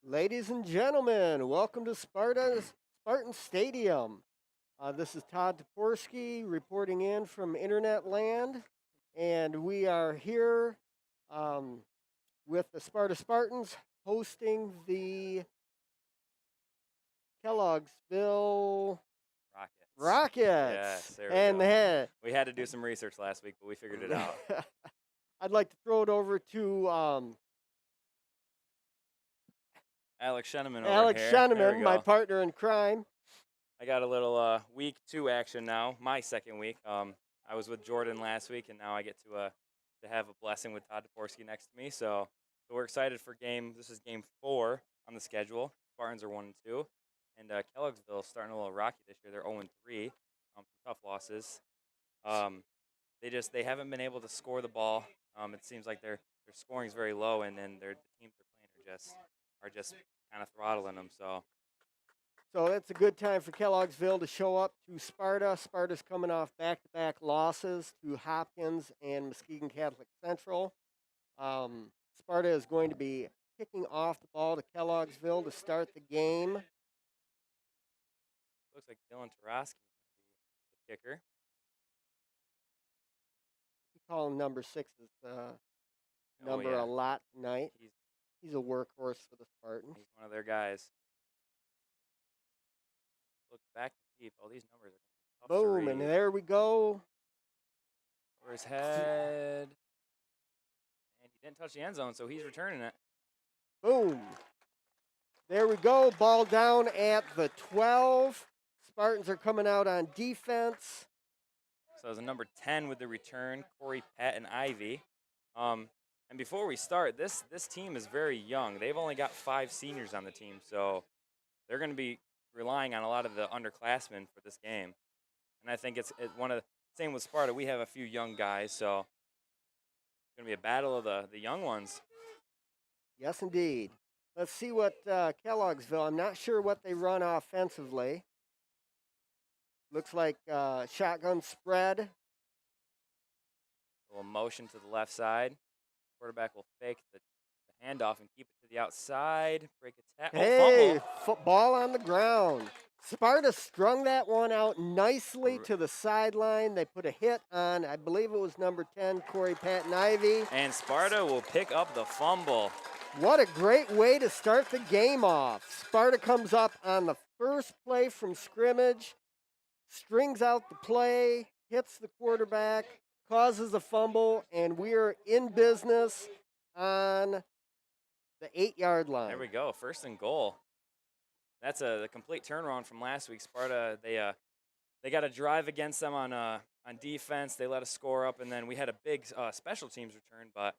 Ladies and gentlemen, welcome to Spartan Stadium. This is Todd Toporski reporting in from Internet Land, and we are here with the Spartans hosting the Kelloggsville Rockets. Yes, there we and go. We had to do some research last week, but we figured it out. I'd like to throw it over to Alex Sheneman over Alex here. Sheneman, my partner in crime. I got a little week 2 action now, my second week. I was with Jordan last week, and now I get to have a blessing with Todd Toporski next to me. So we're excited for this is game 4 on the schedule. Spartans are 1-2, and Kelloggsville starting a little rocky this year. They're 0-3, tough losses. They haven't been able to score the ball. It seems like their scoring is very low, and then the teams they're playing are just kind of throttling them. So it's a good time for Kelloggsville to show up to Sparta. Sparta's coming off back-to-back losses to Hopkins and Muskegon Catholic Central. Sparta is going to be kicking off the ball to Kelloggsville to start the game. Looks like Dylan Taraski is the kicker. We call him number 6's number a lot tonight. He's a workhorse for the Spartans. He's one of their guys. Look back deep. All these numbers are tough to read. And there we go. Over his head. And he didn't touch the end zone, so he's returning it. Boom. There we go. Ball down at the 12. Spartans are coming out on defense. So it's a number 10 with the return, Corey, Pat, and Ivy. And before we start, this team is very young. They've only got 5 seniors on the team, so they're going to be relying on a lot of the underclassmen for this game. And I think it's one of the same with Sparta. We have a few young guys, so it's going to be a battle of the young ones. Yes, indeed. Let's see what Kelloggsville. I'm not sure what they run offensively. Looks like shotgun spread. A little motion to the left side. Quarterback will fake the handoff and keep it to the outside. Break a tackle. Hey, football on the ground. Sparta strung that one out nicely to the sideline. They put a hit on, I believe it was number 10, Corey, Pat, and Ivy. And Sparta will pick up the fumble. What a great way to start the game off. Sparta comes up on the first play from scrimmage, strings out the play, hits the quarterback, causes a fumble, and we are in business on the 8-yard line. There we go, 1st and goal. That's the complete turnaround from last week. Sparta, they got a drive against them on defense. They let us score up, and then we had a big special teams return. But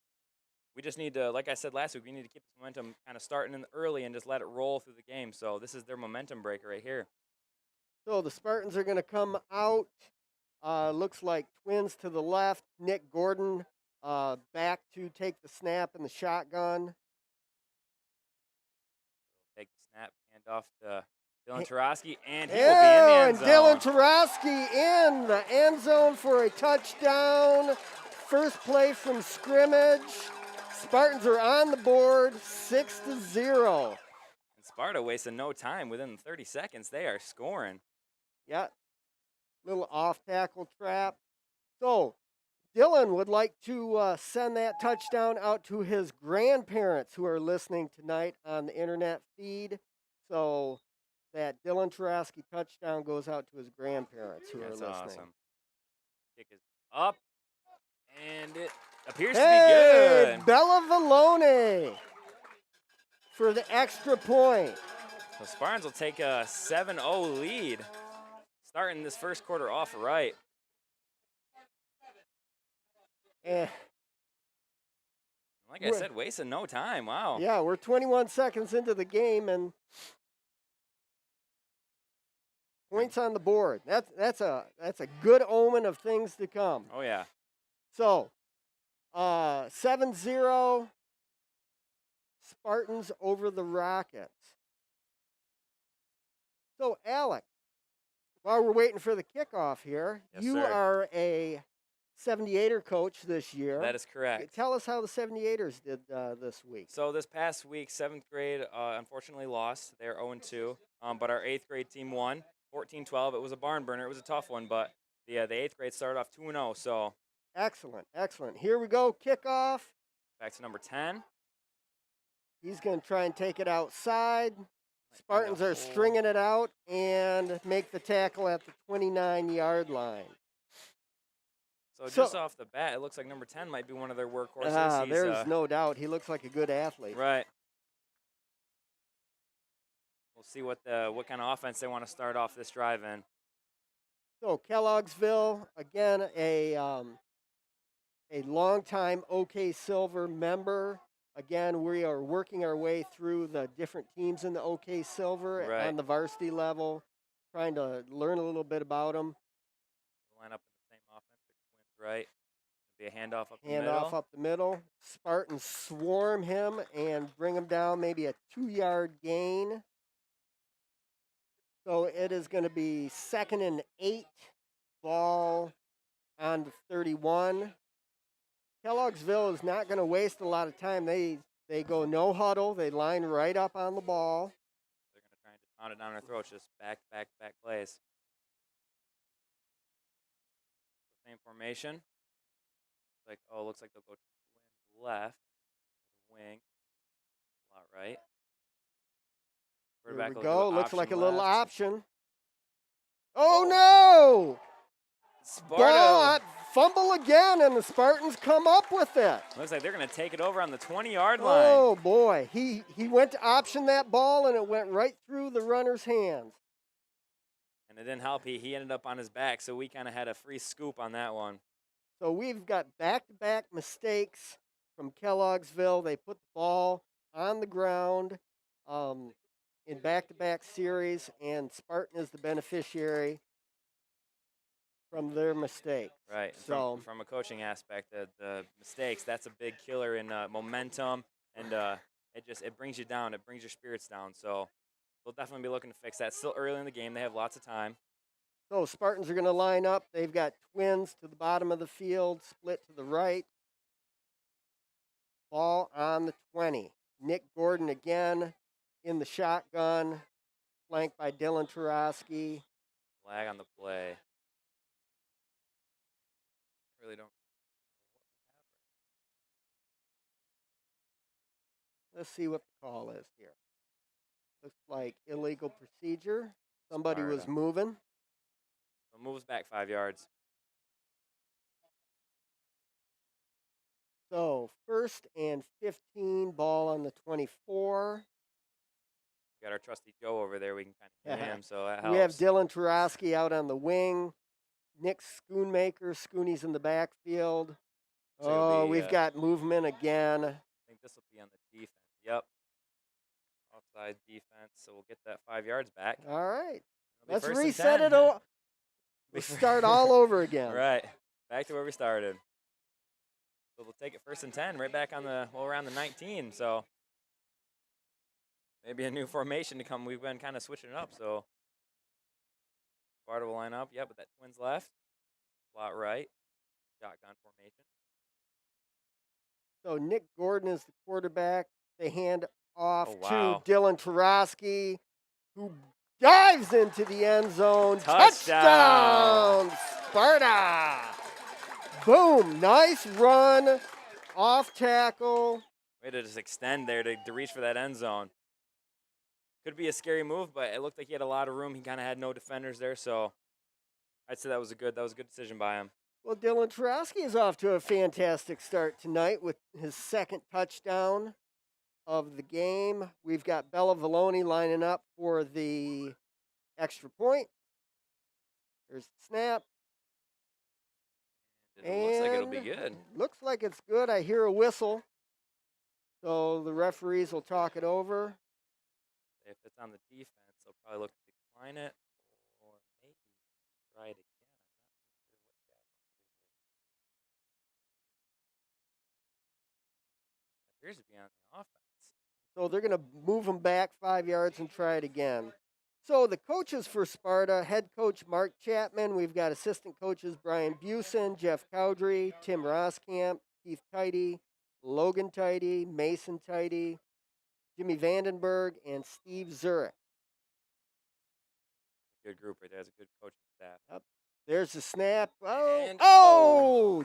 we just need to, like I said last week, we need to keep this momentum kind of starting in early and just let it roll through the game. So this is their momentum breaker right here. So the Spartans are going to come out. Looks like twins to the left. Nick Gordon back to take the snap in the shotgun. Take the snap, hand off to Dylan Taraski, and he will be in the end zone. And Dylan Taraski in the end zone for a touchdown. First play from scrimmage. Spartans are on the board, 6-0. And Sparta wasted no time. Within 30 seconds, they are scoring. Yeah. Little off-tackle trap. So, Dylan would like to send that touchdown out to his grandparents who are listening tonight on the internet feed. So, that Dylan Taraski touchdown goes out to his grandparents who are listening. That's awesome. Kick is up, and it appears to be good. Bella Vallone for the extra point. So, Spartans will take a 7-0 lead. Starting this first quarter off right. Like I said, wasting no time. Wow. Yeah, we're 21 seconds into the game and points on the board. That's a good omen of things to come. Oh yeah. So 7-0 Spartans over the Rockets. So Alec, while we're waiting for the kickoff here, yes, you sir. are a 78er coach this year. That is correct. Tell us how the 78ers did this week. So this past week, 7th grade unfortunately lost. They're 0-2, but our 8th grade team won 14-12. It was a barn burner. It was a tough one, but the 8th grade started off 2-0. So excellent, excellent. Here we go, kickoff. Back to number 10. He's going to try and take it outside. Spartans are stringing it out and make the tackle at the 29-yard line. So just off the bat, it looks like number 10 might be one of their workhorses. There's no doubt. He looks like a good athlete. Right. We'll see what kind of offense they want to start off this drive in. So Kelloggsville, again, a longtime OK Silver member. Again, we are working our way through the different teams in the OK Silver on the varsity level, trying to learn a little bit about them. Line up in the same offense. They're twins, right? Be a handoff up the middle. Handoff up the middle. Spartans swarm him and bring him down, maybe a 2-yard gain. So it is going to be 2nd and 8, ball on the 31. Kelloggsville is not going to waste a lot of time. They go no huddle. They line right up on the ball. They're going to try and just pound it down their throats, just back plays. Same formation. Looks like they'll go twins left, wing, lot right. Here we go. Looks like a little left. option. Oh no! Sparta. Ball, fumble again, and the Spartans come up with it. Looks like they're going to take it over on the 20-yard line. Oh boy, he went to option that ball, and it went right through the runner's hands. And it didn't help. He ended up on his back, so we kind of had a free scoop on that one. So we've got back-to-back mistakes from Kelloggsville. They put the ball on the ground in back-to-back series, and Spartan is the beneficiary from their mistake. Right. So from a coaching aspect, the mistakes, that's a big killer in momentum, and it brings you down. It brings your spirits down. So we'll definitely be looking to fix that. Still early in the game. They have lots of time. So Spartans are going to line up. They've got twins to the bottom of the field, split to the right. Ball on the 20. Nick Gordon again in the shotgun, flanked by Dylan Tarosky. Flag on the play. I really don't. Let's see what the call is here. Looks like illegal procedure. Somebody Sparta. was moving. So moves back 5 yards. So 1st and 15, ball on the 24. We got our trusty Joe over there. We can kind of hear him, so that helps. We have Dylan Tarosky out on the wing. Nick Schoonmaker. Schooney's in the backfield. So we've got movement again. I think this will be on the defense. Yep. Offside defense, so we'll get that 5 yards back. All right. It'll be Let's 1st and reset 10. it. We'll start all over again. Right. Back to where we started. So we'll take it 1st and 10, right back on around the 19. So maybe a new formation to come. We've been kind of switching it up. So Sparta will line up. Yep, with that twins left, slot right, shotgun formation. So Nick Gordon is the quarterback. They hand off wow. to Dylan Tarosky, who dives into the end zone. Touchdown! Sparta! Boom! Nice run, off tackle. Way to just extend there to reach for that end zone. Could be a scary move, but it looked like he had a lot of room. He kind of had no defenders there, so I'd say that was a good decision by him. Well, Dylan Tarosky is off to a fantastic start tonight with his 2nd touchdown of the game. We've got Bella Valoni lining up for the extra point. There's the snap. Looks like it'll be good. Looks like it's good. I hear a whistle. So the referees will talk it over. If it's on the defense, they'll probably look to decline it or maybe try it again. I'm not too sure what appears to be on the offense. So they're going to move them back 5 yards and try it again. So the coaches for Sparta, head coach Mark Chapman. We've got assistant coaches Brian Busen, Jeff Cowdery, Tim Roskamp, Keith Tidy, Logan Tidy, Mason Tidy, Jimmy Vandenberg, and Steve Zurich. Good group right there. That's a good coaching staff. Yep. There's the snap. And-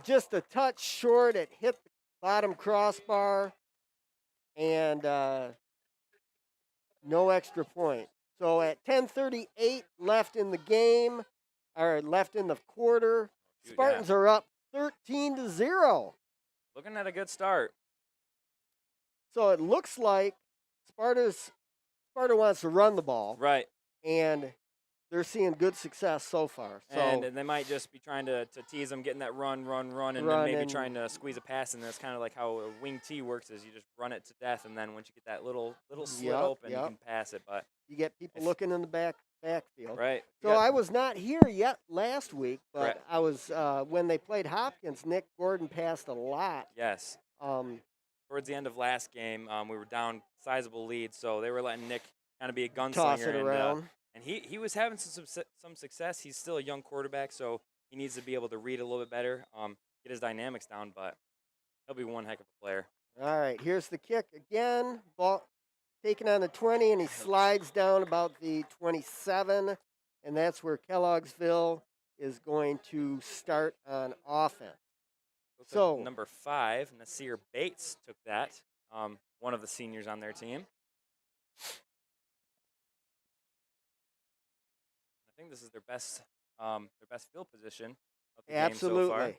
Just a touch short. It hit the bottom crossbar, and no extra point. So at 10:38 left in the game, or left in the quarter, Dude, Spartans are up 13-0. Looking at a good start. So it looks like Sparta wants to run the ball, Right. and they're seeing good success so far. So And they might just be trying to tease them, getting that run, and Run then maybe and- trying to squeeze a pass. And that's kind of like how a wing T works: is you just run it to death, and then once you get that little slit Yep, open, yep. you can pass it. But you get people If- looking in the backfield. right. So I was not here yet last week, but Correct. I was when they played Hopkins. Nick Gordon passed a lot. Yes. Towards the end of last game, we were down sizable lead, so they were letting Nick kind of be a gunslinger. Toss it around. And he was having some success. He's still a young quarterback, so he needs to be able to read a little bit better, get his dynamics down, but he'll be one heck of a player. All right, here's the kick again. Ball taken on the 20, and he slides down about the 27, and that's where Kelloggsville is going to start on offense. Looks So- like number 5, Nasir Bates, took that, one of the seniors on their team. I think this is their best field position of the game so far. Absolutely.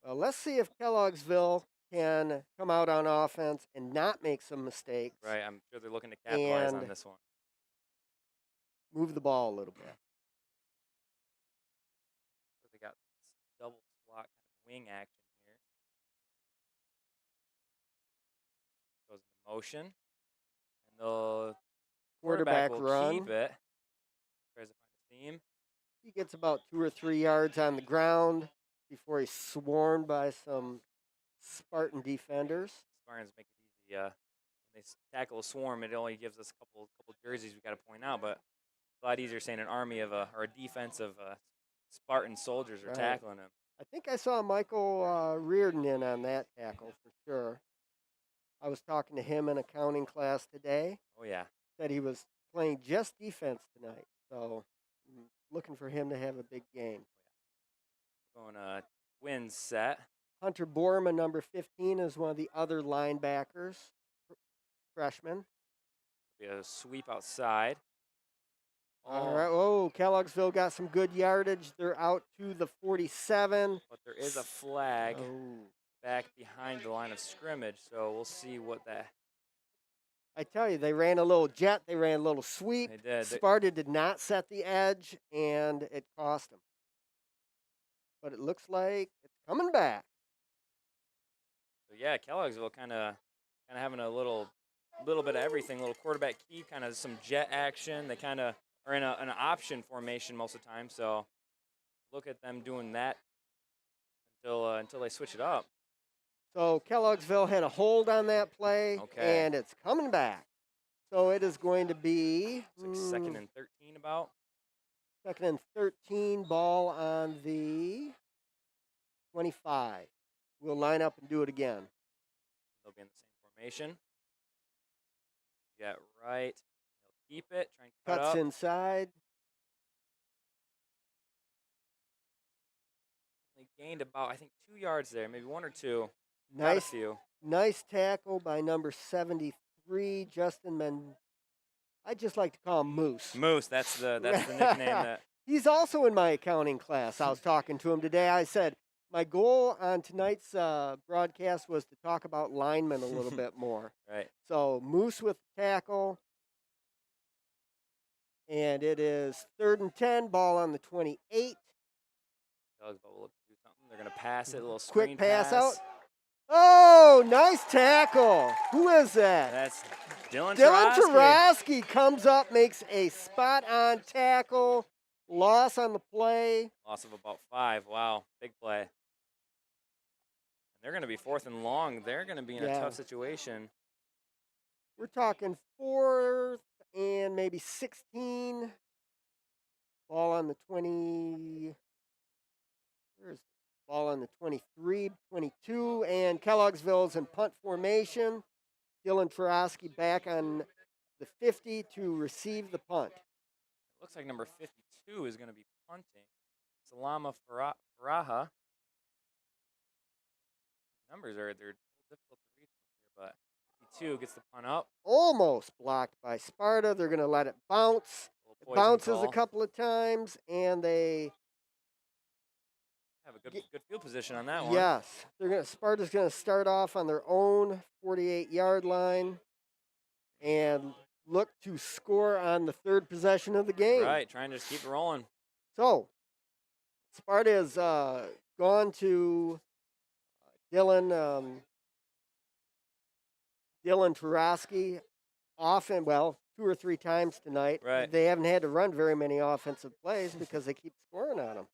Well, let's see if Kelloggsville can come out on offense and not make some mistakes. Right, I'm sure they're looking to capitalize on And- this one. Move the ball a little bit. They got double slot kind of wing action here. Goes into motion, and the Quarterback will run. keep it. Tries to find a seam. He gets about 2 or 3 yards on the ground before he's swarmed by some Spartan defenders. Spartans make it easy. When they tackle a swarm, it only gives us a couple jerseys we got to point out, but it's a lot easier saying an army of or a defense of Spartan soldiers are Right. tackling him. I think I saw Michael Reardon in on that tackle for sure. I was talking to him in accounting class today. Oh yeah, Said he was playing just defense tonight. So I'm looking for him to have a big game. going twins set. Hunter Borman, number 15, is one of the other linebackers, freshman. Be a sweep outside. All right. Oh, Kelloggsville got some good yardage. They're out to the 47. But there is a flag Oh. back behind the line of scrimmage, so we'll see what that. I tell you, they ran a little jet. They ran a little sweep. They did. Sparta did not set the edge, and it cost them. But it looks like it's coming back. So yeah, Kelloggsville kind of having a little bit of everything. A little quarterback keep, kind of some jet action. They kind of are in an option formation most of the time. So look at them doing that until they switch it up. So Kelloggsville had a hold on that play, Okay. and it's coming back. So it is going to be It's like second and 13 about. second and 13, ball on the 25. We'll line up and do it again. They'll be in the same formation. Yeah, right. They'll keep it. Try and cut Cuts up. inside. They gained about, I think, 2 yards there, maybe 1 or 2. Got a Nice, few. nice tackle by number 73, Justin Men. I just like to call him Moose. Moose. That's the nickname that. He's also in my accounting class. I was talking to him today. I said, my goal on tonight's broadcast was to talk about linemen a little bit more. Right. So Moose with the tackle. And it is 3rd and 10, ball on the 28. Kelloggsville will look to do something. They're going to pass it, a little Quick screen pass out. Oh, nice tackle. Who is that? That's Dylan Dylan Tarosky. Tarosky comes up, makes a spot-on tackle. Loss on the play. Loss of about 5. Wow, big play. And they're going to be 4th and long. They're going to be in a Yeah. tough situation. We're talking 4th and maybe 16. Ball on the 20. Where's ball on the 23, 22, and Kelloggsville's in punt formation. Dylan Tarosky back on the 50 to receive the punt. It looks like number 52 is going to be punting. Salama Faraha. Numbers they're difficult to read from here, but 52 gets the punt up. Almost blocked by Sparta. They're going to let it bounce. It bounces a couple of times, and they have a good field position on that one. Yes, Sparta's going to start off on their own 48-yard line and look to score on the third possession of the game. Right, trying to just keep it rolling. So, Sparta has gone to Dylan Tarosky often, 2 or 3 times tonight. Right. They haven't had to run very many offensive plays because they keep scoring on them.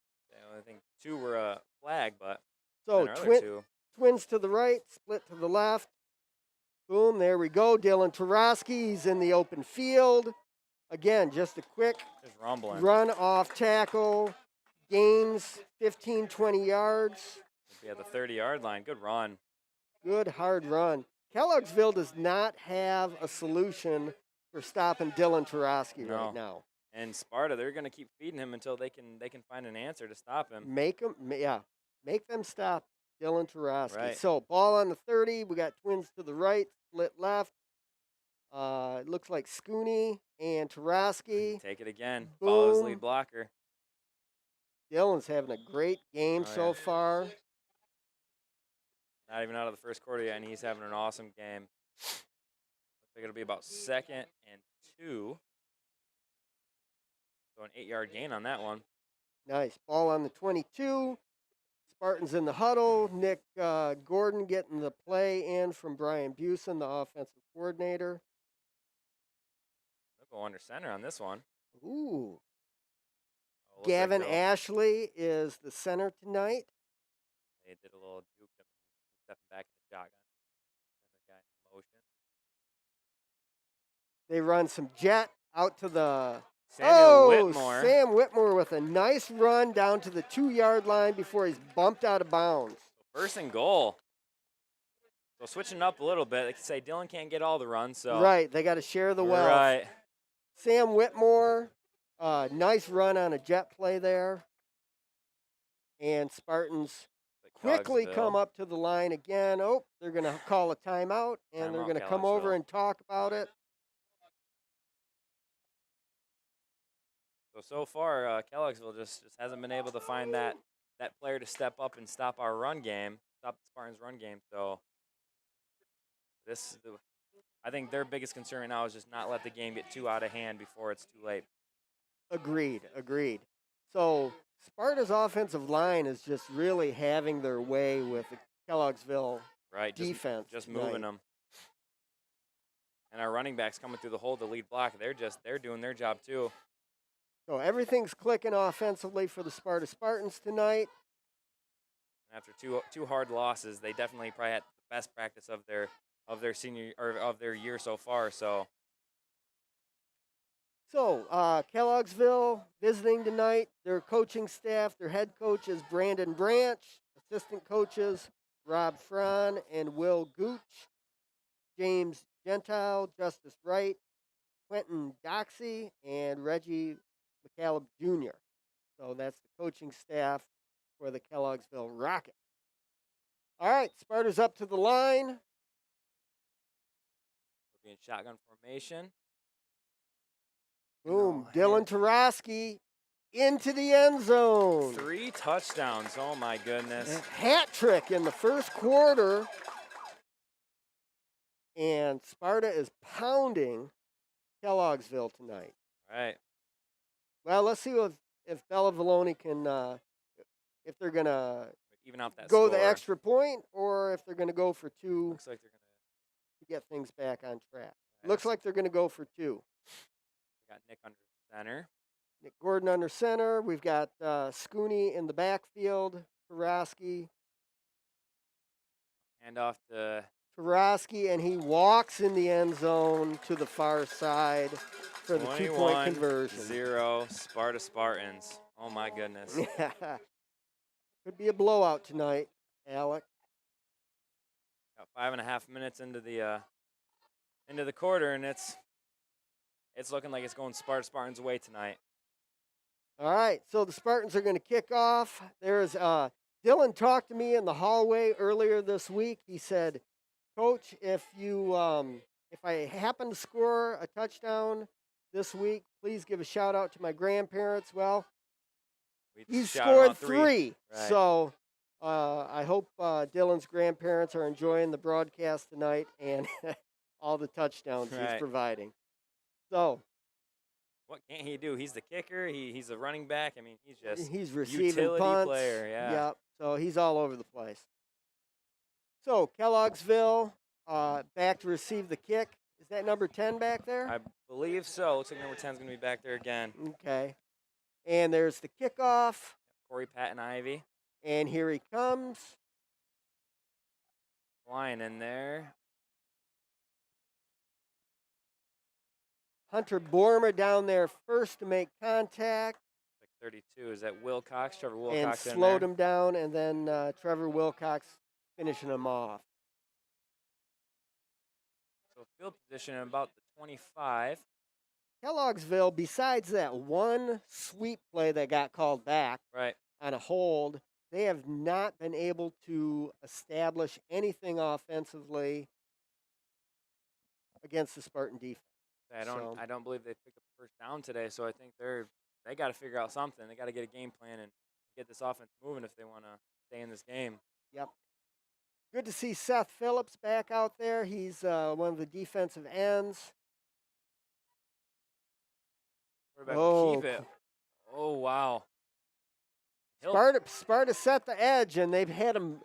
I think 2 were a flag, but so twins to the right, split to the left. Boom, there we go. Dylan Tarosky, he's in the open field. Again, just a quick run off tackle. Gains 15, 20 yards. Be at the 30-yard line. Good run. Good hard run. Kelloggsville does not have a solution for stopping Dylan Tarosky right now. And Sparta, they're going to keep feeding him until they can find an answer to stop him. Make them stop Dylan Tarosky. Right. So ball on the 30. We got twins to the right, split left. It looks like Scooney and Tarosky. Take it again. Boom. Follow his lead blocker. Dylan's having a great game so far. Not even out of the first quarter yet, and he's having an awesome game. Looks like it'll be about 2nd and 2. So an 8-yard gain on that one. Nice. Ball on the 22. Spartans in the huddle. Nick Gordon getting the play in from Brian Busen, the offensive coordinator. They'll go under center on this one. Ooh. Gavin Ashley is the center tonight. They did a little juke him, stepping back in the shotgun. And the guy in motion. They run some jet out to the Whitmore. Sam Whitmore with a nice run down to the 2-yard line before he's bumped out of bounds. First and goal. So switching up a little bit, they can say Dylan can't get all the runs. So right, they got to share the wealth. Right. Sam Whitmore, nice run on a jet play there. And Spartans quickly come up to the line again. Oh, they're going to call a timeout, and they're going to come over and talk about it. So far, Kelloggsville just hasn't been able to find that player to step up and stop our run game, stop the Spartans' run game. So I think their biggest concern right now is just not let the game get too out of hand before it's too late. Agreed. So Sparta's offensive line is just really having their way with the Kelloggsville defense. Just moving them. And our running backs coming through the hole to lead block, they're doing their job too. So everything's clicking offensively for the Sparta Spartans tonight. After two hard losses, they definitely probably had the best practice of their senior or of their year so far. So Kelloggsville visiting tonight. Their coaching staff, their head coach is Brandon Branch. Assistant coaches Rob Fran and Will Gooch. James Gentile, Justice Wright, Quentin Doxey, and Reggie McCallum Jr. So that's the coaching staff for the Kelloggsville Rocket. All right, Sparta's up to the line. We'll be in shotgun formation. Boom, Dylan Tarosky into the end zone. 3 touchdowns, oh my goodness. Hat trick in the first quarter. And Sparta is pounding Kelloggsville tonight. All right. Well, let's see if Bella Vallone can, if they're going to even out that go score. The extra point or if they're going to go for 2. Looks like they're going to get things back on track. Right. Looks like they're going to go for 2. We got Nick under center. Nick Gordon under center. We've got Scooney in the backfield. Tarosky. Hand off to Karosky, and he walks in the end zone to the far side for the 2-point conversion. 21-0 Sparta Spartans. Oh, my goodness. Could be a blowout tonight, Alec. Got 5.5 minutes into the quarter, and it's looking like it's going Spartans' way tonight. All right, so the Spartans are going to kick off. There's Dylan talked to me in the hallway earlier this week. He said, Coach, if I happen to score a touchdown this week, please give a shout out to my grandparents. Well, he scored 3. Right. So I hope Dylan's grandparents are enjoying the broadcast tonight and all the touchdowns he's providing. So what can't he do? He's the kicker. He's a running back. I mean, he's receiving utility punts. Player. Yeah. Yep. So he's all over the place. So Kelloggsville back to receive the kick. Is that number 10 back there? I believe so. Looks like number 10 is going to be back there again. Okay. And there's the kickoff. Corey, Pat, and Ivy. And here he comes. Flying in there. Hunter Bormer down there first to make contact. Like 32. Is that Wilcox? Trevor Wilcox and in slowed there. him down, and then Trevor Wilcox finishing him off. So field position at about the 25. Kelloggsville, besides that one sweep play that got called back on a hold, they have not been able to establish anything offensively against the Spartan defense. I don't believe they picked up the first down today, so I think they got to figure out something. They got to get a game plan and get this offense moving if they want to stay in this game. Yep. Good to see Seth Phillips back out there. He's one of the defensive ends. Keep it. Oh, wow. Sparta set the edge, and they've had him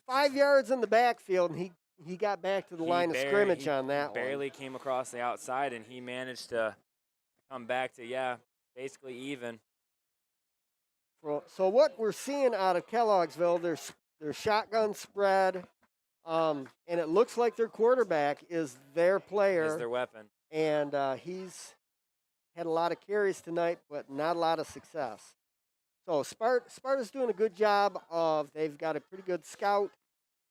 5 yards in the backfield, and he got back to the line of scrimmage on that one. Barely came across the outside, and he managed to come back to, basically even. So what we're seeing out of Kelloggsville, their shotgun spread, and it looks like their quarterback is their player. Is their weapon. And he's had a lot of carries tonight, but not a lot of success. So Sparta's doing a good job they've got a pretty good scout,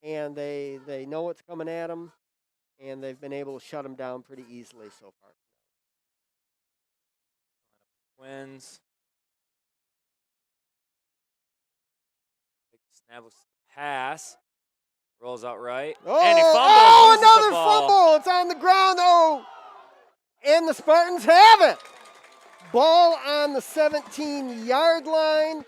and they know what's coming at them, and they've been able to shut them down pretty easily so far. Twins. Snap pass. Rolls out right. And he fumbles. Another fumble. It's on the ground, though. And the Spartans have it. Ball on the 17-yard line.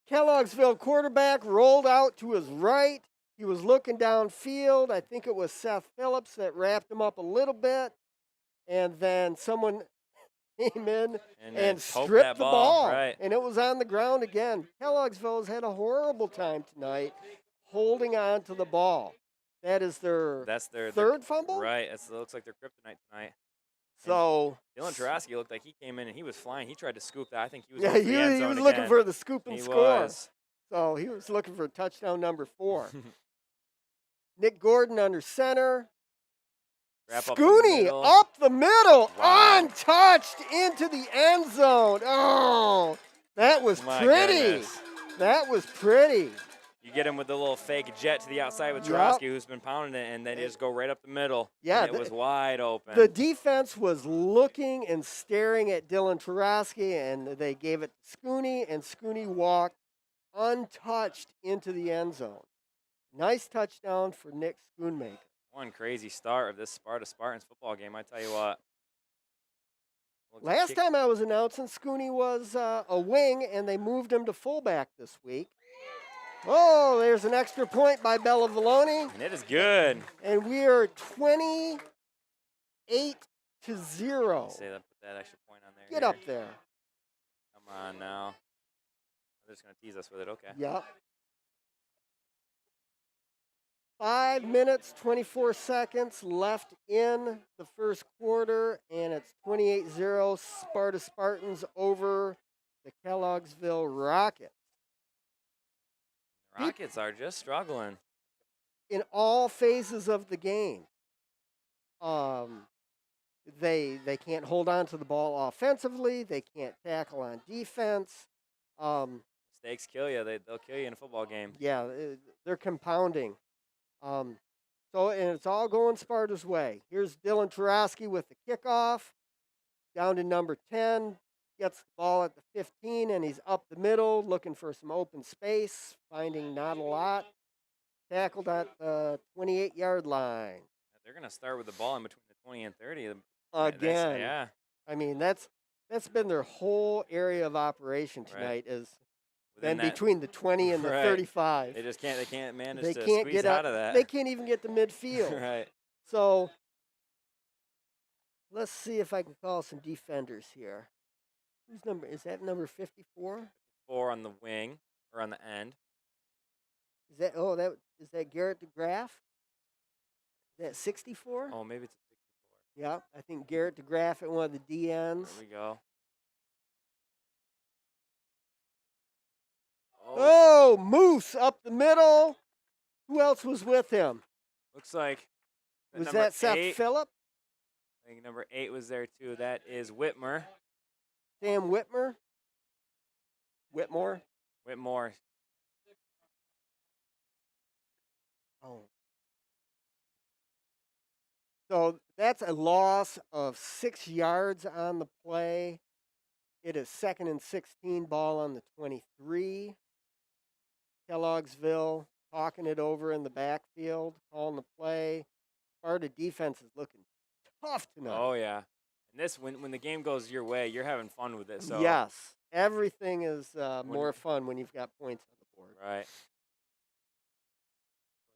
Kelloggsville quarterback rolled out to his right. He was looking downfield. I think it was Seth Phillips that wrapped him up a little bit. And then someone came in and stripped the ball. Right. And it was on the ground again. Kelloggsville has had a horrible time tonight holding on to the ball. That's their third fumble? Right. It looks like their kryptonite tonight. So Dylan Tarosky looked like he came in and he was flying. He tried to scoop that. I think he was he was looking for the scoop and score. Was. So he was looking for touchdown number 4. Nick Gordon under center. Scooney up the middle, wow. Untouched into the end zone. Oh, that was pretty. Goodness. That was pretty. You get him with the little fake jet to the outside with Tarosky, who's been pounding it, and then just go right up the middle. Yeah, and it was wide open. The defense was looking and staring at Dylan Tarosky, and they gave it to Scooney, and Scooney walked untouched into the end zone. Nice touchdown for Nick Schoonmaker. One crazy start of this Sparta Spartans football game, I tell you what. Last time I was announcing, Scooney was a wing, and they moved him to fullback this week. Oh, there's an extra point by Bella Vallone. And it is good. And we are 28-0. Say that, put that extra point on there. Get up there. Come on now. They're just going to tease us with it. Okay. Yep. 5 minutes, 24 seconds left in the first quarter, and it's 28-0 Sparta Spartans over the Kelloggsville Rockets. The Rockets are just struggling. in all phases of the game. They can't hold on to the ball offensively. They can't tackle on defense. Mistakes kill you. They'll kill you in a football game. Yeah, they're compounding. And it's all going Sparta's way. Here's Dylan Tarosky with the kickoff. Down to number 10. Gets the ball at the 15, and he's up the middle looking for some open space, finding not a lot. Tackled at the 28-yard line. They're going to start with the ball in between the 20 and 30. Again. Yeah. I mean, that's been their whole area of operation tonight is then between the 20 and the 35. They can't manage they to can't squeeze get out of that. They can't even get to midfield. Right. So let's see if I can call some defenders here. Whose number is that? Number 54? 4 on the wing or on the end. Is that Garrett DeGraff? Is that 64? Oh, maybe it's a 64. Yeah, I think Garrett DeGraff at one of the DNs. There we go. Oh, Moose up the middle. Who else was with him? Looks like was that Seth Phillip? I think number 8 was there too. That is Whitmer. Sam Whitmore. Whitmore. Oh. So that's a loss of 6 yards on the play. It is 2nd and 16, ball on the 23. Kelloggsville talking it over in the backfield, calling the play. Sparta defense is looking tough tonight. Oh, yeah. And this, when the game goes your way, you're having fun with it. So yes. Everything is more fun when you've got points on the board. Right.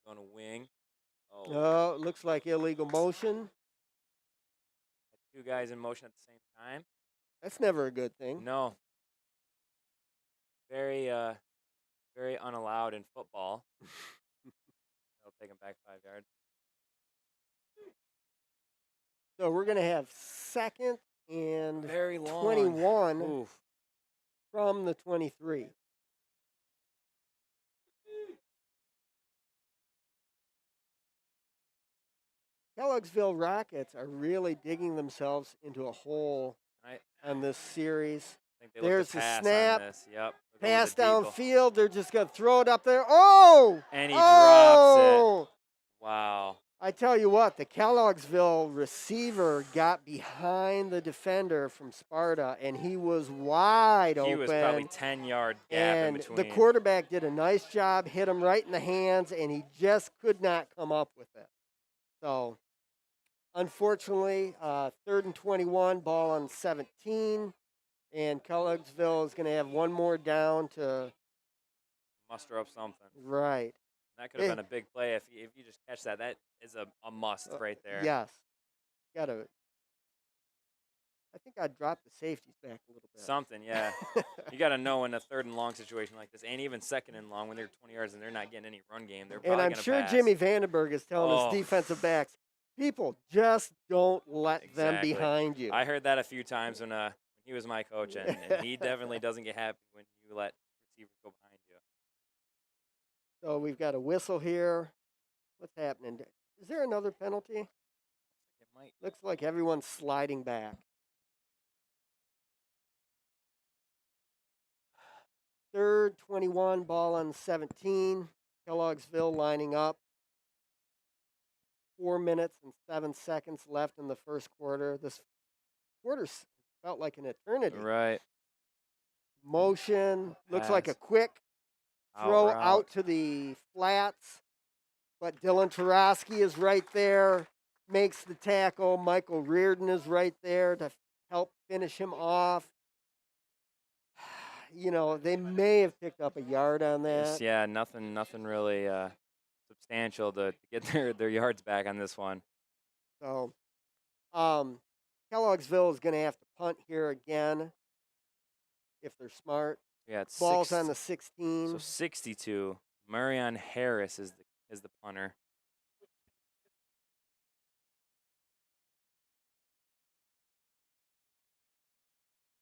On a wing. Oh, it looks like illegal motion. 2 guys in motion at the same time. That's never a good thing. No. Very unallowed in football. They'll take him back 5 yards. So we're going to have 2nd and very long. 21 Oof. From the 23. Kelloggsville Rockets are really digging themselves into a hole on this series. I think there's the a snap. Yep. Pass downfield. They're just going to throw it up there. Oh! And he drops it. Wow. I tell you what, the Kelloggsville receiver got behind the defender from Sparta, and he was wide open. He was probably 10-yard gap in between. The quarterback did a nice job, hit him right in the hands, and he just could not come up with it. So, unfortunately, 3rd and 21, ball on 17, and Kelloggsville is going to have one more down to muster up something. Right. That could have been a big play if you just catch that. That is a must right there. Yes. I think I'd drop the safeties back a little bit. Something, yeah. You got to know in a 3rd and long situation like this, and even 2nd and long when they're 20 yards and they're not getting any run game, they're probably going to pass. And I'm sure Jimmy Vandenberg is telling his defensive backs, people, just don't let them behind you. I heard that a few times when he was my coach, and he definitely doesn't get happy when you let receivers go behind you. So we've got a whistle here. What's happening? Is there another penalty? It might. Looks like everyone's sliding back. 3rd, 21, ball on 17. Kelloggsville lining up. 4 minutes and 7 seconds left in the first quarter. This quarter felt like an eternity. Right. Motion. Looks like a quick throw out to the flats. But Dylan Tarosky is right there. Makes the tackle. Michael Reardon is right there to help finish him off. You know, they may have picked up a yard on that. Yeah, nothing really substantial to get their yards back on this one. So, Kelloggsville is going to have to punt here again if they're smart. Yeah, it's ball's on the 16. So 62. Marion Harris is the punter.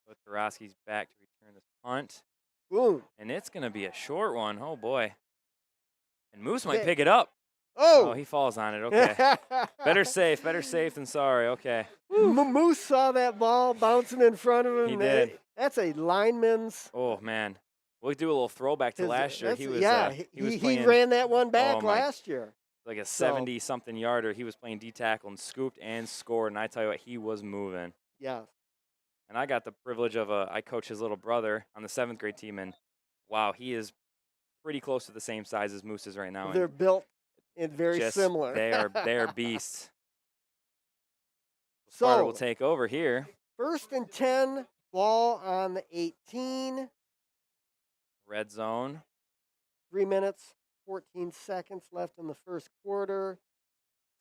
So Tarosky's back to return this punt. Boom. And it's going to be a short one. Oh, boy. And Moose might pick it up. Oh, Oh! he falls on it. Okay. Better safe than sorry. Okay. Moose saw that ball bouncing in front of him. He did. That's a lineman's. Oh man. We'll do a little throwback to last year. He was he playing ran that one back oh, my last year. like a So- 70-something yarder. He was playing D tackle and scooped and scored. And I tell you what, he was moving. Yeah. And I got the privilege of I coach his little brother on the 7th grade team, and wow, he is pretty close to the same size as Moose is right now. They're and built and very just- similar. They are beasts. Sparta will So, take over here. 1st and 10, ball on the 18. Red zone. 3 minutes, 14 seconds left in the first quarter.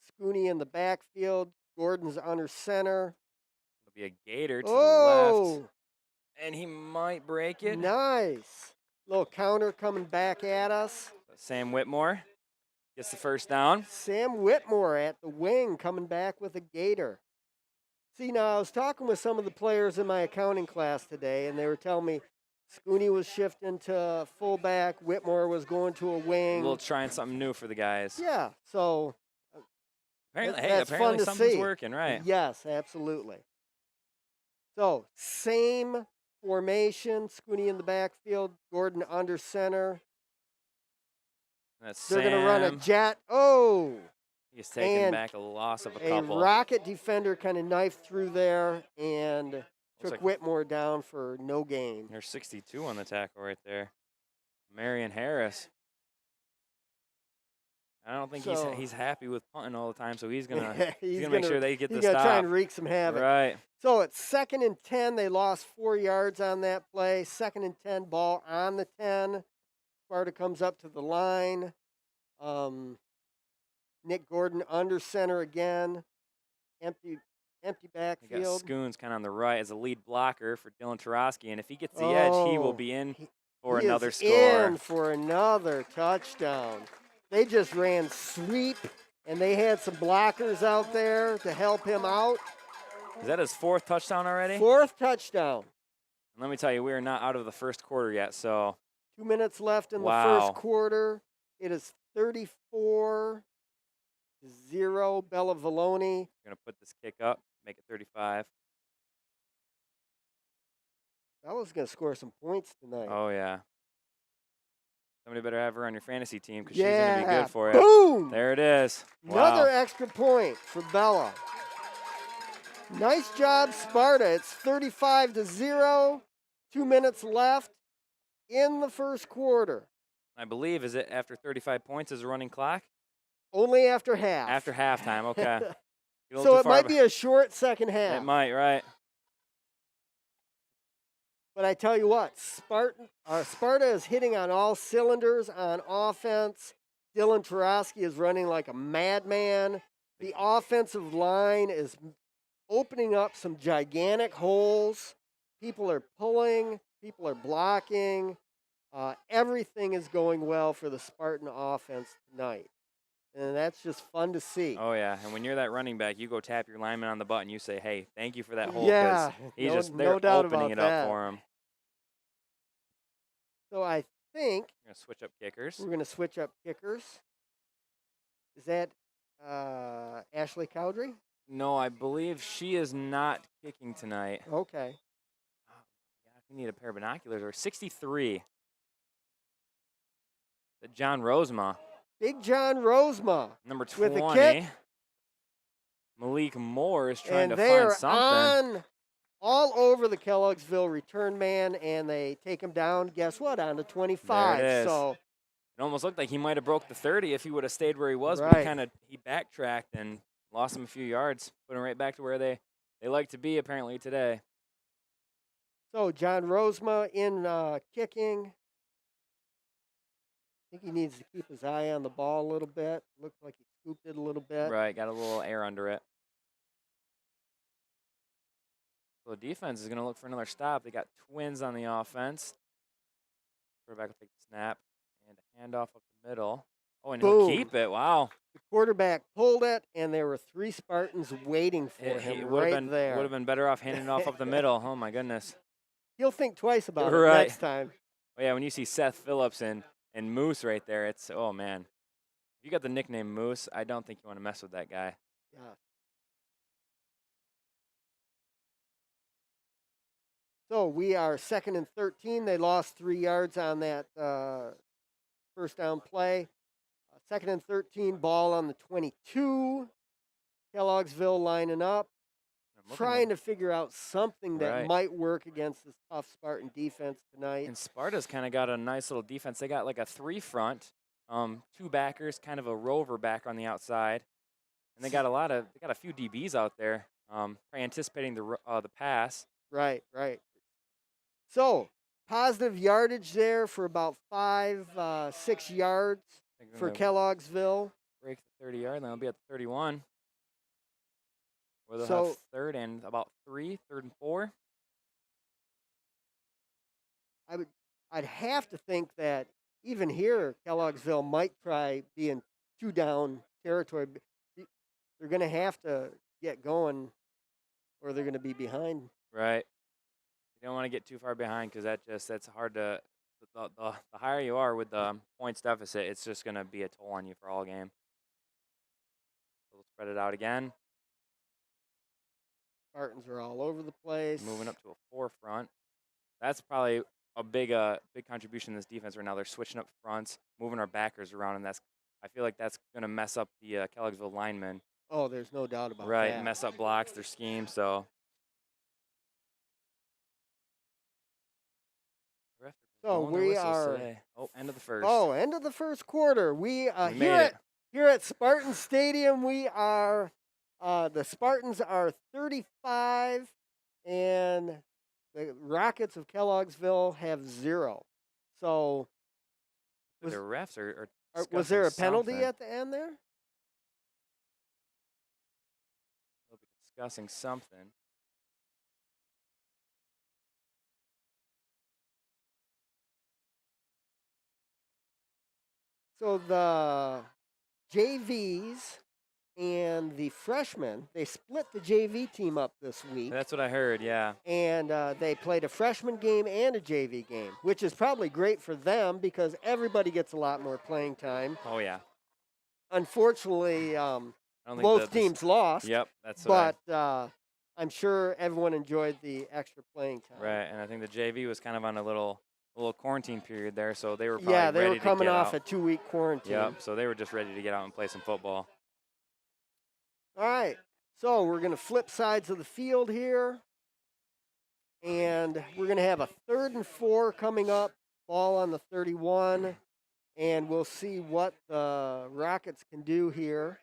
Scooney in the backfield. Gordon's under center. It'll be a gator to the left, Oh, and he might break it. nice. Little counter coming back at us. Sam Whitmore gets the first down. Sam Whitmore at the wing coming back with a gator. See, now I was talking with some of the players in my accounting class today, and they were telling me Scooney was shifting to fullback, Whitmore was going to a A wing. little trying something new for the guys. Yeah, so Apparently, that's fun apparently to something's see. working, right? Yes, absolutely. So, same formation, Scooney in the backfield, Gordon under center. That's They're going to run a Sam. jet. Oh, He's taking and back a loss of a a couple. rocket defender kind of knifed through there and took like- Whitmore down for no gain. There's 62 on the tackle right there. Marion Harris. I don't think So- he's happy with punting all the time, so he's gonna he's gonna make sure they get he's the gonna try stop. and wreak some havoc. Right. So it's 2nd and 10. They lost 4 yards on that play. 2nd and 10, ball on the 10. Sparta comes up to the line. Nick Gordon under center again. Empty You got backfield. Scoons kind of on the right as a lead blocker for Dylan Tarosky, and if he gets the edge, he will Oh, be in he- for He another is score. in for another touchdown. They just ran sweep, and they had some blockers out there to help him out. Is that his 4th touchdown already? 4th touchdown. And let me tell you, we are not out of the first quarter yet, so 2 minutes left in the Wow. first quarter. It is 34-0 Bella Valoni. we're going to put this kick up, make it 35. Bella's going to score some points tonight. Oh, yeah. Somebody better have her on your fantasy team because she's going to be Yeah. good for you. Boom! There it is. Another Wow. extra point for Bella. Nice job, Sparta. It's 35-0. 2 minutes left in the first quarter. I believe, is it after 35 points is a running clock? Only after half. After halftime, okay. Get a little So too it far might be a short second half. It might, right. But I tell you what, Sparta is hitting on all cylinders on offense. Dylan Tarosky is running like a madman. The offensive line is opening up some gigantic holes. People are pulling, people are blocking. Everything is going well for the Spartan offense tonight. And that's just fun to see. Oh, yeah. And when you're that running back, you go tap your lineman on the butt and you say, hey, thank you for that hole. 'cause Yeah, they're no doubt opening about it that. up for him. So I think We're going to switch up kickers. we're going to switch up kickers. Is that Ashley Cowdrey? No, I believe she is not kicking tonight. Okay. God, we need a pair of binoculars. Or 63. John Rosema, Big John Rosema. number With 20. a kick. Malik Moore is trying And to they find are something. on all over the Kelloggsville return man, and they take him down, guess what, on the 25. There it is. So, It almost looked like he might have broke the 30 if he would have stayed where he was, but Right. he backtracked and lost him a few yards, put him right back to where they like to be apparently today. so John Rosema in kicking. I think he needs to keep his eye on the ball a little bit. Looked like he scooped it a little bit. Right, got a little air under it. So the defense is going to look for another stop. They got twins on the offense. Quarterback will take the snap and a handoff up the middle. Oh, and he'll Boom. keep it. Wow. The quarterback pulled it, and there were 3 Spartans waiting for him right there. Would have been better off handing it off up the middle. Oh my goodness. He'll think twice about it Right. next time. Oh yeah, when you see Seth Phillips and Moose right there, it's oh man. If you got the nickname Moose, I don't think you want to mess with that guy. Yeah. So we are 2nd and 13. They lost 3 yards on that first down play. 2nd and 13, ball on the 22. Kelloggsville lining up, trying to figure out something that Right. might work against this tough Spartan defense tonight. And Sparta's kind of got a nice little defense. They got like a 3 front, 2 backers, kind of a rover back on the outside, and they got a few DBs out there, probably anticipating the pass. Right. So positive yardage there for about 6 yards for Kelloggsville. Break the 30-yard line. They'll be at the 31. Where they'll So- have 3rd and about 3, 3rd and 4. I'd have to think that even here, Kelloggsville might try being 2 down territory. They're going to have to get going, or they're going to be behind. Right. You don't want to get too far behind because that's hard to. The higher you are with the points deficit, it's just going to be a toll on you for all game. So we'll spread it out again. Spartans are all over the place. Moving up to a 4 front. That's probably a big contribution to this defense right now. They're switching up fronts, moving our backers around, and I feel like that's going to mess up the Kelloggsville linemen. Oh, there's no doubt about that. Right, mess up blocks, their scheme. So. So we are. End of the first. Oh, end of the first quarter. We made here at Spartan Stadium. We are. The Spartans are 35, and the Rockets of Kelloggsville have 0. So. The refs are was there a penalty something. at the end there? They'll be discussing something. So the JVs and the freshmen, they split the JV team up this week. That's what I heard, yeah. And they played a freshman game and a JV game, which is probably great for them because everybody gets a lot more playing time. Oh, yeah. Unfortunately, both teams lost. Yep, that's what But I'm sure everyone enjoyed the extra playing time. Right, and I think the JV was kind of on a little quarantine period there, so they were probably they ready were coming to get off out. a 2-week quarantine. Yep, so they were just ready to get out and play some football. All right, so we're going to flip sides of the field here, and we're going to have a 3rd and 4 coming up, ball on the 31, and we'll see what the Rockets can do here.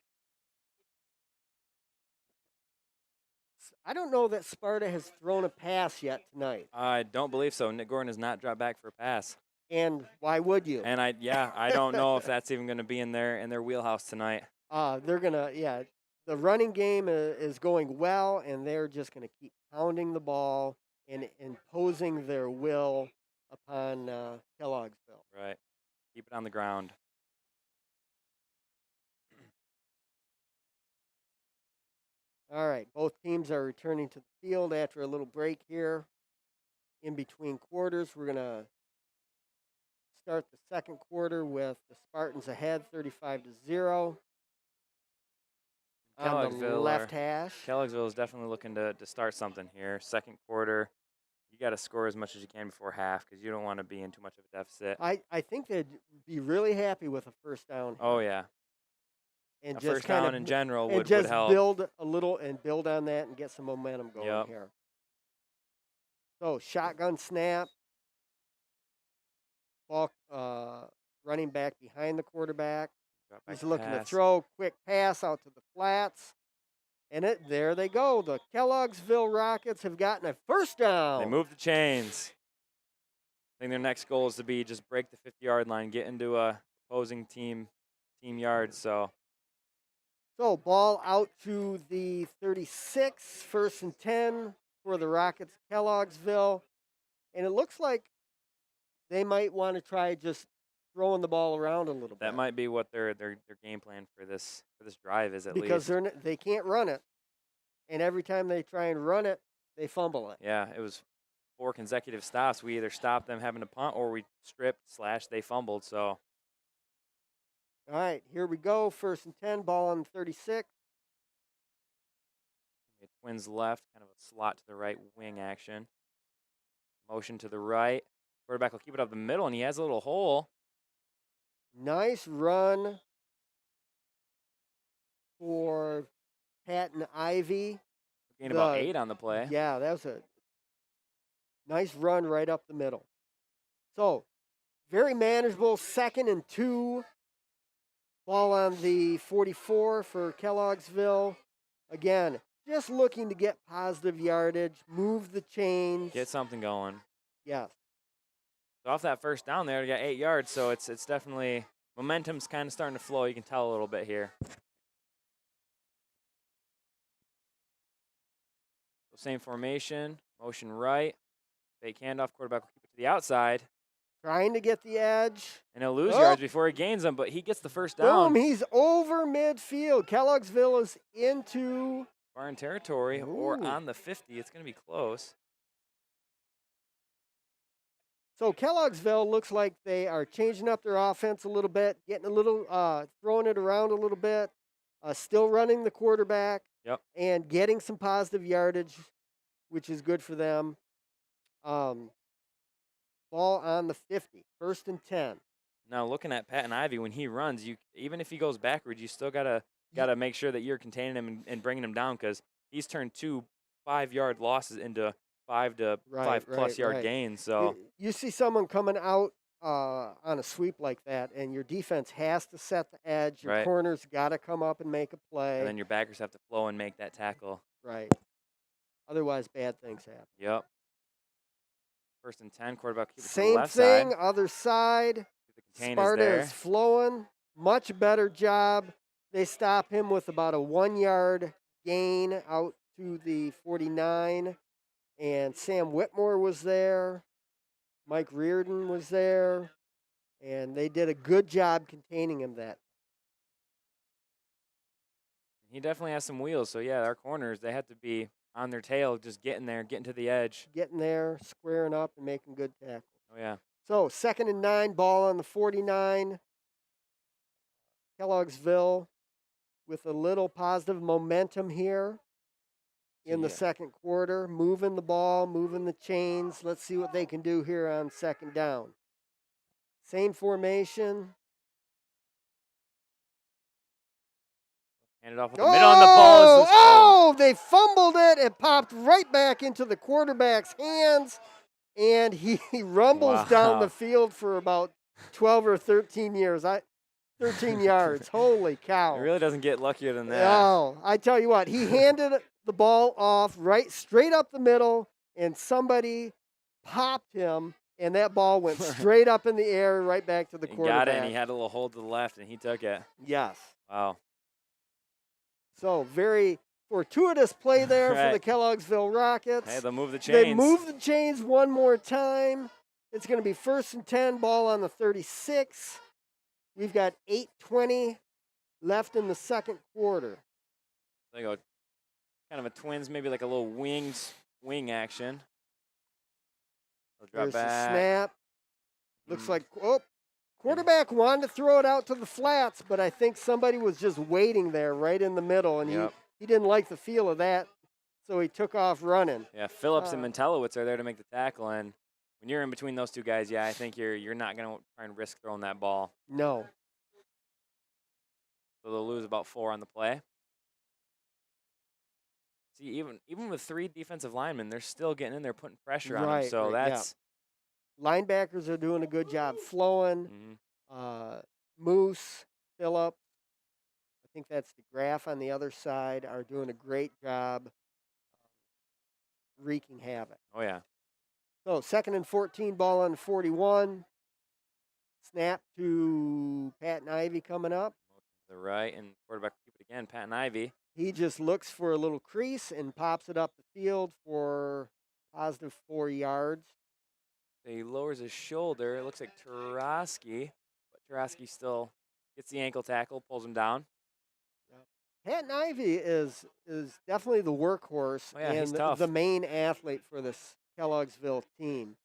I don't know that Sparta has thrown a pass yet tonight. I don't believe so. Nick Gordon has not dropped back for a pass. And why would you? And I don't know if that's even going to be in their wheelhouse tonight. They're going to, the running game is going well, and they're just going to keep pounding the ball and imposing their will upon Kelloggsville. Right. Keep it on the ground. All right, both teams are returning to the field after a little break here. In between quarters, we're going to start the second quarter with the Spartans ahead 35-0. On the left hash. Kelloggsville is definitely looking to start something here. Second quarter, you got to score as much as you can before half because you don't want to be in too much of a deficit. I think they'd be really happy with a first down. Oh, yeah. And a just first down in general would just help. Build a little and build on that and get some momentum going Yep. here. So shotgun snap. Ball running back behind the quarterback. He's looking to throw, quick pass out to the flats. And there they go. The Kelloggsville Rockets have gotten a first down. They moved the chains. I think their next goal is to be just break the 50-yard line, get into a opposing team yards. So ball out to the 36, 1st and 10 for the Rockets of Kelloggsville. And it looks like they might want to try just throwing the ball around a little bit. that might be what their game plan for this drive is, because they can't run it, and every time they try and run it, they fumble it. Yeah, it was 4 consecutive stops. We either stopped them having to punt or we stripped / they fumbled. So All right, here we go. 1st and 10, ball on 36. Twins left, kind of a slot to the right wing action. Motion to the right. Quarterback will keep it up the middle, and he has a little hole. Nice run for Patton Ivy. Gained about 8 on the play. Yeah, that was a nice run right up the middle. So, very manageable. 2nd and 2. Ball on the 44 for Kelloggsville. Again, just looking to get positive yardage, move the chains. Get something going. Yes. So off that first down there, you got 8 yards, so it's definitely, momentum's kind of starting to flow. You can tell a little bit here. So same formation, motion right, fake handoff, quarterback will keep it to the outside. Trying to get the edge. And he'll lose yards before he gains them, but he gets the first down. Boom, he's over midfield. Kelloggsville is into Spartan territory or on the 50. It's going to be close. So Kelloggsville looks like they are changing up their offense a little bit, getting a little, throwing it around a little bit, still running the quarterback. Yep. And getting some positive yardage, which is good for them. Ball on the 50, 1st and 10. Now looking at Patton Ivy, when he runs, even if he goes backwards, you still gotta make sure that you're containing him and bringing him down, because he's turned 2 5-yard losses into 5 to 5+ yard gains. So you see someone coming out on a sweep like that, and your defense has to set the edge. Your corners got to come up and make a play. And then your backers have to flow and make that tackle. Right. Otherwise, bad things happen. Yep. 1st and 10, quarterback keep it to the Same left thing, side. other side. The Sparta is flowing. Much better job. They stop him with about a 1-yard gain out to the 49. And Sam Whitmore was there. Mike Reardon was there. And they did a good job containing him that. He definitely has some wheels. So, yeah, our corners, they have to be on their tail, just getting there, getting to the edge. Getting there, squaring up, and making good tackles. Oh, yeah. So, 2nd and 9, ball on the 49. Kelloggsville with a little positive momentum here in the second quarter. Moving the ball, moving the chains. Let's see what they can do here on 2nd down. Same formation. Hand it off with the middle, and the ball is they fumbled it. It popped right back into the quarterback's hands, and he rumbles down the field for about 12 or 13 years. 13 yards. Holy cow. It really doesn't get luckier than that. No, I tell you what, he handed the ball off straight up the middle, and somebody popped him, and that ball went straight up in the air right back to the quarterback. Got it, and he had a little hold to the left, and he took it. Yes. Wow. So very fortuitous play there for the Kelloggsville Rockets. Hey, they'll move the chains. They move the chains one more time. It's going to be 1st and 10, ball on the 36. We've got 8:20 left in the second quarter. They go kind of a Twins, maybe like a little wing action. They'll drop There's back. The snap. Looks like, quarterback wanted to throw it out to the flats, but I think somebody was just waiting there right in the middle, and he didn't like the feel of that, so he took off running. Yeah, Phillips and Mentelowitz are there to make the tackle, and when you're in between those two guys, I think you're not going to try and risk throwing that ball. No. So they'll lose about 4 on the play. See, even with 3 defensive linemen, they're still getting in there, putting pressure on them. So that's linebackers are doing a good job flowing. Moose, Phillips, I think that's the Graf on the other side, are doing a great job wreaking havoc. Oh, yeah. So 2nd and 14, ball on 41. Snap to Patton Ivy coming up. The right, and quarterback keep it again, Patton Ivy. He just looks for a little crease and pops it up the field for positive 4 yards. He lowers his shoulder. It looks like Tarosky, but Tarosky still gets the ankle tackle, pulls him down. Patton Ivy is definitely the workhorse he's and tough. the main athlete for this Kelloggsville team.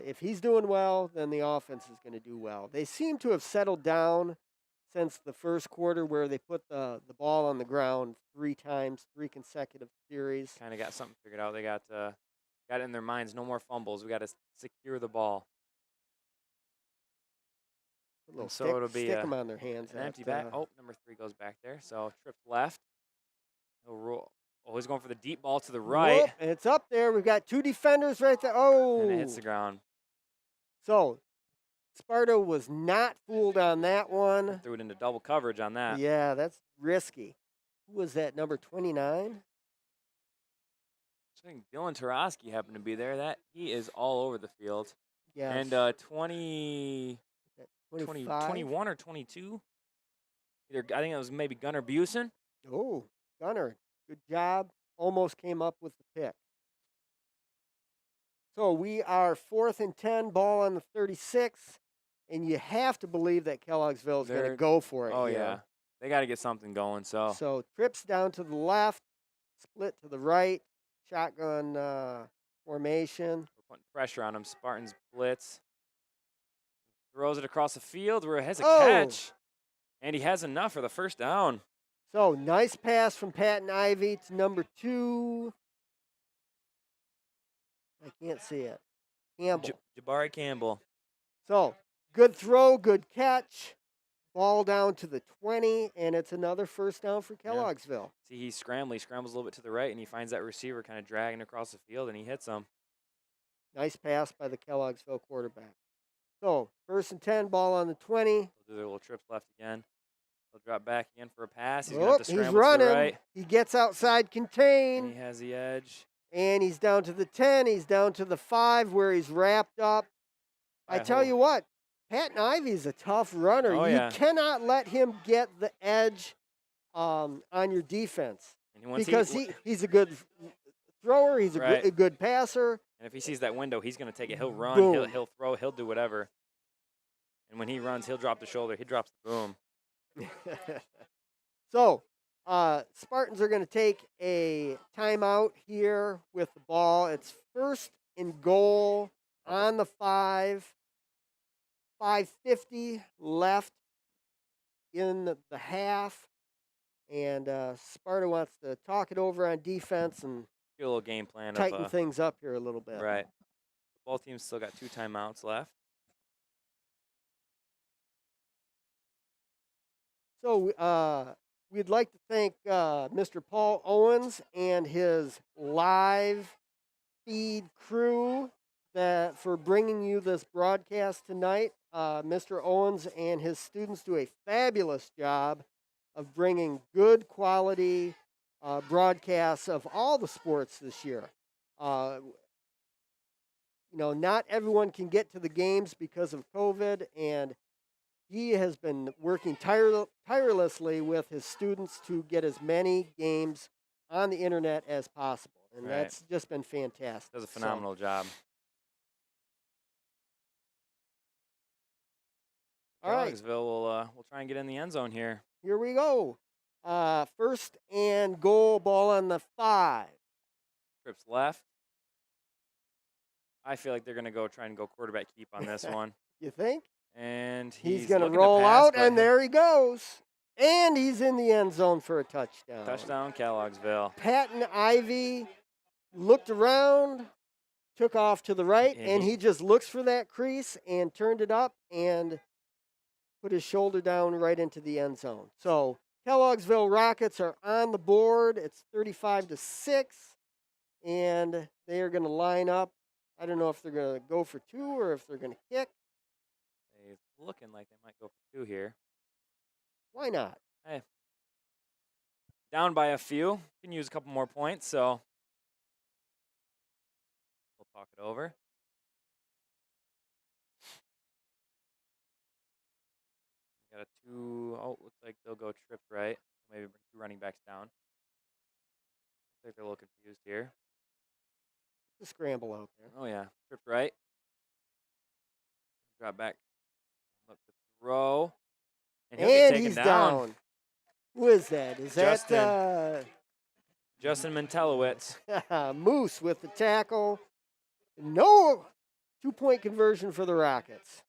If he's doing well, then the offense is going to do well. They seem to have settled down since the first quarter where they put the ball on the ground 3 times, 3 consecutive series. Kind of got something figured out. They got it in their minds. No more fumbles. We got to secure the ball. A little So it'll be stick them on their hands. an empty back. Oh, number 3 goes back there. So trips left. He'll roll. Oh, he's going for the deep ball to the right. Whoop, and it's up there. We've got 2 defenders right there. Oh. And it hits the ground. So Sparta was not fooled on that one. Threw it into double coverage on that. Yeah, that's risky. Who was that, number 29? I think Dylan Tarosky happened to be there. He is all over the field. Yeah. And 20, 21 or 22. I think it was maybe Gunnar Busen. Oh, Gunnar, good job. Almost came up with the pick. So we are 4th and 10, ball on the 36, and you have to believe that Kelloggsville is going to go for it. Oh, here. yeah. They got to get something going. So trips down to the left, split to the right, shotgun formation. We're putting pressure on him. Spartans blitz. Throws it across the field where it has a catch. And he has enough for the first down. So nice pass from Patton Ivy to number 2. I can't see it. Campbell. Jabari Campbell. So good throw, good catch. Ball down to the 20, and it's another first down for Kelloggsville. See, he scrambles a little bit to the right, and he finds that receiver kind of dragging across the field, and he hits him. Nice pass by the Kelloggsville quarterback. So 1st and 10, ball on the 20. They'll do their little trips left again. They'll drop back again for a pass. He's going to have to scramble he's running. to the right. He gets outside contain. And he has the edge. And he's down to the 10. He's down to the 5 where he's wrapped up. I tell you what, Patton Ivy's a tough runner. Oh, you yeah. cannot let him get the edge on your defense. Because he's a good thrower. He's a good passer. And if he sees that window, he's going to take it. He'll run. Boom. He'll throw. He'll do whatever. And when he runs, he'll drop the shoulder. He drops the boom. So, Spartans are going to take a timeout here with the ball. It's 1st and goal on the 5. 5:50 left in the half. And Sparta wants to talk it over on defense and Get a little game plan. tighten things up here a little bit. Right. Both teams still got 2 timeouts left. So we'd like to thank Mr. Paul Owens and his live feed crew for bringing you this broadcast tonight. Mr. Owens and his students do a fabulous job of bringing good quality broadcasts of all the sports this year. Not everyone can get to the games because of COVID, and he has been working tirelessly with his students to get as many games on the internet as possible, and that's just been fantastic. Does a phenomenal job. All right, Kelloggsville will try and get in the end zone here. Here we go. 1st and goal, ball on the 5. Trips left. I feel like they're going to go try and go quarterback keep on this one. You think? And he's going to roll out, and there he goes. And he's in the end zone for a touchdown. Touchdown, Kelloggsville. Patton Ivy looked around, took off to the right, and he just looks for that crease and turned it up and put his shoulder down right into the end zone. So Kelloggsville Rockets are on the board. It's 35-6, and they are going to line up. I don't know if they're going to go for 2 or if they're going to kick. It's looking like they might go for 2 here. Why not? Hey. Down by a few. Can use a couple more points, so we'll talk it over. Got a 2. Oh, looks like they'll go trip right. Maybe bring 2 running backs down. Looks like they're a little confused here. The scramble out there. Oh, yeah. Trip right. Drop back. Look to throw. And he'll get taken he's down. Who is that? Is that Justin Mentelowitz? Moose with the tackle. No 2-point conversion for the Rockets.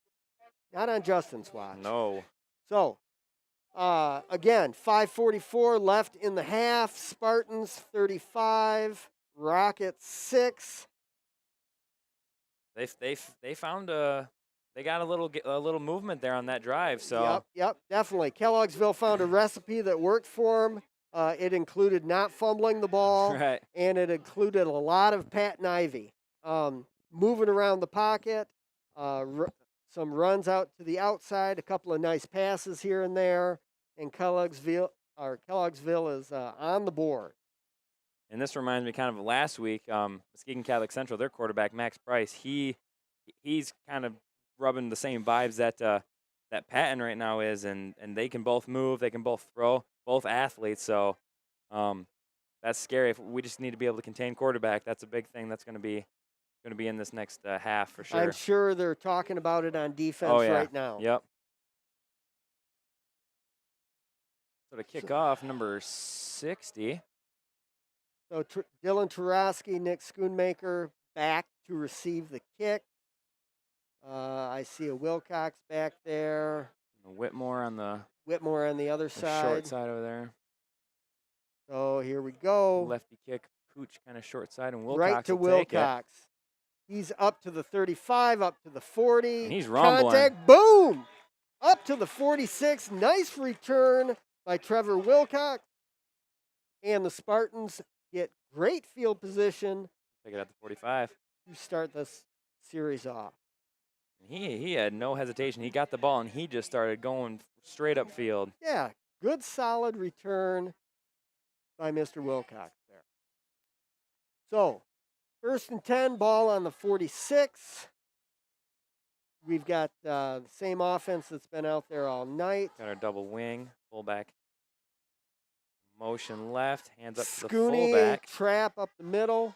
Not on Justin's watch. No. So Again, 5:44 left in the half. Spartans 35, Rockets 6. They found they got a little movement there on that drive. So Yep, definitely. Kelloggsville found a recipe that worked for them. It included not fumbling the ball, right. and it included a lot of Pat and Ivy moving around the pocket, some runs out to the outside, a couple of nice passes here and there, and Kelloggsville is on the board. And this reminds me kind of last week, Muskegon Catholic Central, their quarterback Max Price, he's kind of rubbing the same vibes that Patton right now is, and they can both move, they can both throw, both athletes. So that's scary. If we just need to be able to contain quarterback, that's a big thing. That's going to be in this next half for sure. I'm sure they're talking about it on defense right now. Yep. So to kick off, number 60. So Dylan Tarosky, Nick Schoonmaker back to receive the kick. I see a Wilcox back there. Whitmore on the other side. Short side over there. So here we go. Lefty kick, Pooch kind of short side, and Wilcox right to will take Wilcox. He's up to the 35, up to the 40. And he's rumbling. Contact, boom! Up to the 46. Nice return by Trevor Wilcox. And the Spartans get great field position. Take it at the 45. To start this series off. He had no hesitation. He got the ball, and he just started going straight up field. Yeah, good solid return by Mr. Wilcox there. So, 1st and 10, ball on the 46. We've got the same offense that's been out there all night. Got our double wing, fullback. Motion left, hands up to the Scooney, fullback. Trap up the middle.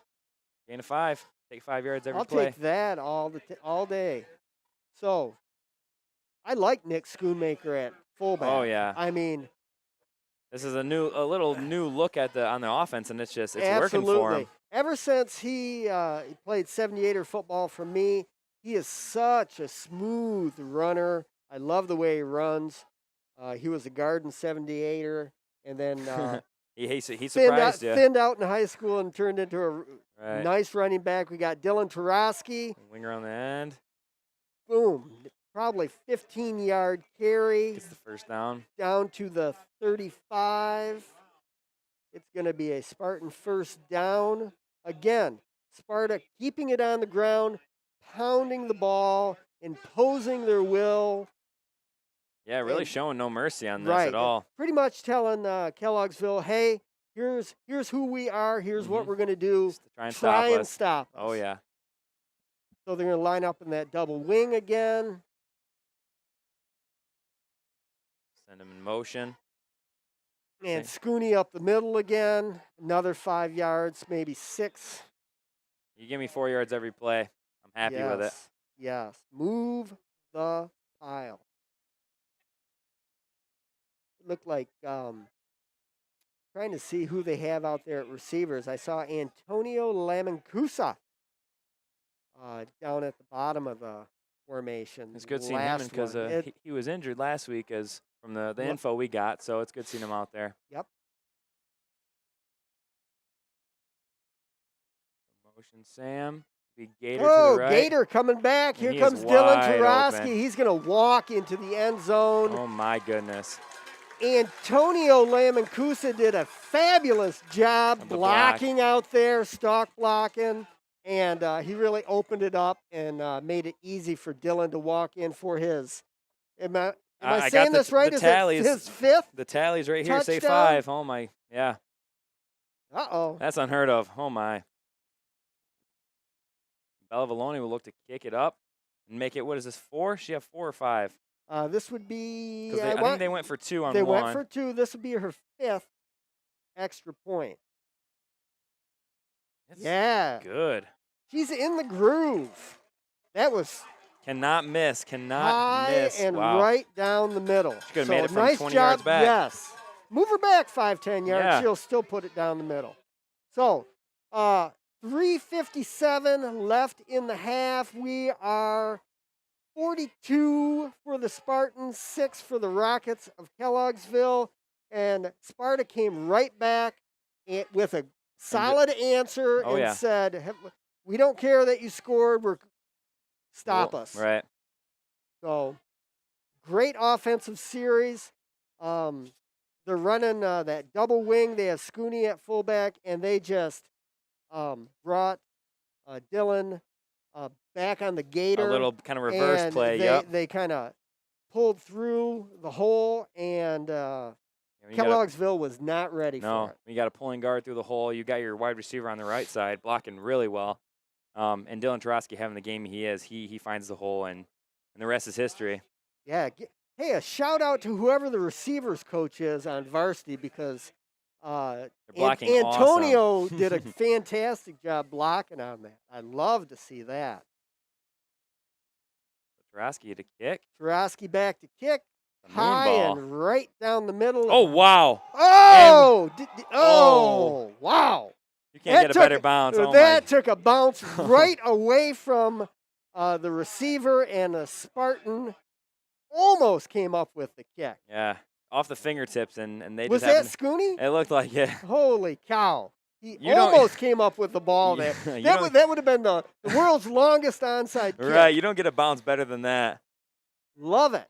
Gain of 5. Take 5 yards every I'll play. take that all day. So, I like Nick Schoonmaker at fullback. Oh yeah. I mean, this is a little new look at on the offense, and it's absolutely. working for him. Ever since he played 78er football for me, he is such a smooth runner. I love the way he runs. He was a guard in 78er, and then he surprised you. Thinned out in high school and turned into a nice running back. We got Dylan Tarosky. Winger on the end. Boom. Probably 15-yard carry. Gets the first down. Down to the 35. It's going to be a Spartan first down. Again, Sparta keeping it on the ground, pounding the ball, imposing their will. Yeah, really showing no mercy on this at all. Pretty much telling Kelloggsville, hey, here's who we are. Here's what we're going to do. Just to try and stop us. Oh, yeah. So they're going to line up in that double wing again. Send him in motion. And Scooney up the middle again. Another 5 yards, maybe 6. You give me 4 yards every play. I'm happy with it. Yes. Move the pile. It looked like trying to see who they have out there at receivers. I saw Antonio Lamancusa down at the bottom of the formation. It's good seeing him because he was injured last week as from the info we got, so it's good seeing him out there. Yep. Motion Sam. Big Gator oh, to the right. Gator coming back. And Here comes Dylan Tarosky. Open. He's going to walk into the end zone. Oh, my goodness. Antonio Lamancusa did a fabulous job blocking out there, stalk blocking, and he really opened it up and made it easy for Dylan to walk in for his. Am I saying this right? Is it his 5th? The tallies right here touchdown? say 5. Oh, my. Yeah. Uh-oh. That's unheard of. Oh, my. Bella Valoni will look to kick it up and make it, what is this, 4? She have 4 or 5? This would be. I think they went for 2 on 1. They went for 2. This would be her 5th extra point. That's good. She's in the groove. That was cannot miss. High miss. and wow. right down the middle. She could have made it from nice 20 job. yards back. Yes. Move her back 5-10 yards. Yeah. She'll still put it down the middle. So, 3:57 left in the half. We are 42 for the Spartans, 6 for the Rockets of Kelloggsville. And Sparta came right back with a solid answer Oh, and yeah. said, we don't care that you scored. Stop Well, us. Right. So great offensive series. They're running that double wing. They have Scooney at fullback, and they just brought Dylan back on the A gator. little kind of reverse and play. They, Yep. they kind of pulled through the hole, and Kelloggsville was not ready for it. You got a pulling guard through the hole. You got your wide receiver on the right side blocking really well. And Dylan Tarosky having the game he is, he finds the hole, and the rest is history. Yeah. Hey, a shout out to whoever the receivers coach is on Varsity, because blocking Antonio awesome. did a fantastic job blocking on that. I love to see that. Tarosky to kick. Tarosky back to kick. The High moonball. and right down the middle. Oh, wow. Oh, wow. You can't get a better bounce. That took a bounce right away from the receiver, and a Spartan almost came up with the kick. Yeah, off the fingertips, and they Was just that Scooney? It looked like it. Holy cow. He You don't- almost came up with the ball there. You That would have been the world's longest onside kick. Right, you don't get a bounce better than that. Love it.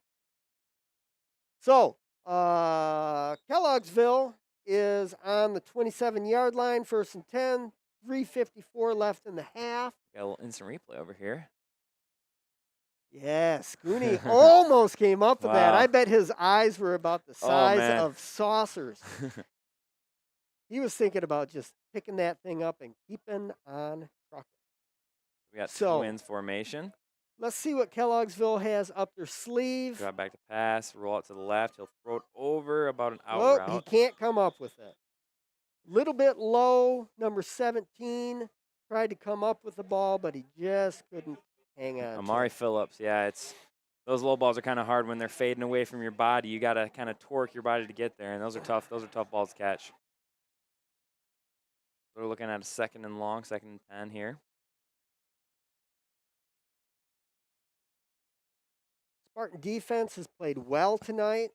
So, Kelloggsville is on the 27-yard line, 1st and 10, 3:54 left in the half. Got a little instant replay over here. Yeah, Scooney almost came up with that. Wow. I bet his eyes were about the size man. of saucers. He was thinking about just picking that thing up and keeping on trucking. We got So- twins formation. Let's see what Kelloggsville has up their sleeve. Drop back to pass, roll out to the left. He'll throw it over about an out Oh, route. he can't come up with it. Little bit low, number 17 tried to come up with the ball, but he just couldn't hang on. to Amari it. Phillips, yeah, it's those low balls are kind of hard when they're fading away from your body. You got to kind of torque your body to get there, and those are tough. Those are tough balls to catch. We're looking at a 2nd and long, 2nd and 10 here. Spartan defense has played well tonight.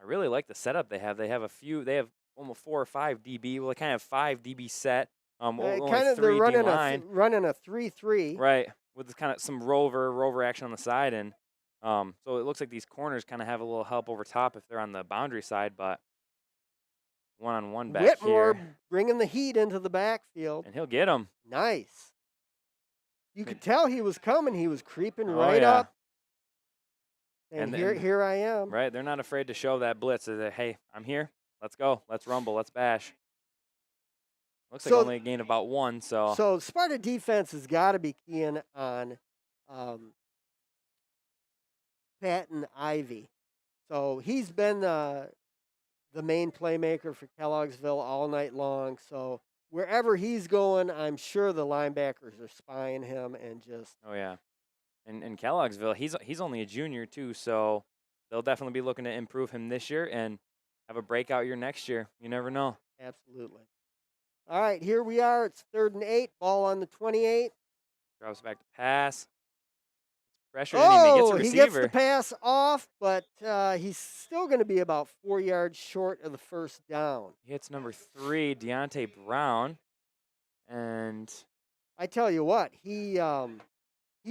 I really like the setup they have. They have almost 4 or 5 DB. Well, they kind of have 5 DB set. Only Kind of, 3 they're D running line. running a 3-3. Right, with kind of some rover action on the side, and so it looks like these corners kind of have a little help over top if they're on the boundary side, but one-on-one back Whitmore here, bringing the heat into the backfield. and he'll get them. Nice. You could tell he was coming. He was creeping Oh, right yeah. up. And, And here I am. Right, they're not afraid to show that blitz. That hey, I'm here. Let's go. Let's rumble. Let's bash. Looks like So- only a gain about 1. So So Sparta defense has got to be keying on Patton Ivy. So he's been the main playmaker for Kelloggsville all night long. So wherever he's going, I'm sure the linebackers are spying him and just oh yeah, and Kelloggsville, he's only a junior too, so they'll definitely be looking to improve him this year and have a breakout year next year. You never know. absolutely. All right, here we are. It's 3rd and 8. Ball on the 28. Drops back to pass. Pressure him. He gets a He gets receiver. the pass off, but he's still going to be about 4 yards short of the 1st down. He hits number 3, Deontay Brown, and I tell you what, he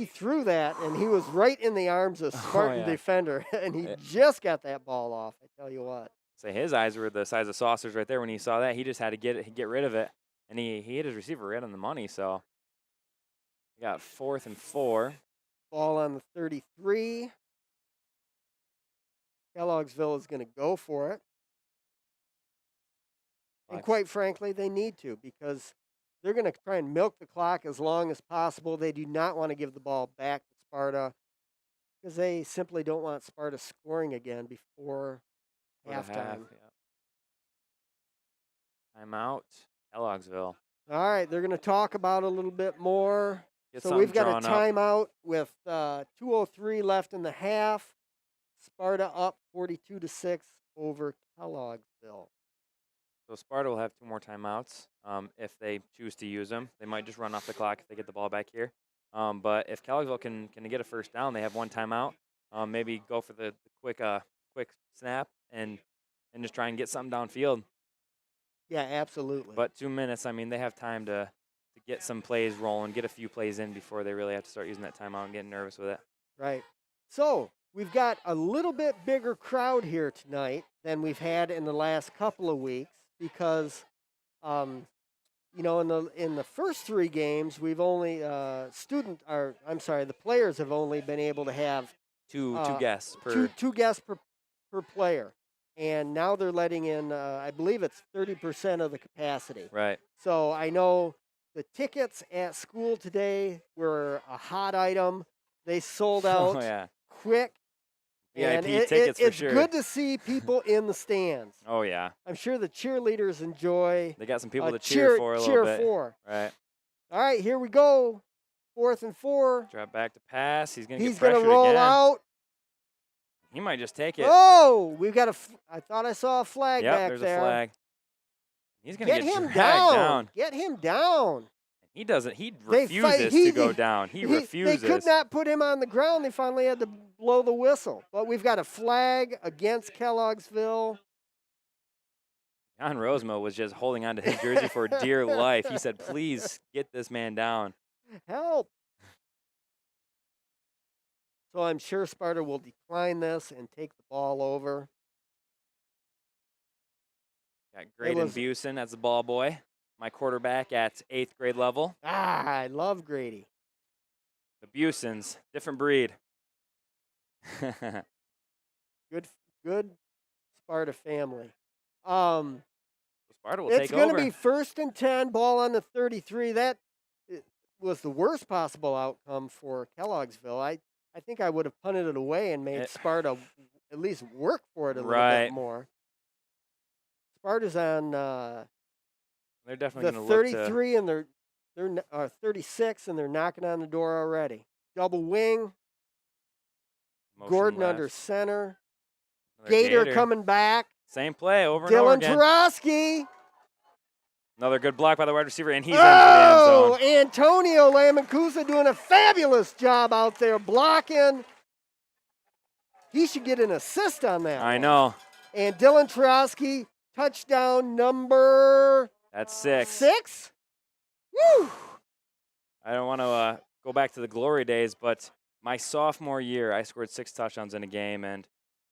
threw that, and he was right in the arms of Spartan yeah. defender, and he just got that ball off. I tell you what. say his eyes were the size of saucers right there when he saw that. He just had to get rid of it, and he hit his receiver right on the money. So we got 4th and 4. Ball on the 33. Kelloggsville is going to go for it. And quite frankly, they need to, because they're going to try and milk the clock as long as possible. They do not want to give the ball back to Sparta, because they simply don't want Sparta scoring again before For the halftime. half, yeah. Timeout, Kelloggsville. All right, they're going to talk about it a little bit more. Get So something we've got drawn a up. timeout with 2:03 left in the half. Sparta up 42-6 over Kelloggsville. So Sparta will have 2 more timeouts if they choose to use them. They might just run off the clock if they get the ball back here. But if Kelloggsville can get a first down, they have one timeout. Maybe go for the quick snap and just try and get something downfield. Yeah, absolutely. But 2 minutes, I mean, they have time to get some plays rolling, get a few plays in before they really have to start using that timeout and getting nervous with it. Right. So we've got a little bit bigger crowd here tonight than we've had in the last couple of weeks because, you know, in the first 3 games, we've only the players have only been able to have Two guests per. two guests per player, and now they're letting in I believe it's 30% of the capacity. Right. So I know the tickets at school today were a hot item. They sold out Oh, yeah. quick. VIP And tickets for it's sure. good to see people in the stands. Oh, yeah. I'm sure the cheerleaders enjoy. They got some people to cheer for a little bit. Right. All right, here we go. 4th and 4. Drop back to pass. He's going to He's get going pressured to roll again. out. He might just take it. Oh, we've got I thought I saw a flag Yep, back there's there. a flag. He's going to Get get him dragged down. Get him down. He doesn't. He They refuses to go down. He refuses. They could not put him on the ground. They finally had to blow the whistle. But we've got a flag against Kelloggsville. John Rosemo was just holding on to his jersey for dear life. He said, please get this man down. Help. So I'm sure Sparta will decline this and take the ball over. Got Graydon Busen, that's the ball boy. My quarterback at 8th grade level. I love Grady. The Busens, different breed. Good Sparta family. Sparta will take over. It's going to be 1st and 10, ball on the 33. That was the worst possible outcome for Kelloggsville. I think I would have punted it away and made Sparta at least work for it a little bit more. Sparta's on they're definitely the going to look 33 and they're 36 and they're knocking on the door already. Double wing. Gordon left. under center. Another Gator coming back. Same play over and over Dylan again. Tarosky. Another good block by the wide receiver, and he's in for the end zone. Antonio Lamancusa doing a fabulous job out there blocking. He should get an assist on that. I know. And Dylan Tarosky, touchdown number... That's 6. 6? Woo! I don't want to go back to the glory days, but my sophomore year, I scored 6 touchdowns in a game, and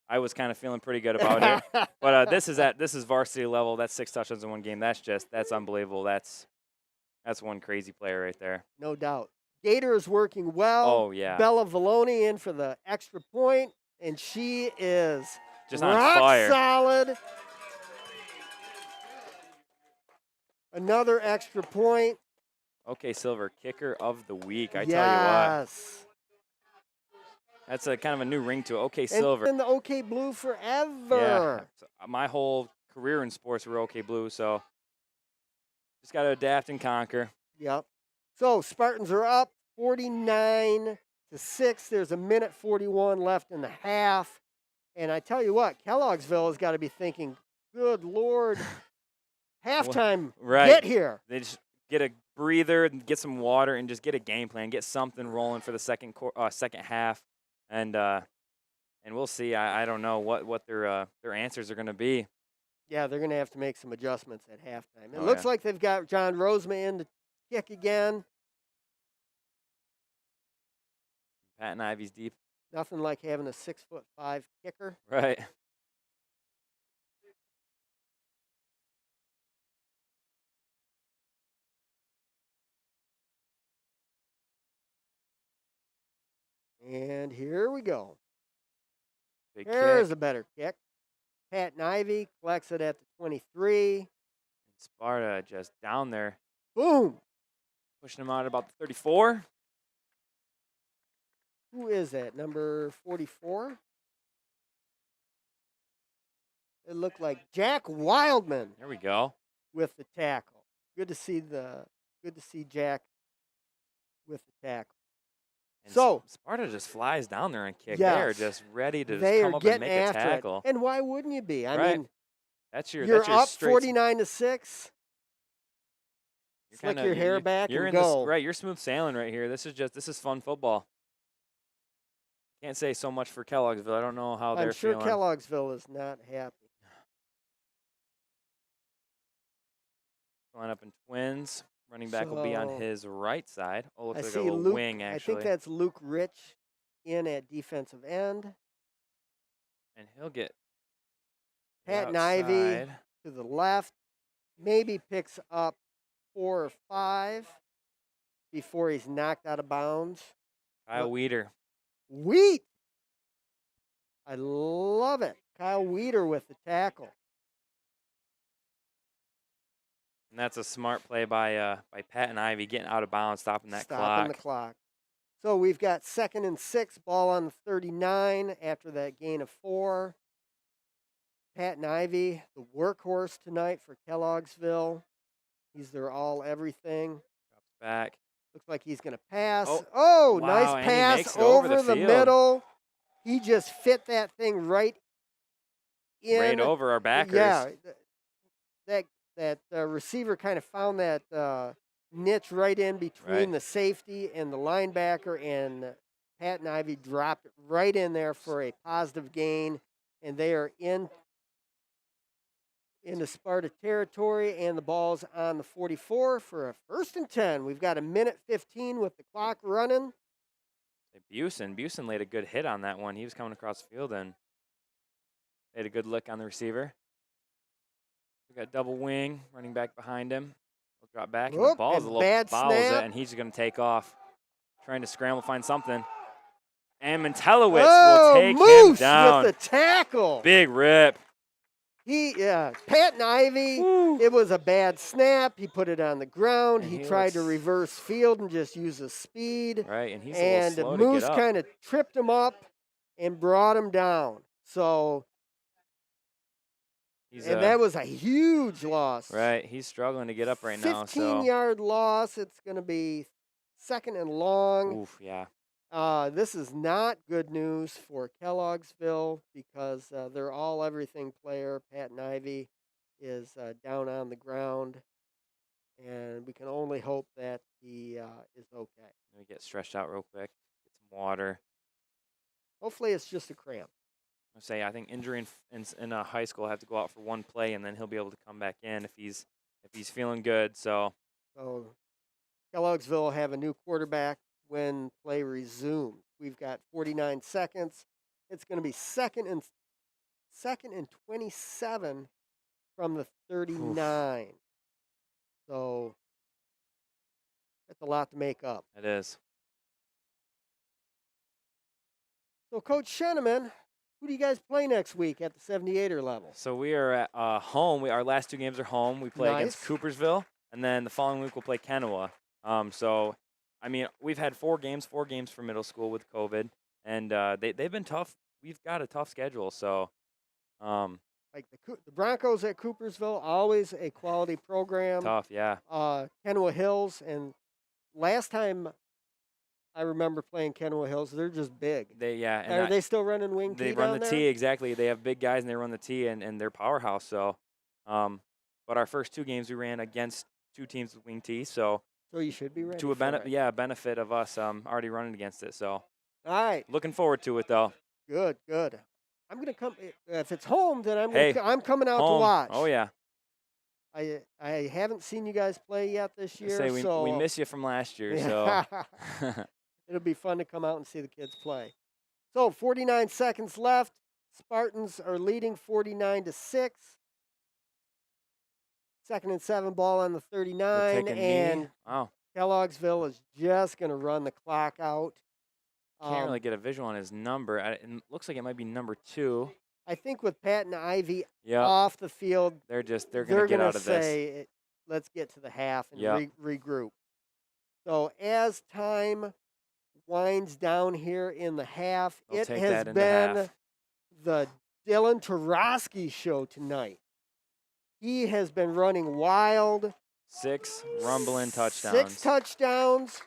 I was kind of feeling pretty good about it. But this is varsity level. That's 6 touchdowns in one game. That's unbelievable. That's one crazy player right there. No doubt. Gator is working well. Oh, yeah. Bella Valoni in for the extra point, and she is just on rock fire. Solid. Another extra point. Okay, Silver, kicker of the week. I tell you what. That's a kind of a new ring to it. OK Silver. And the OK Blue forever. Yeah. My whole career in sports were OK Blue, so just got to adapt and conquer. Yep. So Spartans are up 49-6. There's a minute 41 left in the half. And I tell you what, Kelloggsville has got to be thinking, good Lord, halftime, get here. They just get a breather, get some water, and just get a game plan, get something rolling for the second half. And we'll see. I don't know what their answers are going to be. Yeah, they're going to have to make some adjustments at halftime. It looks like they've got John Rosema in to kick again. Patton Ivy's deep. Nothing like having a 6'5" kicker. Right. And here we go. Big There's kick. a better kick. Patton Ivy collects it at the 23. Sparta just down there. Boom. Pushing him out at about the 34. Who is that? Number 44? It looked like Jack Wildman There we go. with the tackle. Good to see Jack with the tackle. And So Sparta just flies down there and kick. Yes. They are just ready to They just come are up and getting make a after tackle. it. And why wouldn't you be? I Right. mean, That's your you're that's your up straight 49-6. Slick your hair back you're and in go. this right. You're smooth sailing right here. This is fun football. Can't say so much for Kelloggsville. I don't know how they're I'm sure feeling. Kelloggsville is not happy. Line up in twins. Running back will be on his right side. Oh, looks I like see a Luke. wing actually. I think that's Luke Rich in at defensive end. And he'll get Patton outside. Ivy to the left. Maybe picks up 4 or 5 before he's knocked out of bounds. Kyle Weeder. Wheat. I love it. Kyle Weeder with the tackle. And that's a smart play by Patton Ivy, getting out of bounds, stopping that clock. Stopping the clock. So we've got 2nd and 6, ball on the 39 after that gain of 4. Patton Ivy, the workhorse tonight for Kelloggsville. He's their all-everything. Drops back. Looks like he's going to pass. Oh, wow, nice and he pass makes it over over the the field. middle. He just fit that thing right in. Right over our backers. Yeah, that receiver kind of found that niche right in between the safety and the linebacker, and Patton Ivy dropped it right in there for a positive gain, and they are into Sparta territory, and the ball's on the 44 for a 1st and 10. We've got 1:15 with the clock running. Busen laid a good hit on that one. He was coming across the field and made a good lick on the receiver. We got double wing, running back behind him. He'll drop back, and the ball's a little bad bobbles it, snap. and he's going to take off, trying to scramble, find something. And Mentelowitz will take him down. With the tackle. Big rip. Patton Ivy, it was a bad snap. He put it on the ground. And he he tried to looks- reverse field and just use his speed. Right, and he's And a little slow to Moose get up. kind of tripped him up and brought him down. So, that was a huge loss. Right, he's struggling to get up right now. 15-yard loss. It's going to be 2nd and long. Oof, yeah. This is not good news for Kelloggsville because their all-everything player, Patton Ivy, is down on the ground, and we can only hope that he is okay. Let me get stretched out real quick, get some water. Hopefully it's just a cramp. I think injury in high school, have to go out for one play, and then he'll be able to come back in if he's feeling good. So Kelloggsville will have a new quarterback when play resumes. We've got 49 seconds. It's going to be second and 27 from the 39. Oof. So that's a lot to make up. It is. So, Coach Sheneman, who do you guys play next week at the 78er level? So we are at home. Our last 2 games are home. We play against Coopersville, and then the following week we'll play Kennewa. We've had 4 games for middle school with COVID, and they've been tough. We've got a tough schedule, so. Like the Broncos at Coopersville, always a quality program. Tough, yeah. Kennewa Hills, and last time I remember playing Kennewa Hills, they're just big. Are they still running wing T? They run the T, exactly. They have big guys, and they run the T, and they're powerhouse. So, but our first 2 games we ran against 2 teams with wing T, so you should be ready. To a benefit of us already running against it. So, all right. Looking forward to it though. Good. I'm gonna come if it's home. Then I'm coming out home. to watch. Oh yeah. I haven't seen you guys play yet this year. We miss you from last year. So it'll be fun to come out and see the kids play. So 49 seconds left. Spartans are leading 49-6. 2nd and 7, ball on the 39, and Kelloggsville is just going to run the clock out. Can't really get a visual on his number. It looks like it might be number 2. I think with Patton Ivy off the field, they're going to get out of this. Let's get to the half and regroup. So as time winds down here in the half, it has been the Dylan Tarosky show tonight. He has been running wild. 6 rumbling touchdowns. 6 touchdowns.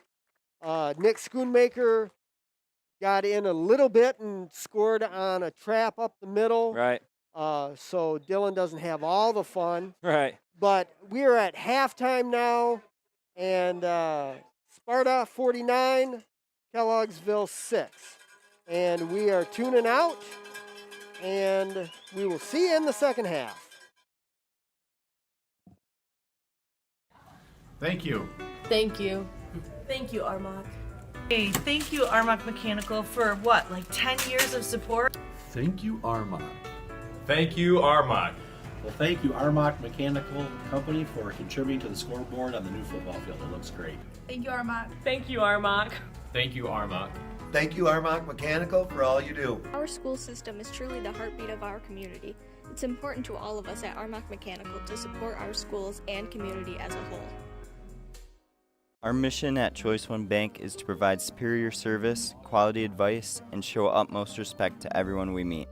Nick Schoonmaker got in a little bit and scored on a trap up the middle. Right. So Dylan doesn't have all the fun. Right. But we're at halftime now. and Sparta 49, Kelloggsville 6. And we are tuning out, and we will see you in the second half. Thank you. Thank you. Thank you, Armok. Hey, thank you, Armok Mechanical, for what, like 10 years of support? Thank you, Armok. Thank you, Armok. Well, thank you, Armok Mechanical Company, for contributing to the scoreboard on the new football field. It looks great. Thank you, Armok. Thank you, Armok. Thank you, Armok. Thank you, Armok Mechanical, for all you do. Our school system is truly the heartbeat of our community. It's important to all of us at Armok Mechanical to support our schools and community as a whole. Our mission at Choice One Bank is to provide superior service, quality advice, and show utmost respect to everyone we meet.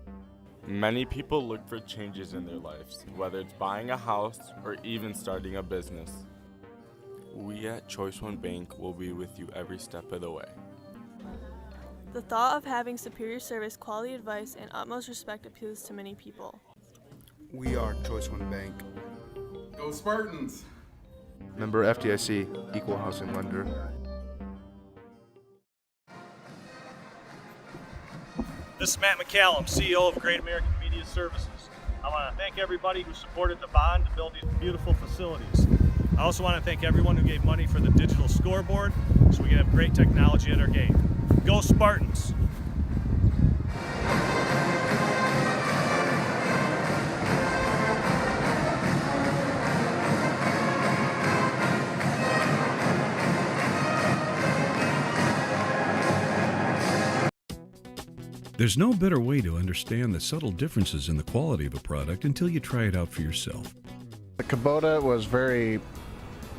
Many people look for changes in their lives, whether it's buying a house or even starting a business. We at Choice One Bank will be with you every step of the way. The thought of having superior service, quality advice, and utmost respect appeals to many people. We are Choice One Bank. Go Spartans! Member FDIC, Equal Housing Lender. This is Matt McCallum, CEO of Great American Media Services. I want to thank everybody who supported the bond to build these beautiful facilities. I also want to thank everyone who gave money for the digital scoreboard so we can have great technology at our game. Go Spartans! There's no better way to understand the subtle differences in the quality of a product until you try it out for yourself. The Kubota was very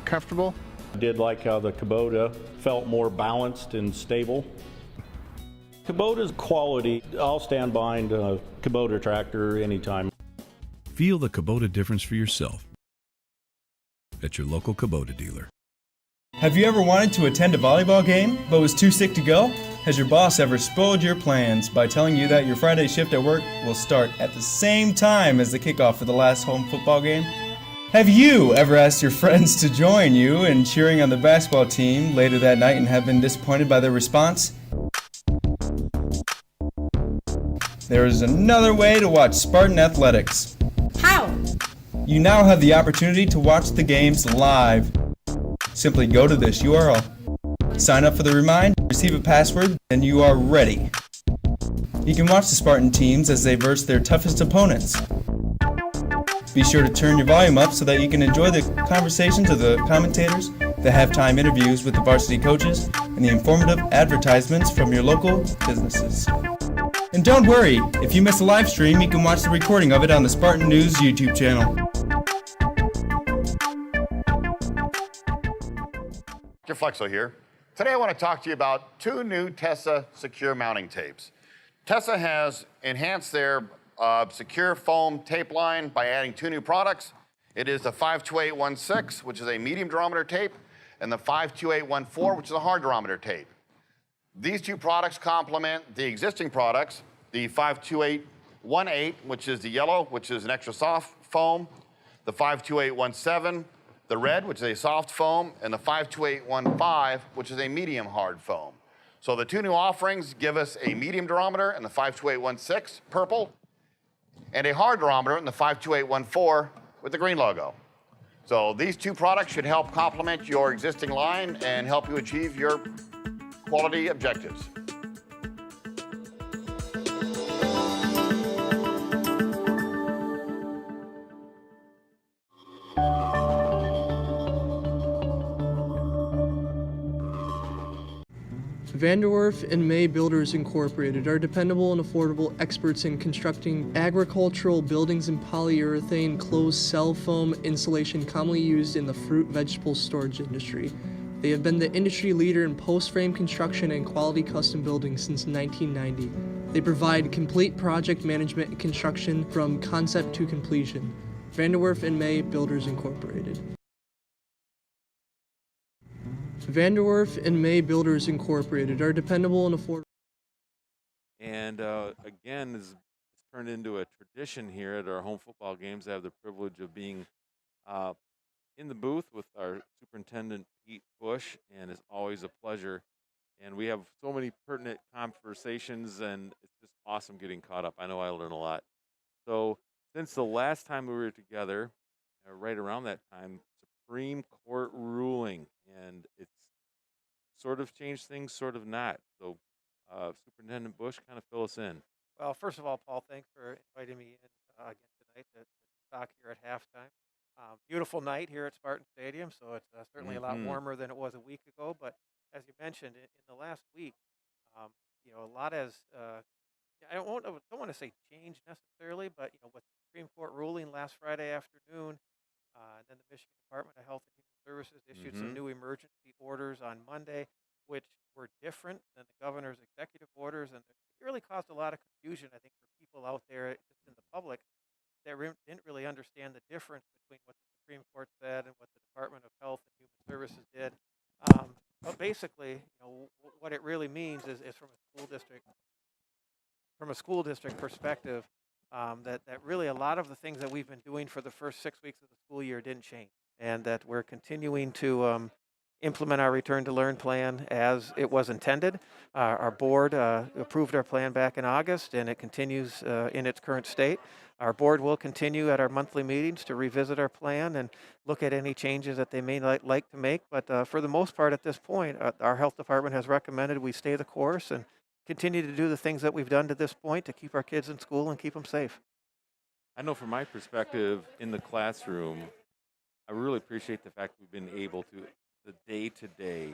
comfortable. I did like how the Kubota felt more balanced and stable. Kubota's quality, I'll stand behind a Kubota tractor anytime. Feel the Kubota difference for yourself at your local Kubota dealer. Have you ever wanted to attend a volleyball game but was too sick to go? Has your boss ever spoiled your plans by telling you that your Friday shift at work will start at the same time as the kickoff for the last home football game? Have you ever asked your friends to join you in cheering on the basketball team later that night and have been disappointed by their response? There is another way to watch Spartan athletics. How? You now have the opportunity to watch the games live. Simply go to this URL. Sign up for the remind, receive a password, and you are ready. You can watch the Spartan teams as they verse their toughest opponents. Be sure to turn your volume up so that you can enjoy the conversations of the commentators, the halftime interviews with the varsity coaches, and the informative advertisements from your local businesses. And don't worry, if you miss a live stream, you can watch the recording of it on the Spartan News YouTube channel. Dr. Flexo here. Today I want to talk to you about two new Tessa secure mounting tapes. Tessa has enhanced their secure foam tape line by adding two new products. It is the 52816, which is a medium durometer tape, and the 52814, which is a hard durometer tape. These two products complement the existing products, the 52818, which is the yellow, which is an extra soft foam, the 52817, the red, which is a soft foam, and the 52815, which is a medium hard foam. So the two new offerings give us a medium durometer in the 52816, purple, and a hard durometer in the 52814 with the green logo. So these two products should help complement your existing line and help you achieve your quality objectives. Vanderwerf and May Builders Incorporated are dependable and affordable experts in constructing agricultural buildings in polyurethane closed cell foam insulation commonly used in the fruit vegetable storage industry. They have been the industry leader in post-frame construction and quality custom buildings since 1990. They provide complete project management and construction from concept to completion. Vanderwerf and May Builders Incorporated. Vanderwerf and May Builders Incorporated are dependable and affordable. And again, it's turned into a tradition here at our home football games. I have the privilege of being in the booth with our superintendent, Pete Bush, and it's always a pleasure. And we have so many pertinent conversations, and it's just awesome getting caught up. I know I learn a lot. So since the last time we were together, right around that time, Supreme Court ruling, and it's sort of changed things, sort of not. So Superintendent Bush, kind of fill us in. Well, first of all, Paul, thanks for inviting me in again tonight to talk here at halftime. Beautiful night here at Spartan Stadium, so it's certainly a lot warmer than it was a week ago. But as you mentioned, in the last week, a lot has I don't want to say changed necessarily, but with the Supreme Court ruling last Friday afternoon, and then the Michigan Department of Health and Human Services issued some new emergency orders on Monday, which were different than the governor's executive orders, and it really caused a lot of confusion, I think, for people out there, just in the public, that didn't really understand the difference between what the Supreme Court said and what the Department of Health and Human Services did. But basically, what it really means is from a school district perspective, that really a lot of the things that we've been doing for the first 6 weeks of the school year didn't change, and that we're continuing to implement our return to learn plan as it was intended. Our board approved our plan back in August, and it continues in its current state. Our board will continue at our monthly meetings to revisit our plan and look at any changes that they may like to make. But for the most part at this point, our health department has recommended we stay the course and continue to do the things that we've done to this point to keep our kids in school and keep them safe. I know from my perspective in the classroom, I really appreciate the fact we've been able to, the day-to-day,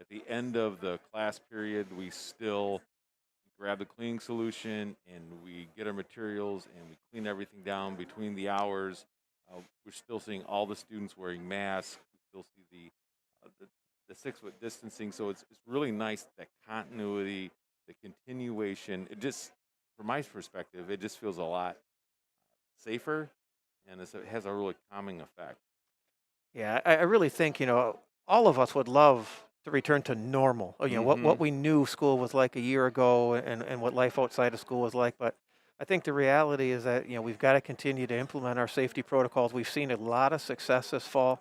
at the end of the class period, we still grab the cleaning solution and we get our materials and we clean everything down between the hours. We're still seeing all the students wearing masks. We still see the 6-foot distancing. So it's really nice, that continuity, the continuation. It just, from my perspective, it just feels a lot safer, and it has a really calming effect. Yeah, I really think, all of us would love to return to normal. What we knew school was like a year ago and what life outside of school was like. But I think the reality is that, we've got to continue to implement our safety protocols. We've seen a lot of success this fall.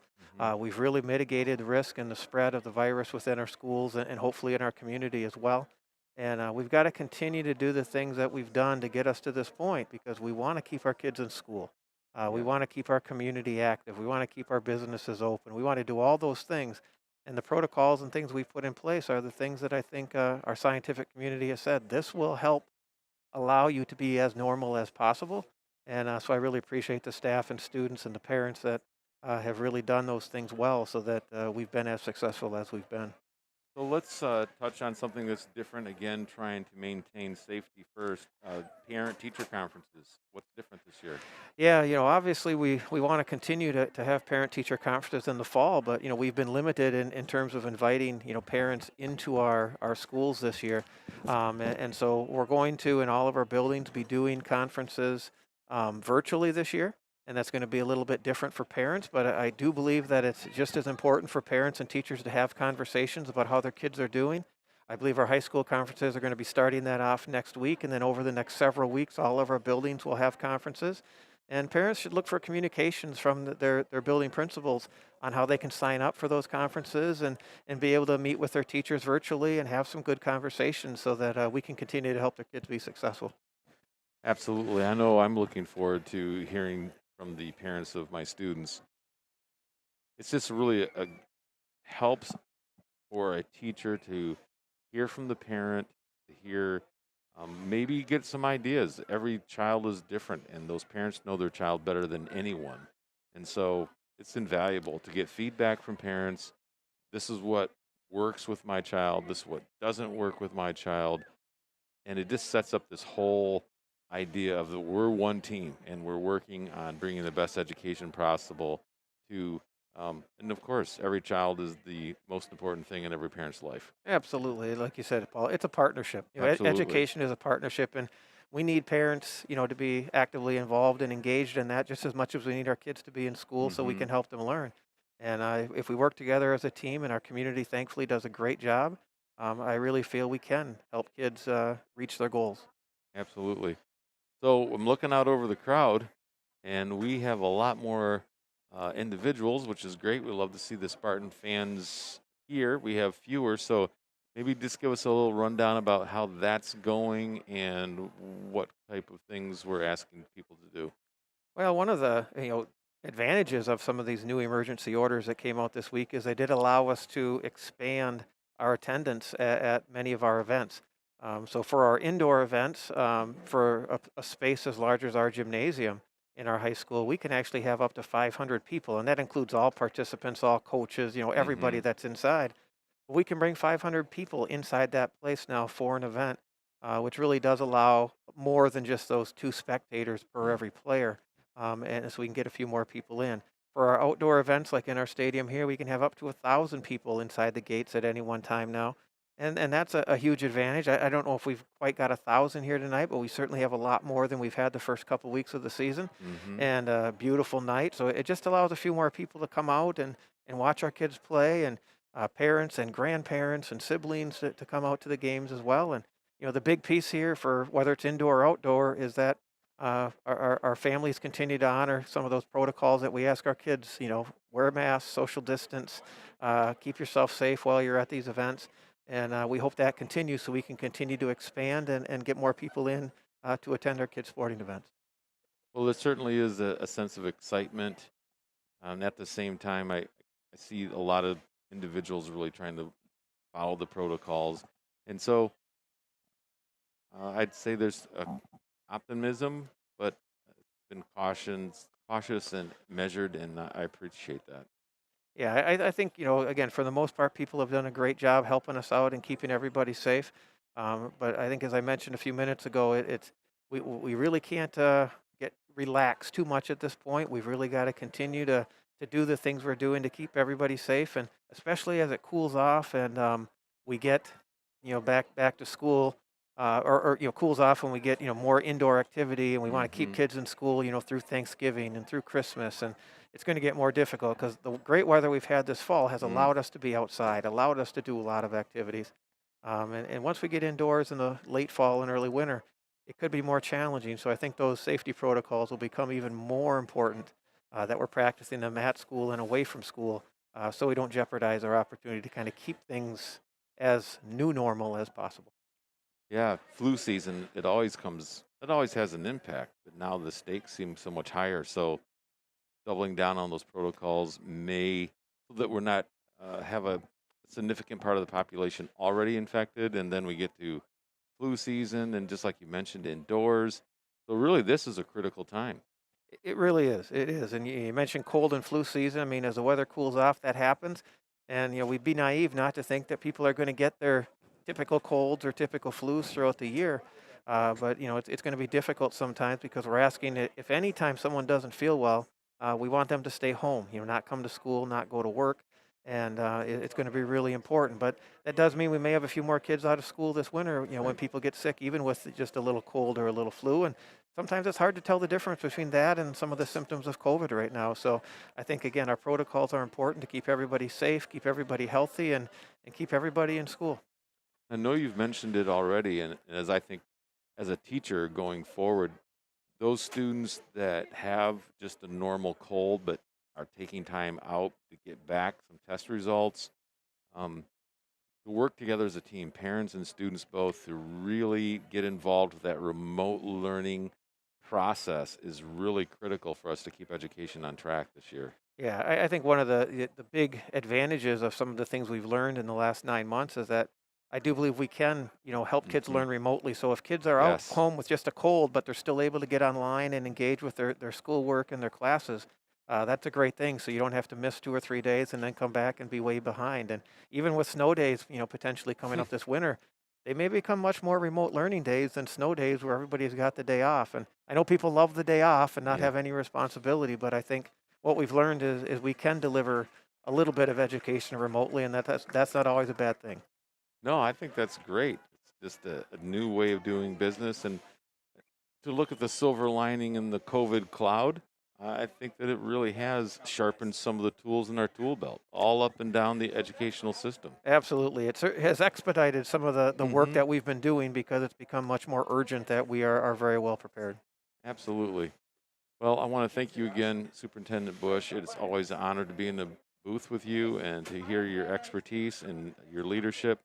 We've really mitigated the risk and the spread of the virus within our schools and hopefully in our community as well. And we've got to continue to do the things that we've done to get us to this point, because we want to keep our kids in school. We want to keep our community active. We want to keep our businesses open. We want to do all those things. And the protocols and things we've put in place are the things that I think our scientific community has said, this will help allow you to be as normal as possible. And so I really appreciate the staff and students and the parents that have really done those things well, so that we've been as successful as we've been. So let's touch on something that's different, again, trying to maintain safety first. Parent-teacher conferences, what's different this year? Yeah, obviously we want to continue to have parent-teacher conferences in the fall, but, we've been limited in terms of inviting, parents into our schools this year. And so we're going to, in all of our buildings, be doing conferences virtually this year. And that's going to be a little bit different for parents, but I do believe that it's just as important for parents and teachers to have conversations about how their kids are doing. I believe our high school conferences are going to be starting that off next week, and then over the next several weeks, all of our buildings will have conferences. And parents should look for communications from their building principals on how they can sign up for those conferences and be able to meet with their teachers virtually and have some good conversations, so that we can continue to help their kids be successful. Absolutely. I know I'm looking forward to hearing from the parents of my students. It's just really helps for a teacher to hear from the parent, to hear, maybe get some ideas. Every child is different, and those parents know their child better than anyone. And so it's invaluable to get feedback from parents. This is what works with my child. This is what doesn't work with my child. And it just sets up this whole idea of that we're one team and we're working on bringing the best education possible to, and of course, every child is the most important thing in every parent's life. Absolutely. Like you said, Paul, it's a partnership. Education is a partnership, and we need parents, to be actively involved and engaged in that just as much as we need our kids to be in school so we can help them learn. And if we work together as a team, and our community thankfully does a great job, I really feel we can help kids reach their goals. Absolutely. So I'm looking out over the crowd, and we have a lot more individuals, which is great. We love to see the Spartan fans here. We have fewer, so maybe just give us a little rundown about how that's going and what type of things we're asking people to do. Well, one of the advantages of some of these new emergency orders that came out this week is they did allow us to expand our attendance at many of our events. So for our indoor events, for a space as large as our gymnasium in our high school, we can actually have up to 500 people, and that includes all participants, all coaches, everybody that's inside. We can bring 500 people inside that place now for an event, which really does allow more than just those 2 spectators per every player, and so we can get a few more people in. For our outdoor events, like in our stadium here, we can have up to 1,000 people inside the gates at any one time now. And that's a huge advantage. I don't know if we've quite got 1,000 here tonight, but we certainly have a lot more than we've had the first couple weeks of the season. And a beautiful night. So it just allows a few more people to come out and watch our kids play, and parents and grandparents and siblings to come out to the games as well. And the big piece here, for whether it's indoor or outdoor, is that our families continue to honor some of those protocols that we ask our kids. Wear a mask, social distance, keep yourself safe while you're at these events. And we hope that continues so we can continue to expand and get more people in to attend our kids' sporting events. Well, there certainly is a sense of excitement. At the same time, I see a lot of individuals really trying to follow the protocols. And so I'd say there's optimism, but it's been cautious and measured, and I appreciate that. Yeah, I think, again, for the most part, people have done a great job helping us out and keeping everybody safe. But I think, as I mentioned a few minutes ago, we really can't get relaxed too much at this point. We've really got to continue to do the things we're doing to keep everybody safe, and especially as it cools off and we get, back to school, or cools off when we get, more indoor activity, and we want to keep kids in school, through Thanksgiving and through Christmas. And it's going to get more difficult because the great weather we've had this fall has allowed us to be outside, allowed us to do a lot of activities. And once we get indoors in the late fall and early winter, it could be more challenging. So I think those safety protocols will become even more important, that we're practicing them at school and away from school, so we don't jeopardize our opportunity to kind of keep things as new normal as possible. Yeah, flu season, it always has an impact, but now the stakes seem so much higher. So doubling down on those protocols so that we're not have a significant part of the population already infected, and then we get to flu season, and just like you mentioned, indoors. So really, this is a critical time. It really is. It is. And you mentioned cold and flu season. I mean, as the weather cools off, that happens. And, we'd be naive not to think that people are going to get their typical colds or typical flus throughout the year. But, it's going to be difficult sometimes because we're asking if any time someone doesn't feel well, we want them to stay home, not come to school, not go to work. And it's going to be really important. But that does mean we may have a few more kids out of school this winter, when people get sick, even with just a little cold or a little flu. And sometimes it's hard to tell the difference between that and some of the symptoms of COVID right now. So I think, again, our protocols are important to keep everybody safe, keep everybody healthy, and keep everybody in school. I know you've mentioned it already, and as I think as a teacher going forward, those students that have just a normal cold but are taking time out to get back some test results, to work together as a team, parents and students both, to really get involved with that remote learning process is really critical for us to keep education on track this year. Yeah, I think one of the big advantages of some of the things we've learned in the last 9 months is that I do believe we can, help kids learn remotely. So if kids are out home with just a cold, but they're still able to get online and engage with their schoolwork and their classes, that's a great thing. So you don't have to miss 2 or 3 days and then come back and be way behind. And even with snow days, potentially coming up this winter, they may become much more remote learning days than snow days where everybody's got the day off. And I know people love the day off and not have any responsibility, but I think what we've learned is we can deliver a little bit of education remotely, and that's not always a bad thing. No, I think that's great. It's just a new way of doing business. And to look at the silver lining in the COVID cloud, I think that it really has sharpened some of the tools in our tool belt, all up and down the educational system. Absolutely. It has expedited some of the work that we've been doing because it's become much more urgent that we are very well prepared. Absolutely. Well, I want to thank you again, Superintendent Bush. It's always an honor to be in the booth with you and to hear your expertise and your leadership.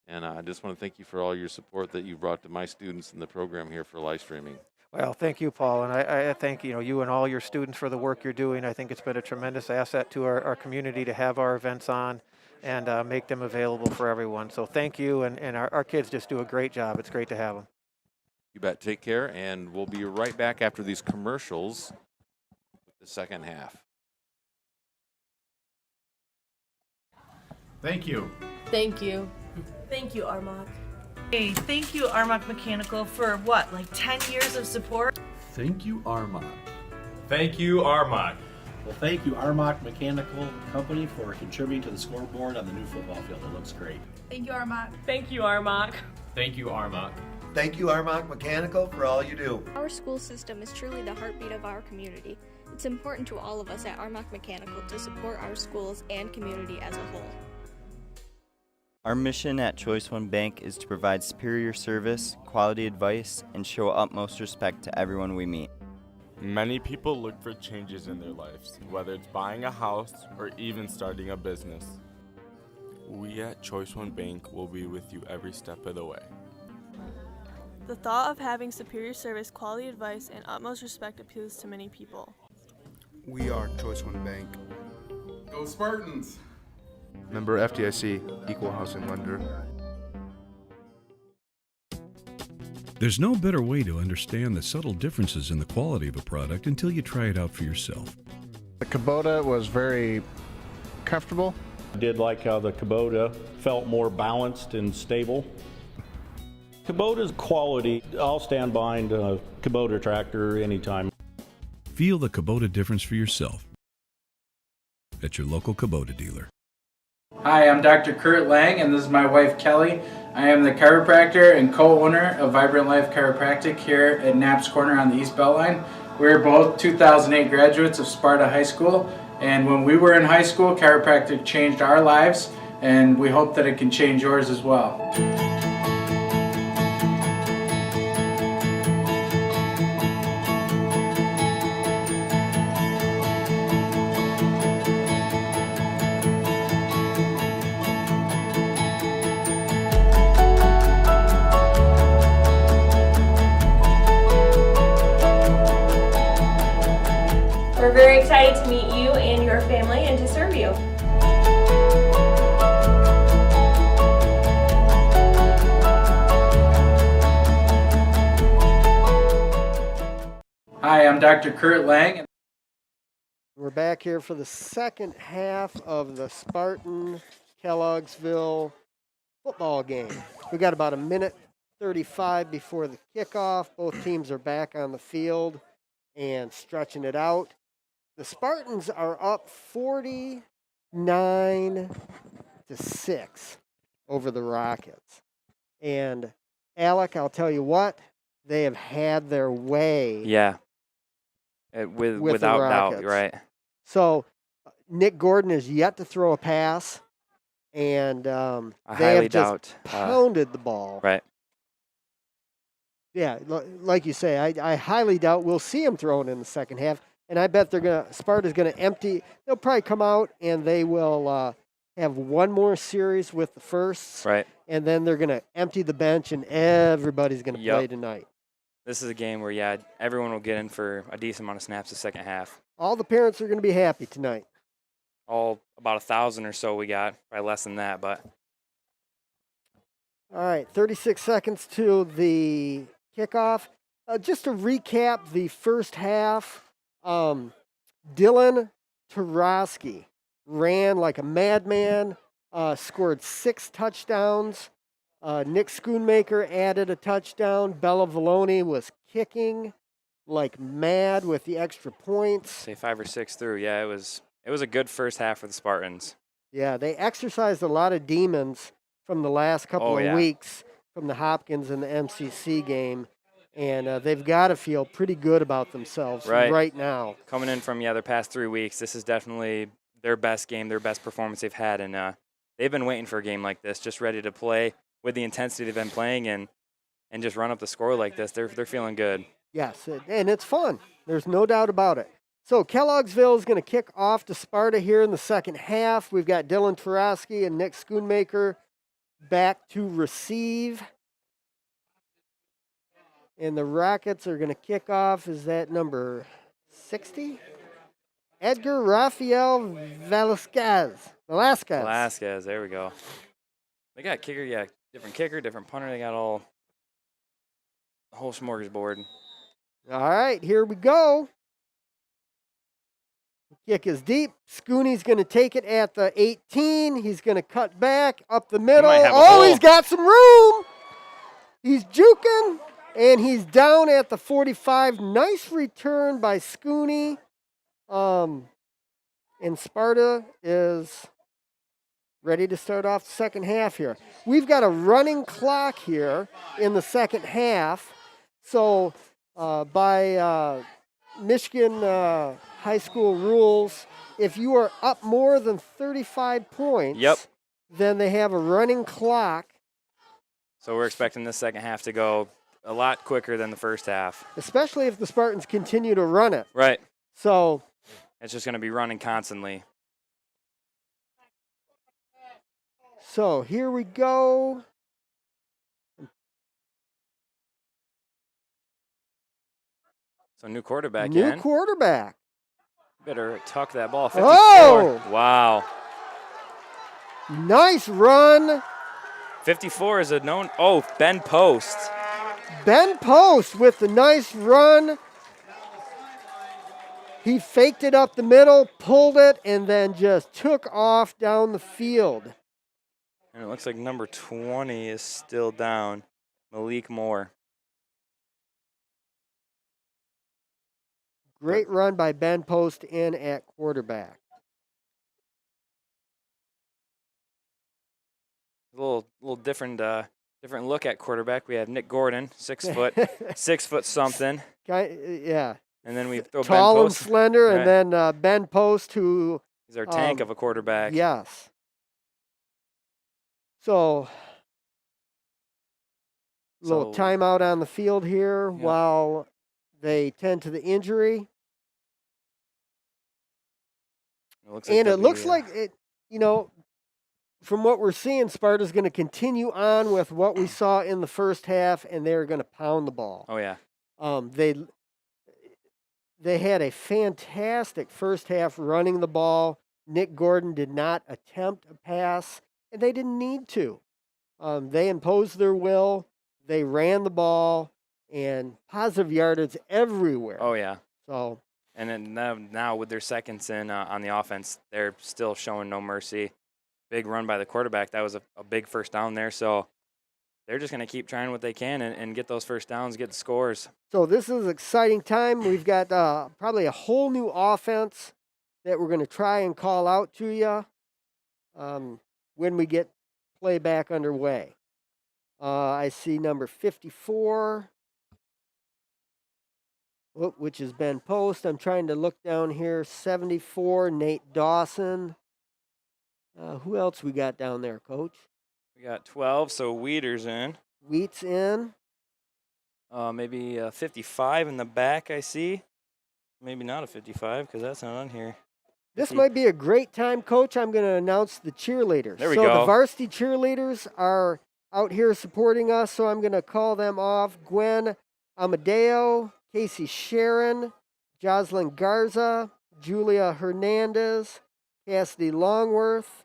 And I just want to thank you for all your support that you brought to my students in the program here for live streaming. Well, thank you, Paul, and I thank you and all your students for the work you're doing. I think it's been a tremendous asset to our community to have our events on and make them available for everyone. So thank you, and our kids just do a great job. It's great to have them. You bet. Take care, and we'll be right back after these commercials with the second half. Thank you. Thank you. Thank you, Armok. Hey, thank you, Armok Mechanical, for what, like 10 years of support? Thank you, Armok. Thank you, Armok. Well, thank you, Armok Mechanical Company, for contributing to the scoreboard on the new football field. It looks great. Thank you, Armok. Thank you, Armok. Thank you, Armok. Thank you, Armok Mechanical, for all you do. Our school system is truly the heartbeat of our community. It's important to all of us at Armok Mechanical to support our schools and community as a whole. Our mission at Choice One Bank is to provide superior service, quality advice, and show utmost respect to everyone we meet. Many people look for changes in their lives, whether it's buying a house or even starting a business. We at Choice One Bank will be with you every step of the way. The thought of having superior service, quality advice, and utmost respect appeals to many people. We are Choice One Bank. Go Spartans! Member FDIC, equal housing lender. There's no better way to understand the subtle differences in the quality of a product until you try it out for yourself. The Kubota was very comfortable. I did like how the Kubota felt more balanced and stable. Kubota's quality, I'll stand behind a Kubota tractor anytime. Feel the Kubota difference for yourself at your local Kubota dealer. Hi, I'm Dr. Kurt Lang, and this is my wife Kelly. I am the chiropractor and co-owner of Vibrant Life Chiropractic here at Knapp's Corner on the East Beltline. We're both 2008 graduates of Sparta High School, and when we were in high school, chiropractic changed our lives, and we hope that it can change yours as well. We're very excited to meet you and your family and to serve you. Hi, I'm Dr. Kurt Lang. We're back here for the second half of the Spartan Kelloggsville football game. We got about a minute 35 before the kickoff. Both teams are back on the field and stretching it out. The Spartans are up 49-6 over the Rockets. And Alec, I'll tell you what, they have had their way. Yeah. With Without the doubt, Rockets. right. So Nick Gordon is yet to throw a pass, and I they highly have just doubt. pounded the ball. Right. Yeah, like you say, I highly doubt we'll see him throwing in the second half, and I bet Sparta's gonna empty. They'll probably come out and they will have one more series with the firsts, Right. and then they're gonna empty the bench, and everybody's gonna Yep. play tonight. This is a game where, yeah, everyone will get in for a decent amount of snaps the second half. All the parents are gonna be happy tonight. All about 1,000 or so we got, probably less than that, but All right, 36 seconds to the kickoff. Just to recap the first half, Dylan Tarosky ran like a madman, scored 6 touchdowns. Nick Schoonmaker added a touchdown. Bella Valoni was kicking like mad with the extra points. say 5 or 6 through. Yeah, it was a good first half for the Spartans. Yeah, they exercised a lot of demons from the last couple of yeah. weeks from the Hopkins and the MCC game, and they've got to feel pretty good about themselves right now. Coming in from, their past 3 weeks, this is definitely their best game, their best performance they've had, and they've been waiting for a game like this, just ready to play with the intensity they've been playing and just run up the score like this. They're feeling good. Yes, and it's fun. There's no doubt about it. So Kelloggsville is going to kick off to Sparta here in the second half. We've got Dylan Tarosky and Nick Schoonmaker back to receive. And the Rockets are going to kick off. Is that number 60? Edgar Rafael Velasquez. Velasquez, there we go. They got kicker, yeah, different kicker, different punter. They got the whole smorgasbord. All right, here we go. Kick is deep. Scooney's going to take it at the 18. He's going to cut back up the middle. Oh, he's got some room. He's juking, and he's down at the 45. Nice return by Scooney. And Sparta is ready to start off the second half here. We've got a running clock here in the second half. So by Michigan high school rules, if you are up more than 35 points, then they have a running clock. So we're expecting this second half to go a lot quicker than the first half. Especially if the Spartans continue to run it. Right. So it's just going to be running constantly. So here we go. So new quarterback New in. quarterback. Better tuck that ball. 54. Oh! Wow. Nice run. 54 is a known. Oh, Ben Post. Ben Post with the nice run. He faked it up the middle, pulled it, and then just took off down the field. And it looks like number 20 is still down. Malik Moore. Great run by Ben Post in at quarterback. A little different look at quarterback. We have Nick Gordon, 6 foot, 6 foot something. Yeah. And then we throw tall Ben and Post. slender, Right. and then Ben Post, who He's our tank of a quarterback. Yes. So, little timeout on the field here while they tend to the injury. It looks like it, from what we're seeing, Sparta's going to continue on with what we saw in the first half, and they're going to pound the ball. Oh yeah. They had a fantastic first half running the ball. Nick Gordon did not attempt a pass, and they didn't need to. They imposed their will. They ran the ball, and positive yardage everywhere. Oh yeah. So. And then now with their seconds in on the offense, they're still showing no mercy. Big run by the quarterback. That was a big first down there. So they're just going to keep trying what they can and get those first downs, get the scores. So this is an exciting time. We've got probably a whole new offense that we're going to try and call out to you when we get play back underway. I see number 54. Which has been Post. I'm trying to look down here. 74, Nate Dawson. Who else we got down there, Coach? We got 12, so Weeder's in. Wheat's in. Maybe 55 in the back, I see. Maybe not a 55 because that's not on here. This might be a great time, Coach. I'm going to announce the cheerleaders. There we go. go. The varsity cheerleaders are out here supporting us, so I'm going to call them off. Gwen Amadeo, Casey Sharon, Jocelyn Garza, Julia Hernandez, Cassidy Longworth,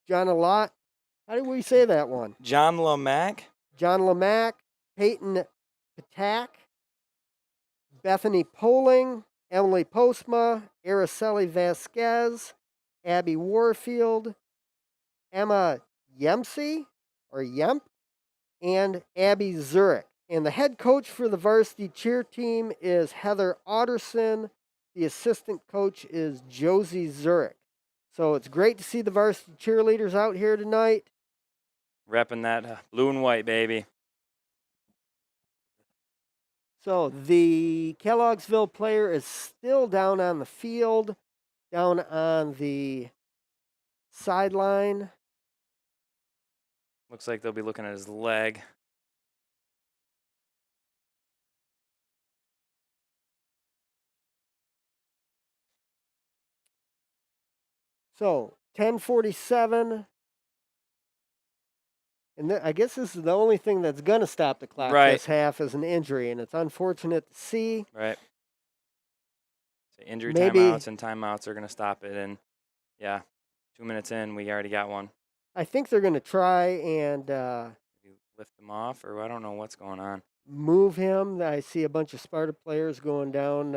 John Alot. How do we say that one? John Lamack. John Lamack, Peyton Patak, Bethany Poling, Emily Postma, Araceli Vasquez, Abby Warfield, Emma Yemsey, or Yemp, and Abby Zurich. And the head coach for the varsity cheer team is Heather Otterson. The assistant coach is Josie Zurich. So it's great to see the varsity cheerleaders out here tonight. Repping that blue and white, baby. So the Kelloggsville player is still down on the field, down on the sideline. Looks like they'll be looking at his leg. So 10:47. And I guess this is the only thing that's going to stop the clock Right. this half is an injury, and it's unfortunate to see. Right. So injury Maybe- timeouts and timeouts are going to stop it. And, yeah, 2 minutes in, we already got one. I think they're going to try and Maybe lift them off, or I don't know what's going on. move him. I see a bunch of Sparta players going down.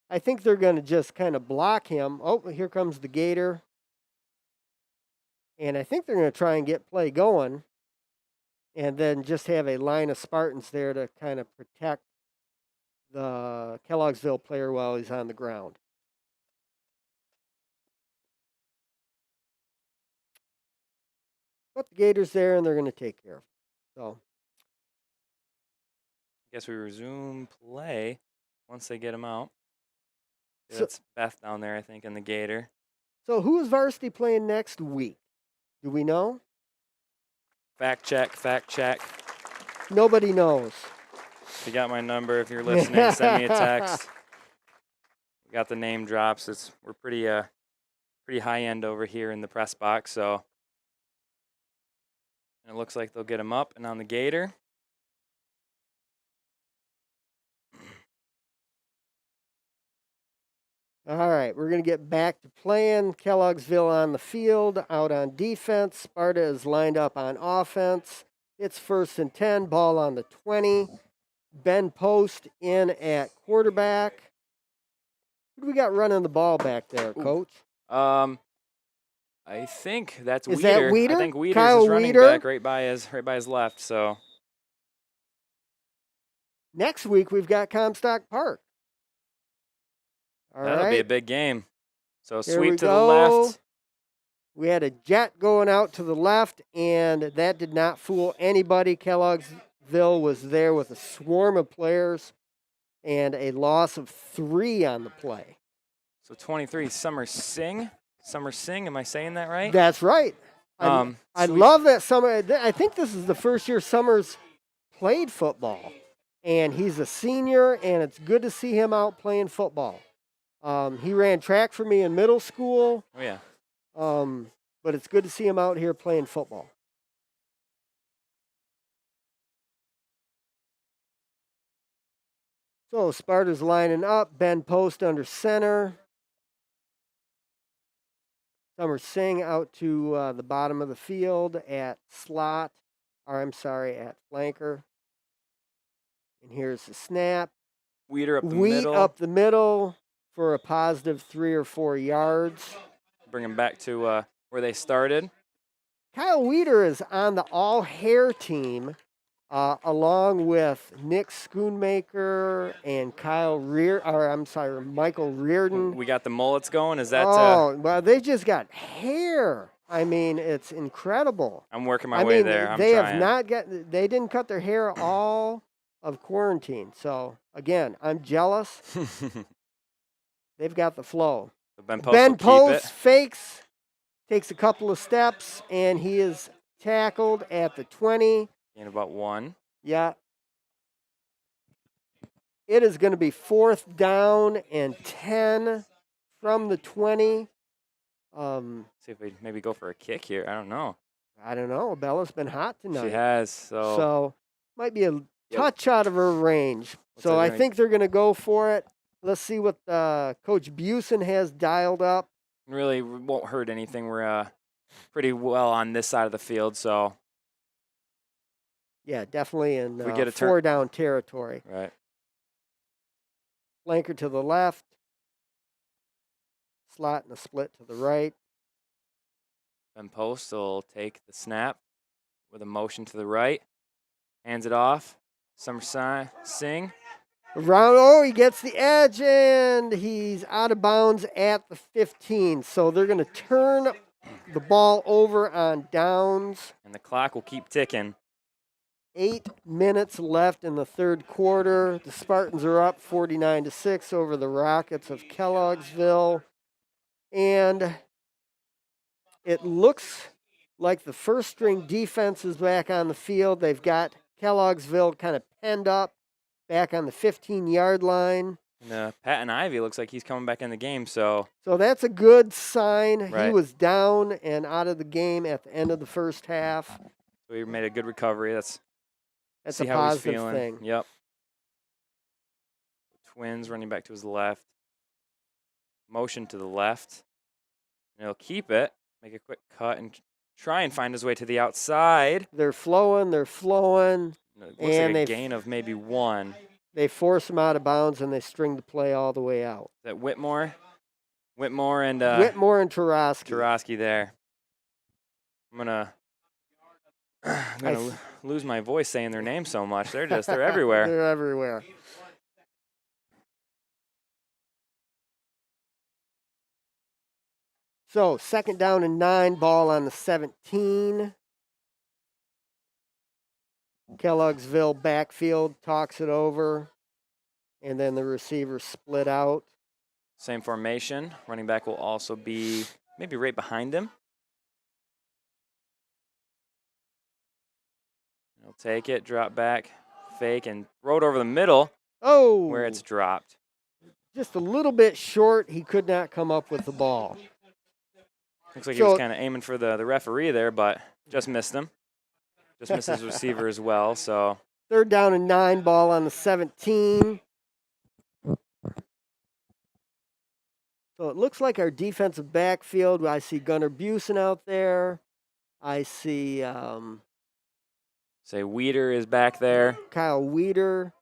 I think they're going to just kind of block him. Oh, here comes the Gator. And I think they're going to try and get play going and then just have a line of Spartans there to kind of protect the Kelloggsville player while he's on the ground. But the Gator's there, and they're going to take care of him. So, I guess we resume play once they get him out. So- That's Beth down there, I think, in the Gator. so who is Varsity playing next week? Do we know? Fact check, fact check. Nobody knows. You got my number. If you're listening, send me a text. We got the name drops. We're pretty high end over here in the press box. So, and it looks like they'll get him up and on the Gator. All right, we're going to get back to playing. Kelloggsville on the field, out on defense. Sparta is lined up on offense. It's 1st and 10, ball on the 20. Ben Post in at quarterback. Who do we got running the ball back there, Coach? I think that's Is Weeder. that Weeder? I think Weeder's Kyle his running Weeder? back right by his left. So Next week, we've got Comstock Park. All that'll right. be a big game. So Here we sweep to the go. left. We had a jet going out to the left, and that did not fool anybody. Kelloggsville was there with a swarm of players and a loss of 3 on the play. So 23, Summer Singh. Summer Singh, am I saying that right? That's right. I Sweet. love that Summer. I think this is the first year Summers played football, and he's a senior, and it's good to see him out playing football. He ran track for me in middle school. Oh, yeah. But it's good to see him out here playing football. So Sparta's lining up. Ben Post under center. Summer Singh out to the bottom of the field at slot. At flanker. And here's the snap. Weeder up the Wheat middle. up the middle for a positive 3 or 4 yards. Bring them back to where they started. Kyle Weeder is on the all-hair team, along with Nick Schoonmaker and Michael Reardon. We got the mullets going. Is that? Well, they just got hair. I mean, it's incredible. I'm working my way there. I'm they trying. have not got. They didn't cut their hair all of quarantine. So again, I'm jealous. They've got the flow. Ben Post Ben will keep Post it. fakes, takes a couple of steps, and he is tackled at the 20. In about 1. Yeah. It is going to be 4th down and 10 from the 20. See if we maybe go for a kick here. I don't know. I don't know. Bella's been hot tonight. She has. So might be a touch out of her range. So I think they're going to go for it. Let's see what Coach Busen has dialed up. really won't hurt anything. We're pretty well on this side of the field, so yeah, definitely in we get a 4 down territory. Right. Flanker to the left. Slot and a split to the right. Ben Post will take the snap with a motion to the right. Hands it off. Summer Singh. He gets the edge, and he's out of bounds at the 15. So they're going to turn the ball over on downs. And the clock will keep ticking. 8 minutes left in the third quarter. The Spartans are up 49-6 over the Rockets of Kelloggsville. And it looks like the first string defense is back on the field. They've got Kelloggsville kind of penned up back on the 15-yard line. And Patton Ivy looks like he's coming back in the game, so that's a good sign. He Right. was down and out of the game at the end of the first half. we made a good recovery. That's See a how he's positive feeling. thing. Yep. Twins running back to his left. Motion to the left. And he'll keep it. Make a quick cut and try and find his way to the outside. They're flowing. It looks and like a gain of maybe one. They force him out of bounds, and they string the play all the way out. Is that Whitmore? Whitmore and Whitmore and Tarosky. Tarosky there. I'm gonna lose my voice saying their name so much. They're everywhere. They're everywhere. So 2nd down and 9, ball on the 17. Kelloggsville backfield talks it over, and then the receivers split out. Same formation. Running back will also be maybe right behind him. He'll take it, drop back, fake, and throw it over the middle. Oh! Where it's dropped. Just a little bit short. He could not come up with the ball. Looks like he was kind of aiming for the referee there, but just missed him. Just missed his receiver as well, so. 3rd down and 9, ball on the 17. So it looks like our defensive backfield, I see Gunnar Busen out there. I see Say Weeder is back there. Kyle Weeder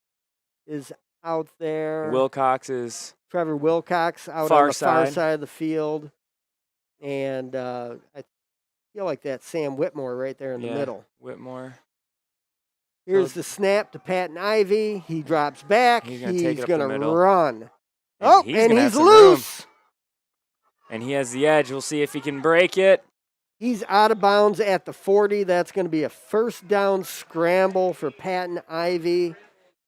is out there. Wilcox is. Trevor Wilcox out on the far side of the field. And I feel like that's Sam Whitmore right there in the middle. Whitmore. Here's the snap to Patton Ivy. He drops back. He's going to run. And And gonna have he's some room. loose. And he has the edge. We'll see if he can break it. He's out of bounds at the 40. That's going to be a 1st down scramble for Patton Ivy.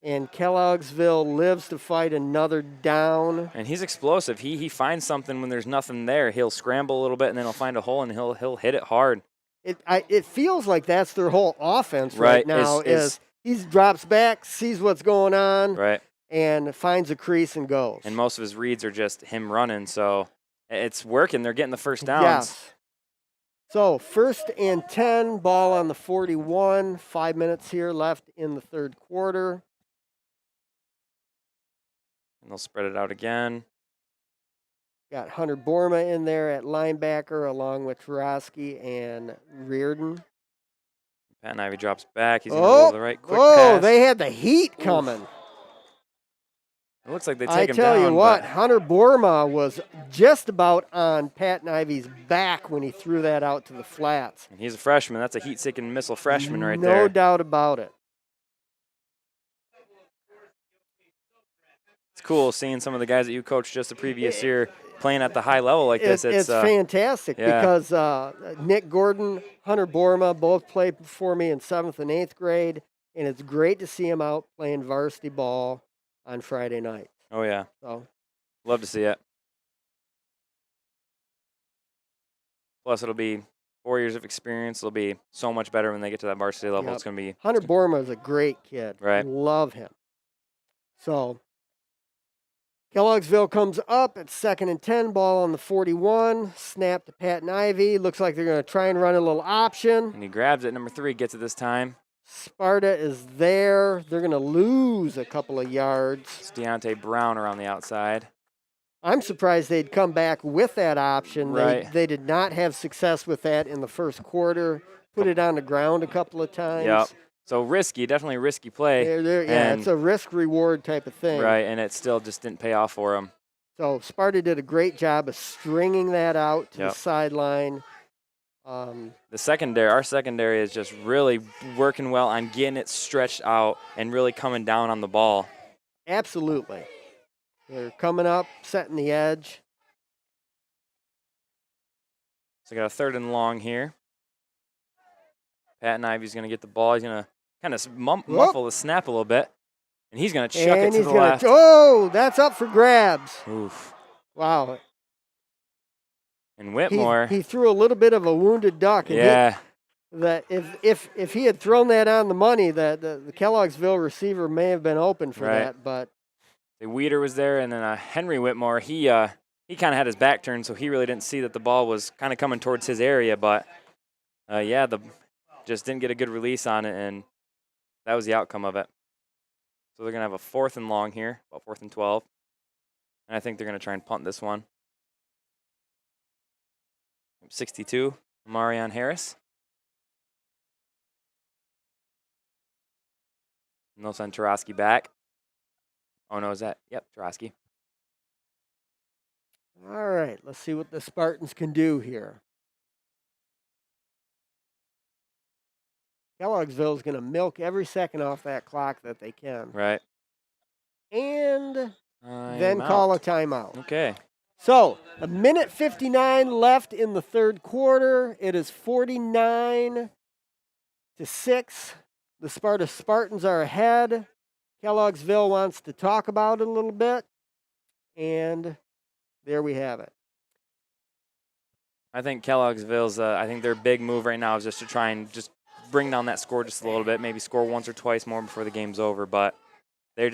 And Kelloggsville lives to fight another down. And he's explosive. He finds something when there's nothing there. He'll scramble a little bit, and then he'll find a hole, and he'll hit it hard. It feels like that's their whole offense right now. He drops back, sees what's going on, Right. and finds a crease and goes. And most of his reads are just him running, so it's working. They're getting the first downs. Yes. So 1st and 10, ball on the 41. 5 minutes here left in the 3rd quarter. And they'll spread it out again. Got Hunter Borma in there at linebacker along with Tarosky and Reardon. Patton Ivy drops back. He's going to go to the right quick pass. They had the heat coming. It looks like they take him down. I tell you what, but Hunter Borma was just about on Patton Ivy's back when he threw that out to the flats. And he's a freshman. That's a heat-seeking missile freshman right there. No doubt about it. It's cool seeing some of the guys that you coached just the previous year playing at the high level like this. It's fantastic yeah. because Nick Gordon, Hunter Borma both played for me in 7th and 8th grade, and it's great to see them out playing varsity ball on Friday night. Oh, yeah. So love to see it. Plus, it'll be 4 years of experience. It'll be so much better when they get to that varsity level. Yep. It's going to be. Hunter Borma is a great kid. Right. Love him. So Kelloggsville comes up at 2nd and 10, ball on the 41. Snap to Patton Ivy. Looks like they're going to try and run a little option. And he grabs it. Number 3 gets it this time. Sparta is there. They're going to lose a couple of yards. It's Deontay Brown around the outside. I'm surprised they'd come back with that option. Right. They did not have success with that in the 1st quarter. Put it on the ground a couple of times. Yep. So risky, definitely a risky play. Yeah, it's a risk-reward type of thing. Right, and it still just didn't pay off for him. So Sparta did a great job of stringing that out to Yep. the sideline. The secondary, our secondary is just really working well on getting it stretched out and really coming down on the ball. Absolutely. They're coming up, setting the edge. So got a 3rd and long here. Patton Ivy's going to get the ball. He's going to kind of muffle the snap a little bit. And he's going to chuck it to the left. Oh, that's up for grabs. Oof. Wow. And Whitmore. He threw a little bit of a wounded duck. And Yeah. That if he had thrown that on the money, the Kelloggsville receiver may have been open for Right. that, but The Weeder was there, and then Henry Whitmore, he kind of had his back turned, so he really didn't see that the ball was kind of coming towards his area. But, just didn't get a good release on it, and that was the outcome of it. So they're going to have a 4th and long here, about 4th and 12. And I think they're going to try and punt this one. 62, Marion Harris. And they'll send Tarosky back. Oh, no, is that? Yep, Tarosky. All right, let's see what the Spartans can do here. Kelloggsville is going to milk every second off that clock that they can. Right. And then call a timeout. Okay. So, 1:59 left in the third quarter. It is 49-6. The Sparta Spartans are ahead. Kelloggsville wants to talk about it a little bit. And there we have it. I think Kelloggsville's, I think their big move right now is just to try and just bring down that score just a little bit, maybe score once or twice more before the game's over, but they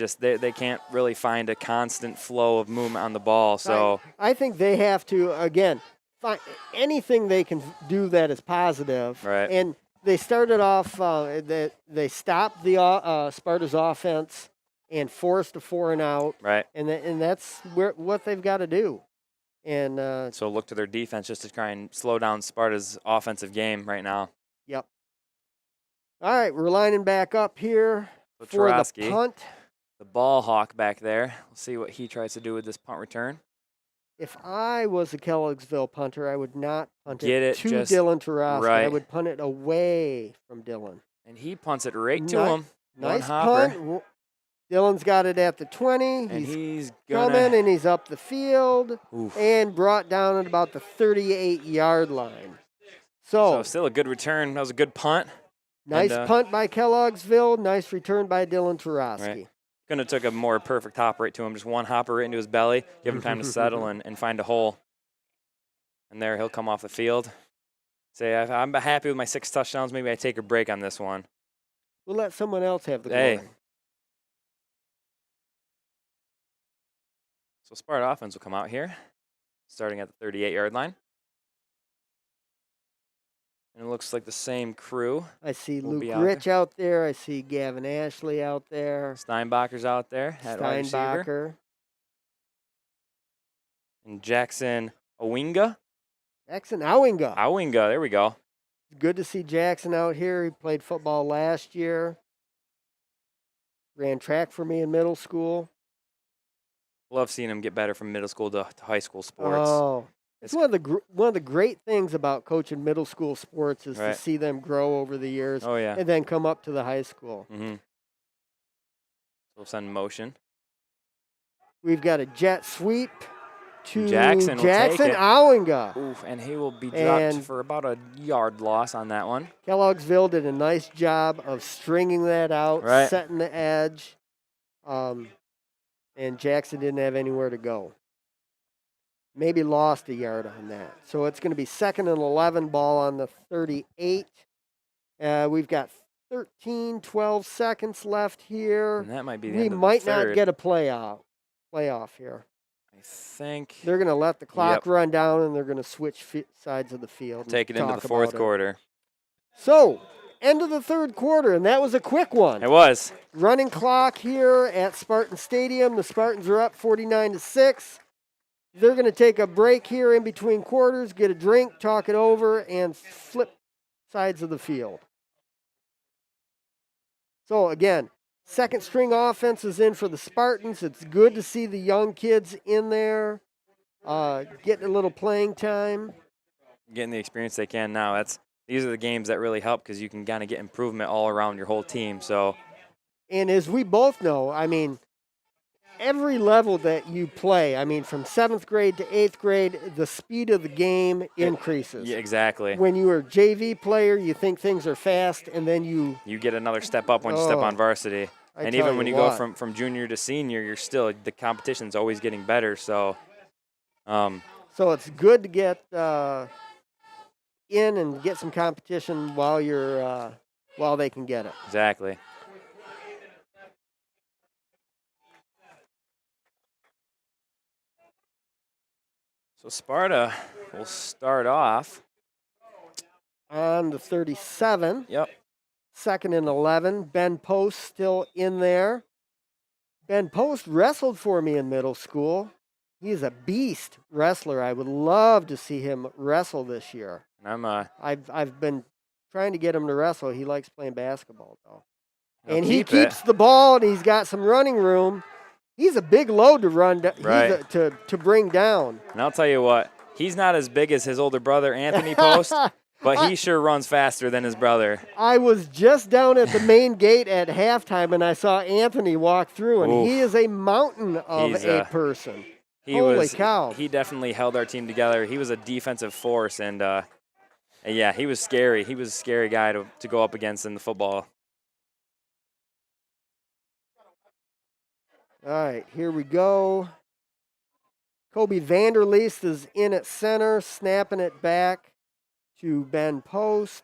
can't really find a constant flow of movement on the ball. So I think they have to, again, find anything they can do that is positive. Right. And they started off, they stopped the Sparta's offense and forced a 4-and-out. Right. And that's what they've got to do. And so look to their defense just to try and slow down Sparta's offensive game right now. Yep. All right, we're lining back up here So for Tarosky, the punt. the ball hawk back there. We'll see what he tries to do with this punt return. If I was a Kelloggsville punter, I would not punt Get it to just Dylan Tarosky. I right. would punt it away from Dylan. And he punts it right to him. Nice One hopper. punt. Dylan's got it at the 20. And he's coming, and he's up the field Oof. and brought down at about the 38-yard line. So still a good return. That was a good punt. nice punt by Kelloggsville. Nice return by Dylan Tarosky. Right. Couldn't have took a more perfect hop right to him. Just one hopper right into his belly. Give him time to settle and find a hole. And there he'll come off the field. Say, I'm happy with my 6 touchdowns. Maybe I take a break on this one. We'll let someone else have the Hey. glory. So Sparta offense will come out here, starting at the 38-yard line. And it looks like the same crew. I see will Luke be out Rich out there. I see Gavin Ashley out there. Steinbacher's out there at wide receiver. Steinbacher. And Jackson Owinga. Jackson Owinga. Owinga, there we go. Good to see Jackson out here. He played football last year. Ran track for me in middle school. Love seeing him get better from middle school to high school sports. Oh, it's one of the great things about coaching middle school sports is to see them grow over the years. Oh, yeah. And then come up to the high school. Mm-hmm. We'll send motion. We've got a jet sweep to Jackson will take it. Owinga. Oof, and he will be dropped And for about a yard loss on that one. Kelloggsville did a nice job of stringing that out, Right. setting the edge. And Jackson didn't have anywhere to go. Maybe lost a yard on that. So it's going to be 2nd and 11, ball on the 38. We've got 12 seconds left here. And that might be the We end of the might not third. get a playoff here. I think They're going to let the clock Yep. run down, and they're going to switch sides of the field. take it and into talk the fourth about it. quarter. So, end of the third quarter, and that was a quick one. It was. Running clock here at Spartan Stadium. The Spartans are up 49-6. They're going to take a break here in between quarters, get a drink, talk it over, and flip sides of the field. So again, second string offense is in for the Spartans. It's good to see the young kids in there, getting a little playing time. Getting the experience they can now. These are the games that really help because you can kind of get improvement all around your whole team. So, and as we both know, I mean, every level that you play, I mean, from 7th grade to 8th grade, the speed of the game increases. yeah, exactly. When you are a JV player, you think things are fast, and then you get another step up when you step on varsity. I And tell even when you you go what. from junior to senior, you're still, the competition's always getting better. So, So it's good to get in and get some competition while you're while they can get it. exactly. So Sparta will start off on the 37. Yep. 2nd and 11. Ben Post still in there. Ben Post wrestled for me in middle school. He is a beast wrestler. I would love to see him wrestle this year. And I've been trying to get him to wrestle. He likes playing basketball though. He'll And he keep keeps it. the ball and he's got some running room. He's a big load to run Right. to bring down. And I'll tell you what, he's not as big as his older brother, Anthony Post, but he sure runs faster than his brother. I was just down at the main gate at halftime and I saw Anthony walk through and Oof. he is a mountain of He's, a person. He Holy cow. He definitely held our team together. He was a defensive force, and yeah, he was scary. He was a scary guy to go up against in the football. All right, here we go. Kobe Vanderleest is in at center, snapping it back to Ben Post.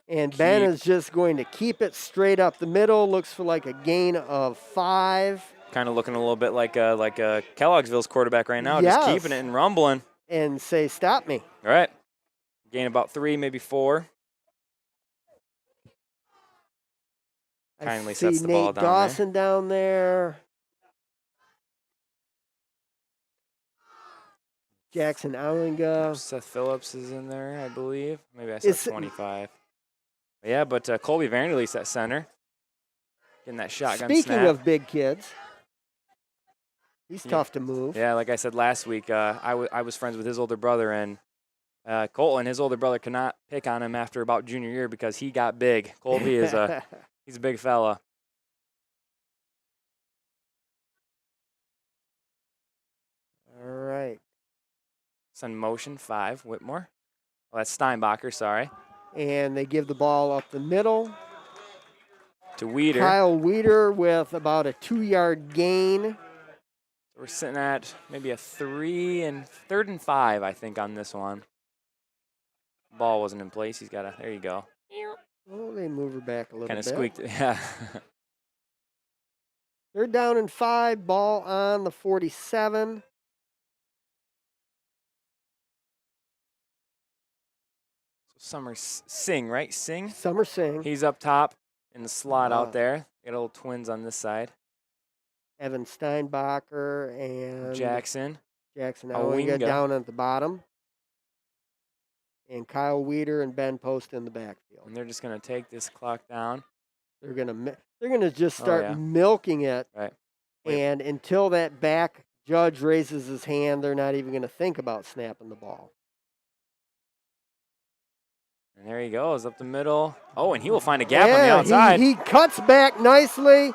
And Ben is just going to keep it straight up the middle. Looks for like a gain of 5. Kind of looking a little bit like Kelloggsville's quarterback right now, just keeping it and rumbling. And say, stop me. All right. Gain about 3, maybe 4. Kindly see sets the Nate ball down Dawson down there. Jackson Allinga. Seth Phillips is in there, I believe. Maybe I said 25. Yeah, but Colby Vanderleest at center. Getting that shotgun Speaking snap. of big kids, he's tough to move. Yeah, like I said last week, I was friends with his older brother, and Colton, his older brother, could not pick on him after about junior year because he got big. Colby is he's a big fella. All right. Send motion 5, Whitmore. Oh, that's Steinbacher, sorry. And they give the ball up the middle. To Weeder. Kyle Weeder with about a 2-yard gain. We're sitting at maybe a 3rd and 5, I think, on this one. Ball wasn't in place. He's got a, there you go. Oh, they move her back a little Kind bit. of squeaked, yeah. 3rd down and 5, ball on the 47. Summer Singh, right? Singh? Summer Singh. He's up top in the slot out there. Got little twins on this side. Evan Steinbacher and Jackson. Jackson Allinga down at the bottom. And Kyle Weeder and Ben Post in the backfield. And they're just going to take this clock down. They're gonna just start milking it. Right. And until that back judge raises his hand, they're not even going to think about snapping the ball. And there he goes, up the middle. Oh, and he will find a gap on the outside. He cuts back nicely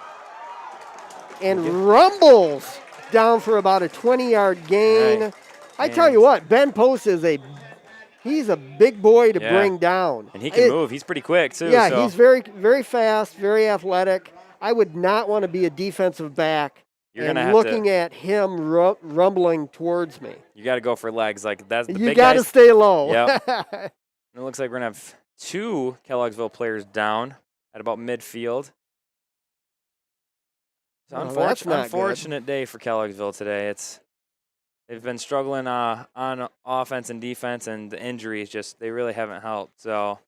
and rumbles down for about a 20-yard gain. Right. I tell you what, Ben Post is he's a big boy to bring down. And he can move. He's pretty quick, too. Yeah, so. he's very, very fast, very athletic. I would not want to be a defensive back looking at him rumbling towards me. You got to go for legs. Like that's the You big got to guys. stay low. Yep. It looks like we're going to have 2 Kelloggsville players down at about midfield. It's an unfortunate day for Kelloggsville today. They've been struggling on offense and defense, and the injuries they really haven't helped. So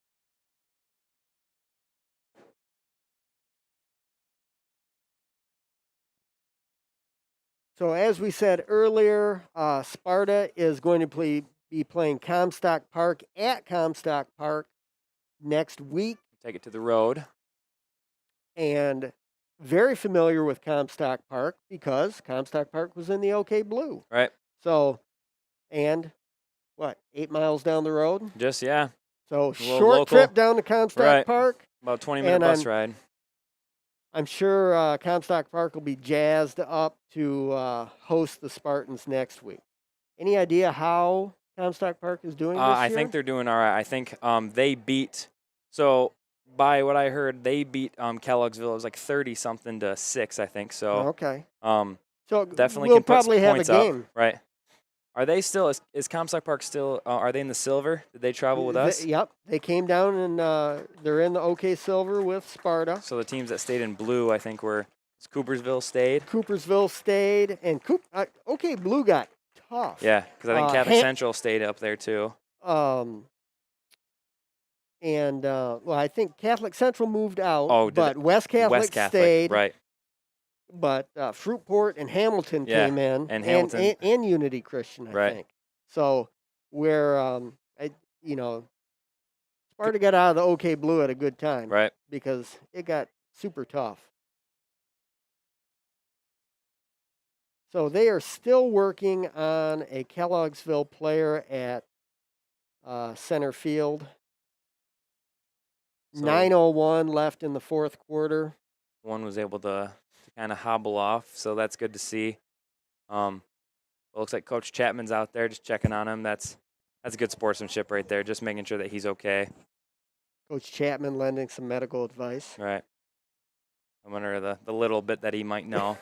So as we said earlier, Sparta is going to be playing Comstock Park at Comstock Park next week. Take it to the road. And very familiar with Comstock Park because Comstock Park was in the OK Blue. Right. So, and what, 8 miles down the road? Just, yeah. So A little short local. trip down to Comstock Park. About 20-minute bus ride. I'm sure Comstock Park will be jazzed up to host the Spartans next week. Any idea how Comstock Park is doing this year? I think they're doing all right. I think they beat, so by what I heard, they beat Kelloggsville. It was like 30-something to 6, I think. So okay. So definitely we'll can put probably have points a game. up. Right. Are they still, is Comstock Park still, are they in the silver? Did they travel with us? Yep. They came down and they're in the OK Silver with Sparta. So the teams that stayed in blue, I think, were Coopersville stayed. Coopersville stayed, and OK Blue got tough. Yeah, because I think Catholic Central stayed up there too. Well, I think Catholic Central moved out, Oh, but West Catholic stayed. Right. But Fruitport and Hamilton Yeah, came in, and Hamilton. and Unity Christian, I Right. think. So where Sparta got out of the OK Blue at a good time, Right. Because it got super tough. So they are still working on a Kelloggsville player at center field. So 9:01 left in the fourth quarter. one was able to kind of hobble off, so that's good to see. It looks like Coach Chapman's out there just checking on him. That's good sportsmanship right there, just making sure that he's okay. Coach Chapman lending some medical advice. Right. I wonder the little bit that he might know.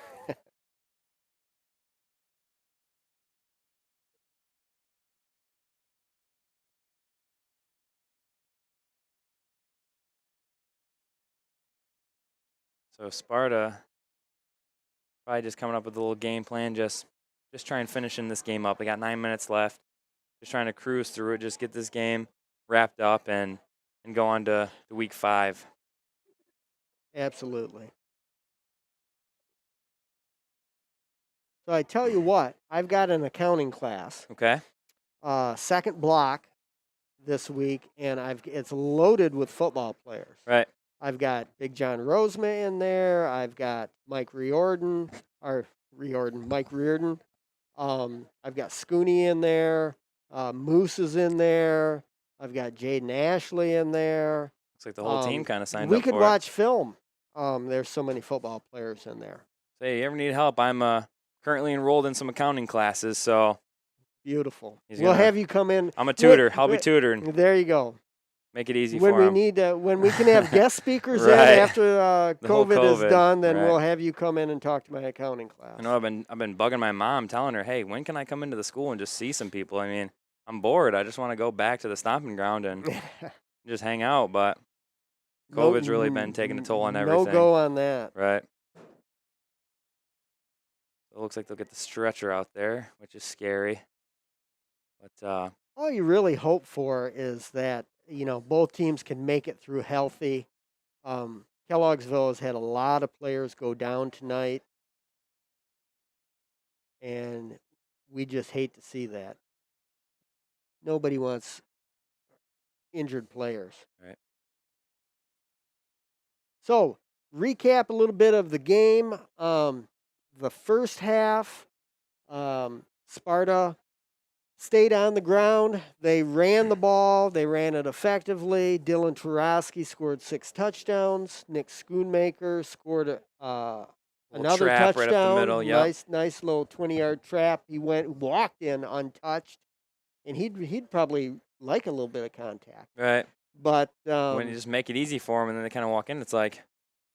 So Sparta probably just coming up with a little game plan, just try and finishing this game up. They got 9 minutes left. Just trying to cruise through it, just get this game wrapped up and go on to week 5. Absolutely. So I tell you what, I've got an accounting class. Okay. Second block this week, and it's loaded with football players. Right. I've got Big John Rosema in there. I've got Mike Riordan. I've got Scooney in there. Moose is in there. I've got Jaden Ashley in there. Looks like the whole team kind of signed up We could for watch film. There's so many football players in there. Say, you ever need help? I'm currently enrolled in some accounting classes, so. Beautiful. We'll have you come in. I'm a tutor. I'll be tutoring. There you go. Make it easy when for we them. when we can have guest speakers Right. in after COVID is done, then right. we'll have you come in and talk to my accounting class. I know I've been bugging my mom, telling her, hey, when can I come into the school and just see some people? I mean, I'm bored. I just want to go back to the stomping ground and just hang out. But COVID's really been taking a toll on everything. No go on that. Right. It looks like they'll get the stretcher out there, which is scary. But all you really hope for is that both teams can make it through healthy. Kelloggsville has had a lot of players go down tonight, and we just hate to see that. Nobody wants injured players. Right. So, recap a little bit of the game. The first half, Sparta stayed on the ground. They ran the ball. They ran it effectively. Dylan Tarosky scored 6 touchdowns. Nick Schoonmaker scored another trap touchdown. right up the middle. Yep. Nice little 20-yard trap. He walked in untouched, and he'd probably like a little bit of contact. Right. But when you just make it easy for them and then they kind of walk in, it's like,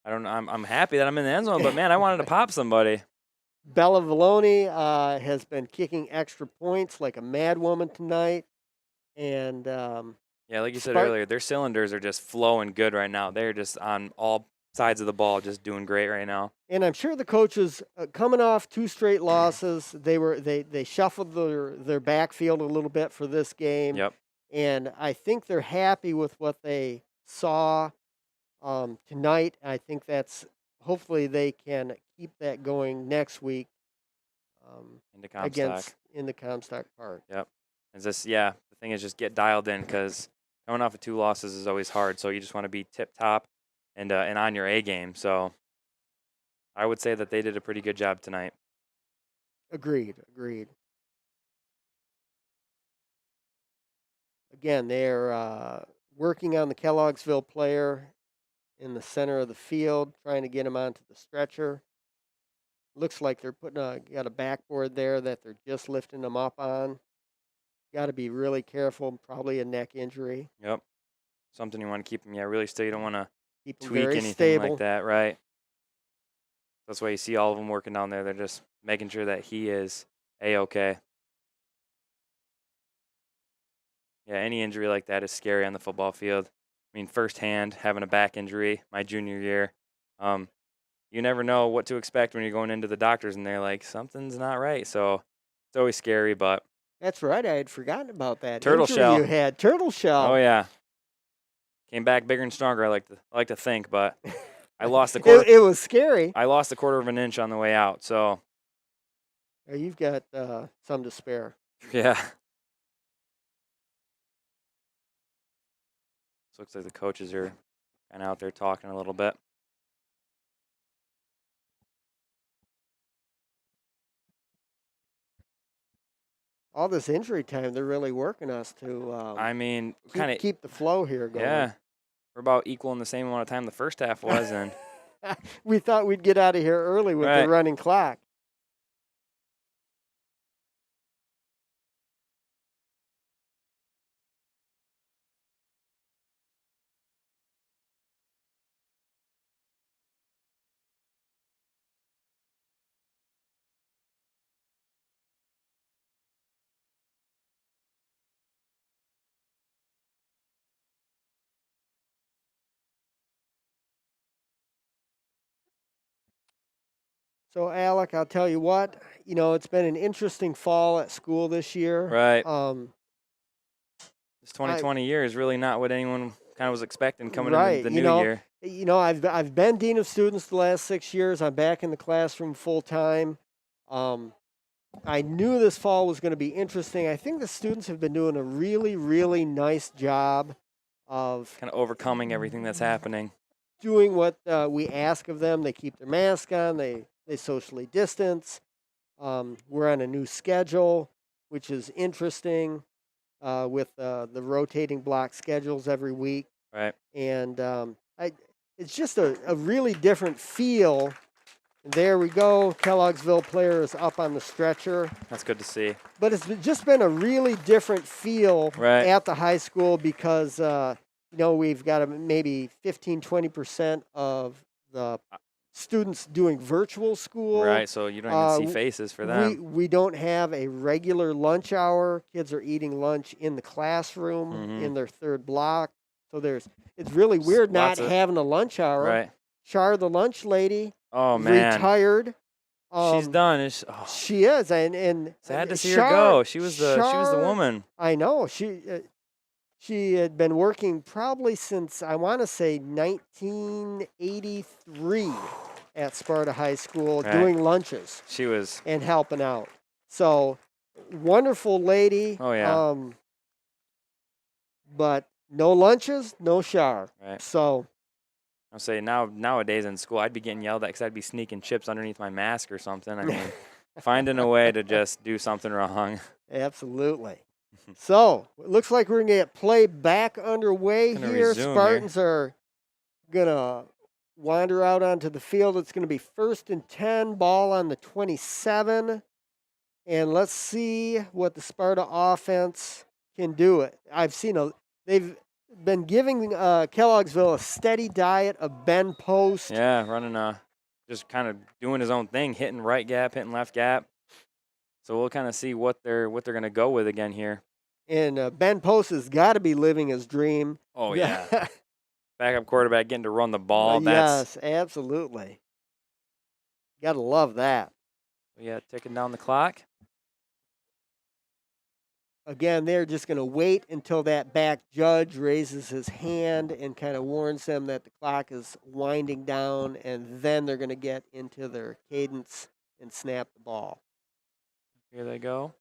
I don't know. I'm happy that I'm in the end zone, but man, I wanted to pop somebody. Bella Vallone has been kicking extra points like a mad woman tonight. And yeah, like you said earlier, their cylinders are just flowing good right now. They're just on all sides of the ball, just doing great right now. And I'm sure the coaches, coming off 2 straight losses, they shuffled their backfield a little bit for this game. Yep. And I think they're happy with what they saw tonight. I think hopefully they can keep that going next week in the Comstock Park. Yep. The thing is just get dialed in, because coming off of 2 losses is always hard. So you just want to be tip top and on your A game. So I would say that they did a pretty good job tonight. Agreed. Again, they're working on the Kelloggsville player in the center of the field, trying to get him onto the stretcher. Looks like they're got a backboard there that they're just lifting him up on. Got to be really careful, probably a neck injury. Yep. Something you want to keep him, really still. You don't want to tweak very anything stable. like that, right? That's why you see all of them working down there. They're just making sure that he is A-okay. Yeah, any injury like that is scary on the football field. I mean, firsthand, having a back injury my junior year, you never know what to expect when you're going into the doctors and they're like, something's not right. So it's always scary, but That's right. I had forgotten about that turtle injury shell. you had. Turtle shell. Oh yeah, came back bigger and stronger. I like to think, but I lost the quarter. It was scary. I lost a quarter of an inch on the way out. So You've got some to spare. yeah. So looks like the coaches are kind of out there talking a little bit. All this injury time, they're really working us to I mean, kind of keep the flow here going. Yeah, we're about equal in the same amount of time the first half was, and we thought we'd get out of here early with the Right. running clock. So, Alec, I'll tell you what, it's been an interesting fall at school this year. Right. This I- 2020 year is really not what anyone kind of was expecting coming right. into the new year. I've been dean of students the last 6 years. I'm back in the classroom full time. I knew this fall was going to be interesting. I think the students have been doing a really, really nice job of Kind of overcoming everything that's happening. doing what we ask of them. They keep their mask on. They socially distance. We're on a new schedule, which is interesting with the rotating block schedules every week. Right. And it's just a really different feel. There we go. Kelloggsville player is up on the stretcher. That's good to see. But it's just been a really different feel Right. at the high school because, we've got maybe 15, 20% of the students doing virtual school. Right, so you don't even see faces for them. We don't have a regular lunch hour. Kids are eating lunch in the classroom Mhm. in their third block. So it's really weird not Lots of- having a lunch hour. Right. Char, the lunch lady, Oh man, retired. she's done. She is, and Sad to see her Char- go. She was the Char- woman. I know she had been working probably since I want to say 1983 at Sparta High School Right. doing lunches She was. and helping out. So wonderful lady. Oh, yeah. But no lunches, no shower. Right. So I'll say nowadays in school, I'd be getting yelled at because I'd be sneaking chips underneath my mask or something. I mean, finding a way to just do something wrong. absolutely. So it looks like we're gonna get play back underway Gonna here. resume here. Spartans are gonna wander out onto the field. It's gonna be 1st and 10, ball on the 27. And let's see what the Sparta offense can do. They've been giving Kelloggsville a steady diet of bend post. Yeah, running just kind of doing his own thing, hitting right gap, hitting left gap. So we'll kind of see what they're gonna go with again here. And Ben Post has got to be living his dream. Oh yeah, backup quarterback getting to run the ball. That's Yes, absolutely. Got to love that. yeah, ticking down the clock. Again, they're just going to wait until that back judge raises his hand and kind of warns them that the clock is winding down, and then they're going to get into their cadence and snap the ball. Here they go.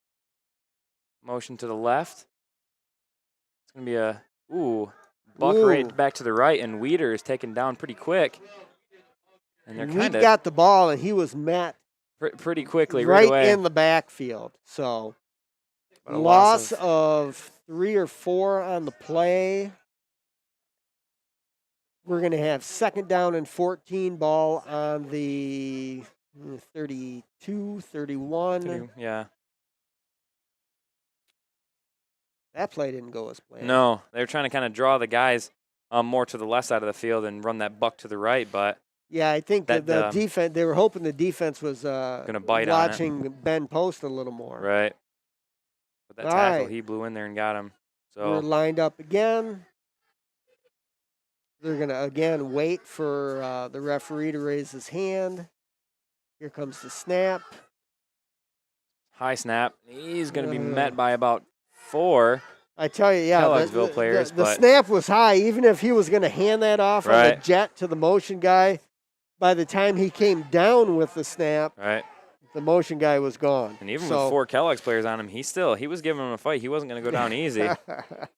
Motion to the left. It's gonna be a buck Ooh. right back to the right, and Weeder is taken down pretty quick. And they're We kind of got the ball, and he was met pretty quickly right away. in the backfield. So But a loss of 3 or 4 on the play. We're going to have 2nd down and 14, ball on the 32, 31. Yeah. That play didn't go as planned. No, they were trying to kind of draw the guys more to the left side of the field and run that buck to the right, but Yeah, I think that the That, defense, they were hoping the defense was gonna bite on it. watching Ben Post a little more. right. But that All tackle, right. he blew in there and got him. We're So lined up again. They're going to, again, wait for the referee to raise his hand. Here comes the snap. High snap. He's going to be met by about 4 I tell you, yeah, Kelloggsville players. the but snap was high. Even if he was going to hand that off on the Right. jet to the motion guy, by the time he came down with the snap, right. the motion guy was gone. And even So- with 4 Kellogg's players on him, he was giving him a fight. He wasn't going to go down easy. About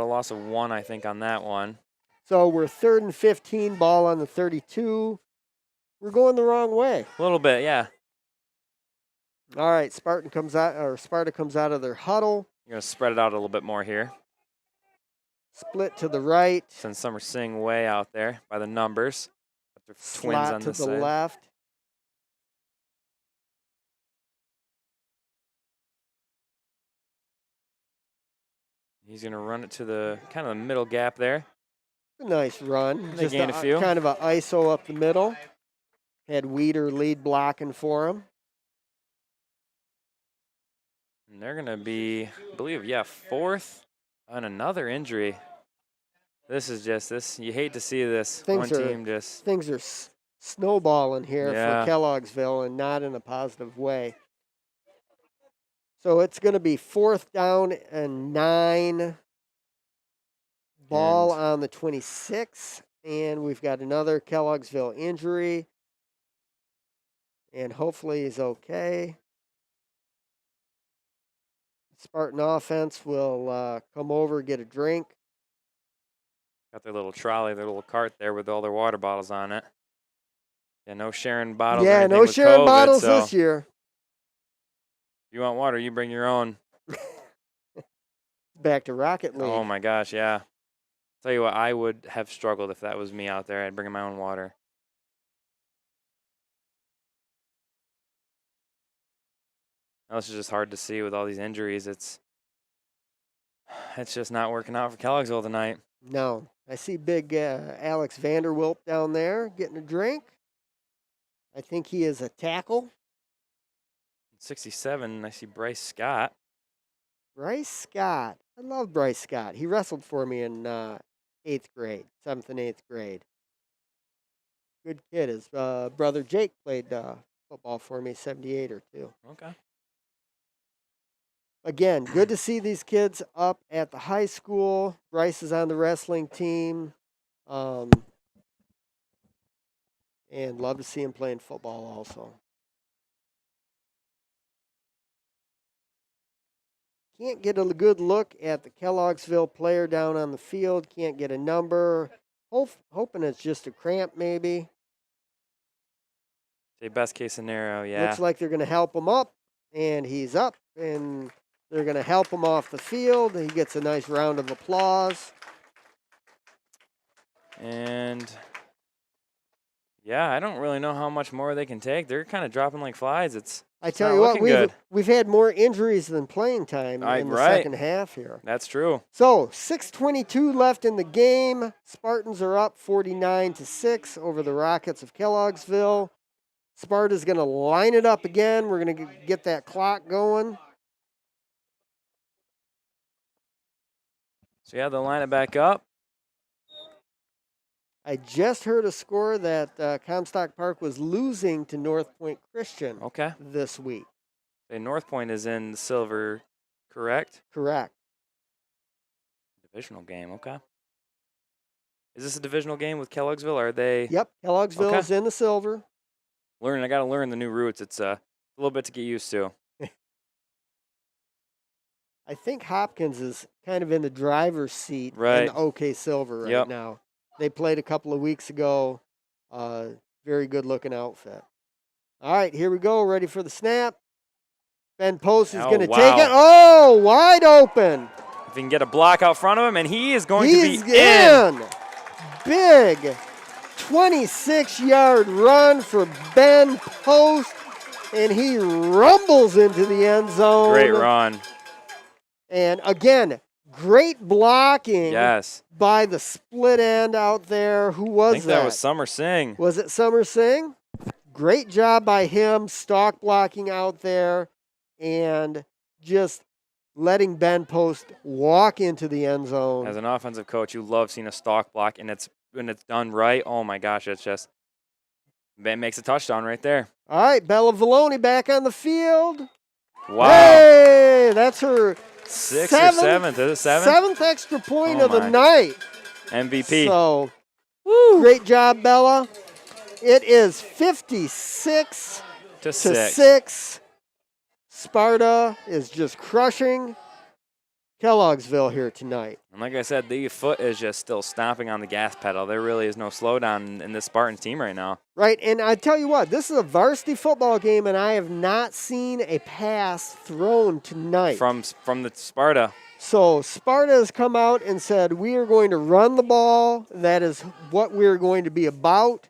a loss of 1, I think, on that one. So we're 3rd and 15, ball on the 32. We're going the wrong way. A little bit, yeah. All right, Sparta comes out of their huddle. You're going to spread it out a little bit more here. Split to the right. Send Summer Singh way out there by the numbers. Got their twins Slot on to this the side. left. He's going to run it to the kind of the middle gap there. Nice run. They gained a few. Kind of an ISO up the middle. Had Weeder lead blocking for him. And they're going to be, I believe, 4th on another injury. This is just this. You hate to see this. Things are snowballing here Yeah. for Kelloggsville, and not in a positive way. So it's going to be 4th down and 9. Ball on the 26, and we've got another Kelloggsville injury. And hopefully he's okay. Spartan offense will come over, get a drink. Got their little trolley, their little cart there with all their water bottles on it. Yeah, no sharing bottles. or Yeah, anything no with sharing COVID, bottles so this year. If you want water, you bring your own. Back to Rocket League. Oh my gosh, yeah. Tell you what, I would have struggled if that was me out there. I'd bring my own water. Now, this is just hard to see with all these injuries. It's just not working out for Kelloggsville tonight. No. I see big Alex Vanderwilp down there getting a drink. I think he is a tackle. 67, I see Bryce Scott. Bryce Scott. I love Bryce Scott. He wrestled for me in 8th grade, 7th and 8th grade. Good kid. His brother Jake played football for me, 78 or 2. Okay. Again, good to see these kids up at the high school. Bryce is on the wrestling team. And love to see him playing football also. Can't get a good look at the Kelloggsville player down on the field. Can't get a number. Hoping it's just a cramp maybe. Say best case scenario, yeah. Looks like they're going to help him up. And he's up. And they're going to help him off the field. He gets a nice round of applause. And yeah, I don't really know how much more they can take. They're kind of dropping like flies. I It's tell not you what, looking good. we've had more injuries than playing time in the Right. second half here. That's true. So 6:22 left in the game. Spartans are up 49-6 over the Rockets of Kelloggsville. Sparta's going to line it up again. We're going to get that clock going. So yeah, they'll line it back up. I just heard a score that Comstock Park was losing to North Point Christian this week. Okay, North Point is in the silver, correct? Correct. Divisional game, okay. Is this a divisional game with Kelloggsville? Are they? Yep, Kelloggsville is in the silver. I got to learn the new routes. It's a little bit to get used to. I think Hopkins is kind of in the driver's seat Right. in OK Silver right Yep. now. They played a couple of weeks ago. Very good looking outfit. All right, here we go. Ready for the snap. Ben Post is going to take it. Oh, wide open. If he can get a block out front of him, and he is going He's to be in. Big 26-yard run for Ben Post, and he rumbles into the end zone. Great run. And again, great blocking Yes. by the split end out there. Who was I think that was Summer Singh. Was it Summer Singh? Great job by him, stalk blocking out there, and just letting Ben Post walk into the end zone. As an offensive coach, you love seeing a stalk block, and when it's done right, oh my gosh, it's just Ben makes a touchdown right there. All right, Bella Valoni back on the field. Wow. Hey, that's her Sixth or seventh. Is it seventh? Seventh extra point Oh of the my. night. MVP. So, great job, Bella. It is 56 to to 6. 6. Sparta is just crushing Kelloggsville here tonight. And like I said, the foot is just still stomping on the gas pedal. There really is no slowdown in this Spartans team right now. Right, and I tell you what, this is a varsity football game, and I have not seen a pass thrown tonight. From the Sparta. So Sparta has come out and said, we are going to run the ball. That is what we're going to be about,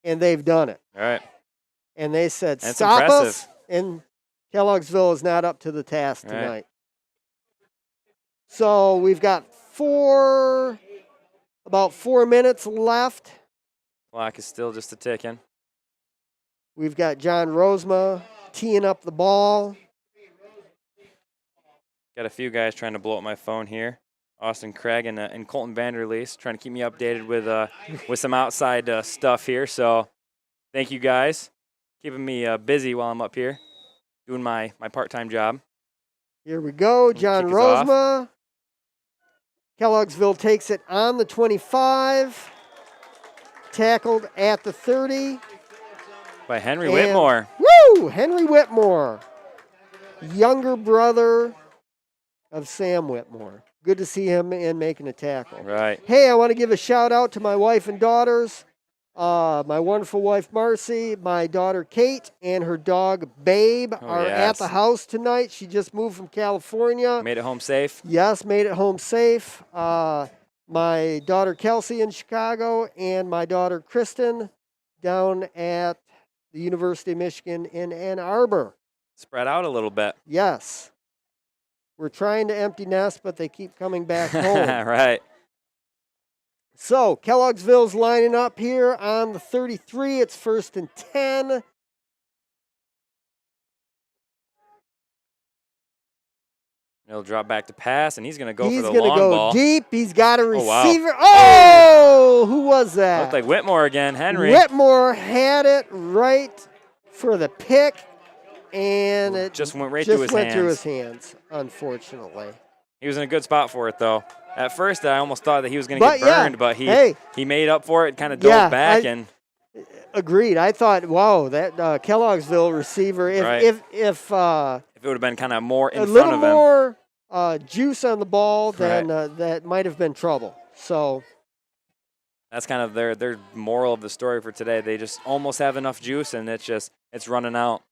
and they've done it. All right. And they said, That's stop impressive. us, and Kelloggsville is not up to the task All right. tonight. So we've got about 4 minutes left. Clock is still just a ticking. We've got John Rosema teeing up the ball. Got a few guys trying to blow up my phone here. Austin Craig and Colton Vanderleest trying to keep me updated with some outside stuff here. So thank you guys. Keeping me busy while I'm up here doing my part-time job. Here we go, John Kick us off. Rosema. Kelloggsville takes it on the 25. Tackled at the 30. By Henry And- Whitmore. Woo! Henry Whitmore. Younger brother of Sam Whitmore. Good to see him in making a tackle. Right. Hey, I want to give a shout out to my wife and daughters. My wonderful wife, Marcy, my daughter, Kate, and her dog, Babe, are at yes. the house tonight. She just moved from California. Made it home safe. Yes, made it home safe. My daughter, Kelsey, in Chicago, and my daughter, Kristen, down at the University of Michigan in Ann Arbor. Spread out a little bit. Yes. We're trying to empty nest, but they keep coming back home. Right. So, Kelloggsville's lining up here on the 33. It's 1st and 10. He'll drop back to pass, and he's going to go He's for the gonna long go ball. deep. He's got a Oh, wow. receiver. Oh, who was that? Looked like Whitmore again. Henry. Whitmore had it right for the pick, and it Just went right just through his went through hands. his hands, unfortunately. He was in a good spot for it, though. At first, I almost thought that he was going to But get yeah, burned, but hey. he made up for it, kind of dove Yeah, back, and Agreed. I thought, wow, that Kelloggsville receiver, Right. if if it would have been kind of more in a front little of him. more juice on the ball, then Right. that might have been trouble. So, That's kind of their moral of the story for today. They just almost have enough juice, and it's running out.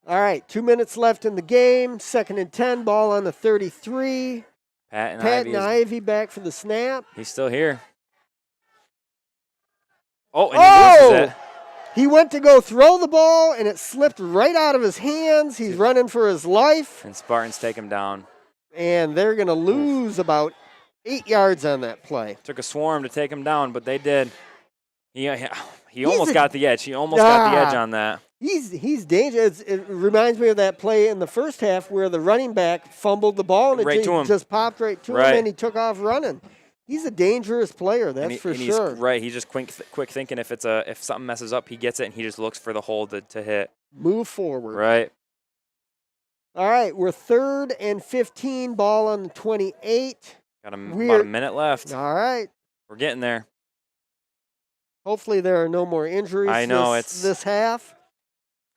all right, 2 minutes left in the game. 2nd and 10, ball on the 33. Pat Patton Ivy back for the snap. He's still here. Oh, and he loses it. He went to go throw the ball, and it slipped right out of his hands. He's running for his life, And Spartans take him down. and they're going to lose about 8 yards on that play. Took a swarm to take him down, but they did. He He's almost a- got the edge. He almost got the edge Ah. on that. He's dangerous. It reminds me of that play in the first half where the running back fumbled the ball, and Right it to him. just popped right to him, Right. and he took off running. He's a dangerous player, that's for He's sure. right. He's just quick thinking if something messes up, he gets it, and he just looks for the hole to hit. Move forward. Right. All right, we're 3rd and 15, ball on the 28. Got about We're- a minute left. All right. We're getting there. Hopefully there are no more injuries I know, this half.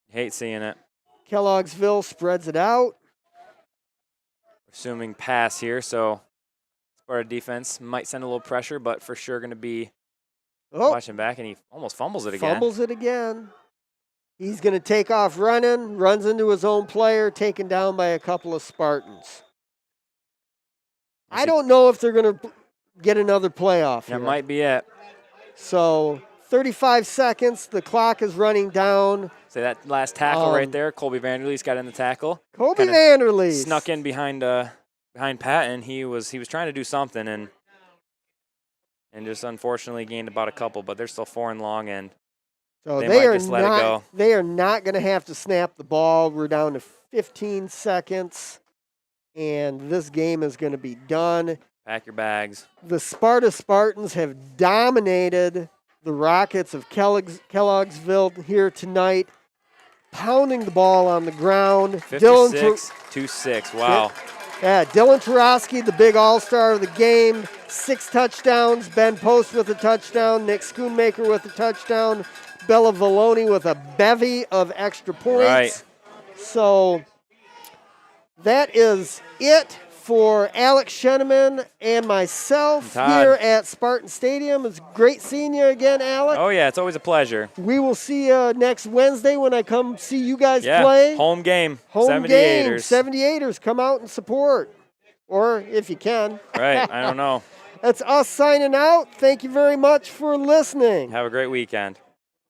Hate seeing it. Kelloggsville spreads it out. Assuming pass here, so Sparta defense might send a little pressure, but for sure going to be watching back, and he almost fumbles it again. Fumbles it again. He's going to take off running, runs into his own player, taken down by a couple of Spartans. I don't know if they're going to get another playoff here. That might be it. So 35 seconds. The clock is running down. Say that last tackle right there. Colby Vanderleest got in the tackle. Colby Kinda Vanderleest snuck in behind Patton. He was trying to do something and just unfortunately gained about a couple, but they're still 4 and long, and So they they might are just let it not. go. They are not going to have to snap the ball. We're down to 15 seconds, and this game is going to be done. Pack your bags. The Sparta Spartans have dominated the Rockets of Kelloggsville here tonight, pounding the ball on the ground. 56-6. Wow. Yeah, Dylan Tarosky, the big all-star of the game, 6 touchdowns. Ben Post with a touchdown. Nick Schoonmaker with a touchdown. Bella Valoni with a bevy of extra points. Right. So that is it for Alex Sheneman and myself Todd. here at Spartan Stadium. It's great seeing you again, Alex. Oh, yeah, it's always a pleasure. We will see you next Wednesday when I come see you guys Yeah, play. home game. Home 78ers. game. 78ers. Come out and support. Or if you can. Right, I don't know. That's us signing out. Thank you very much for listening. Have a great weekend.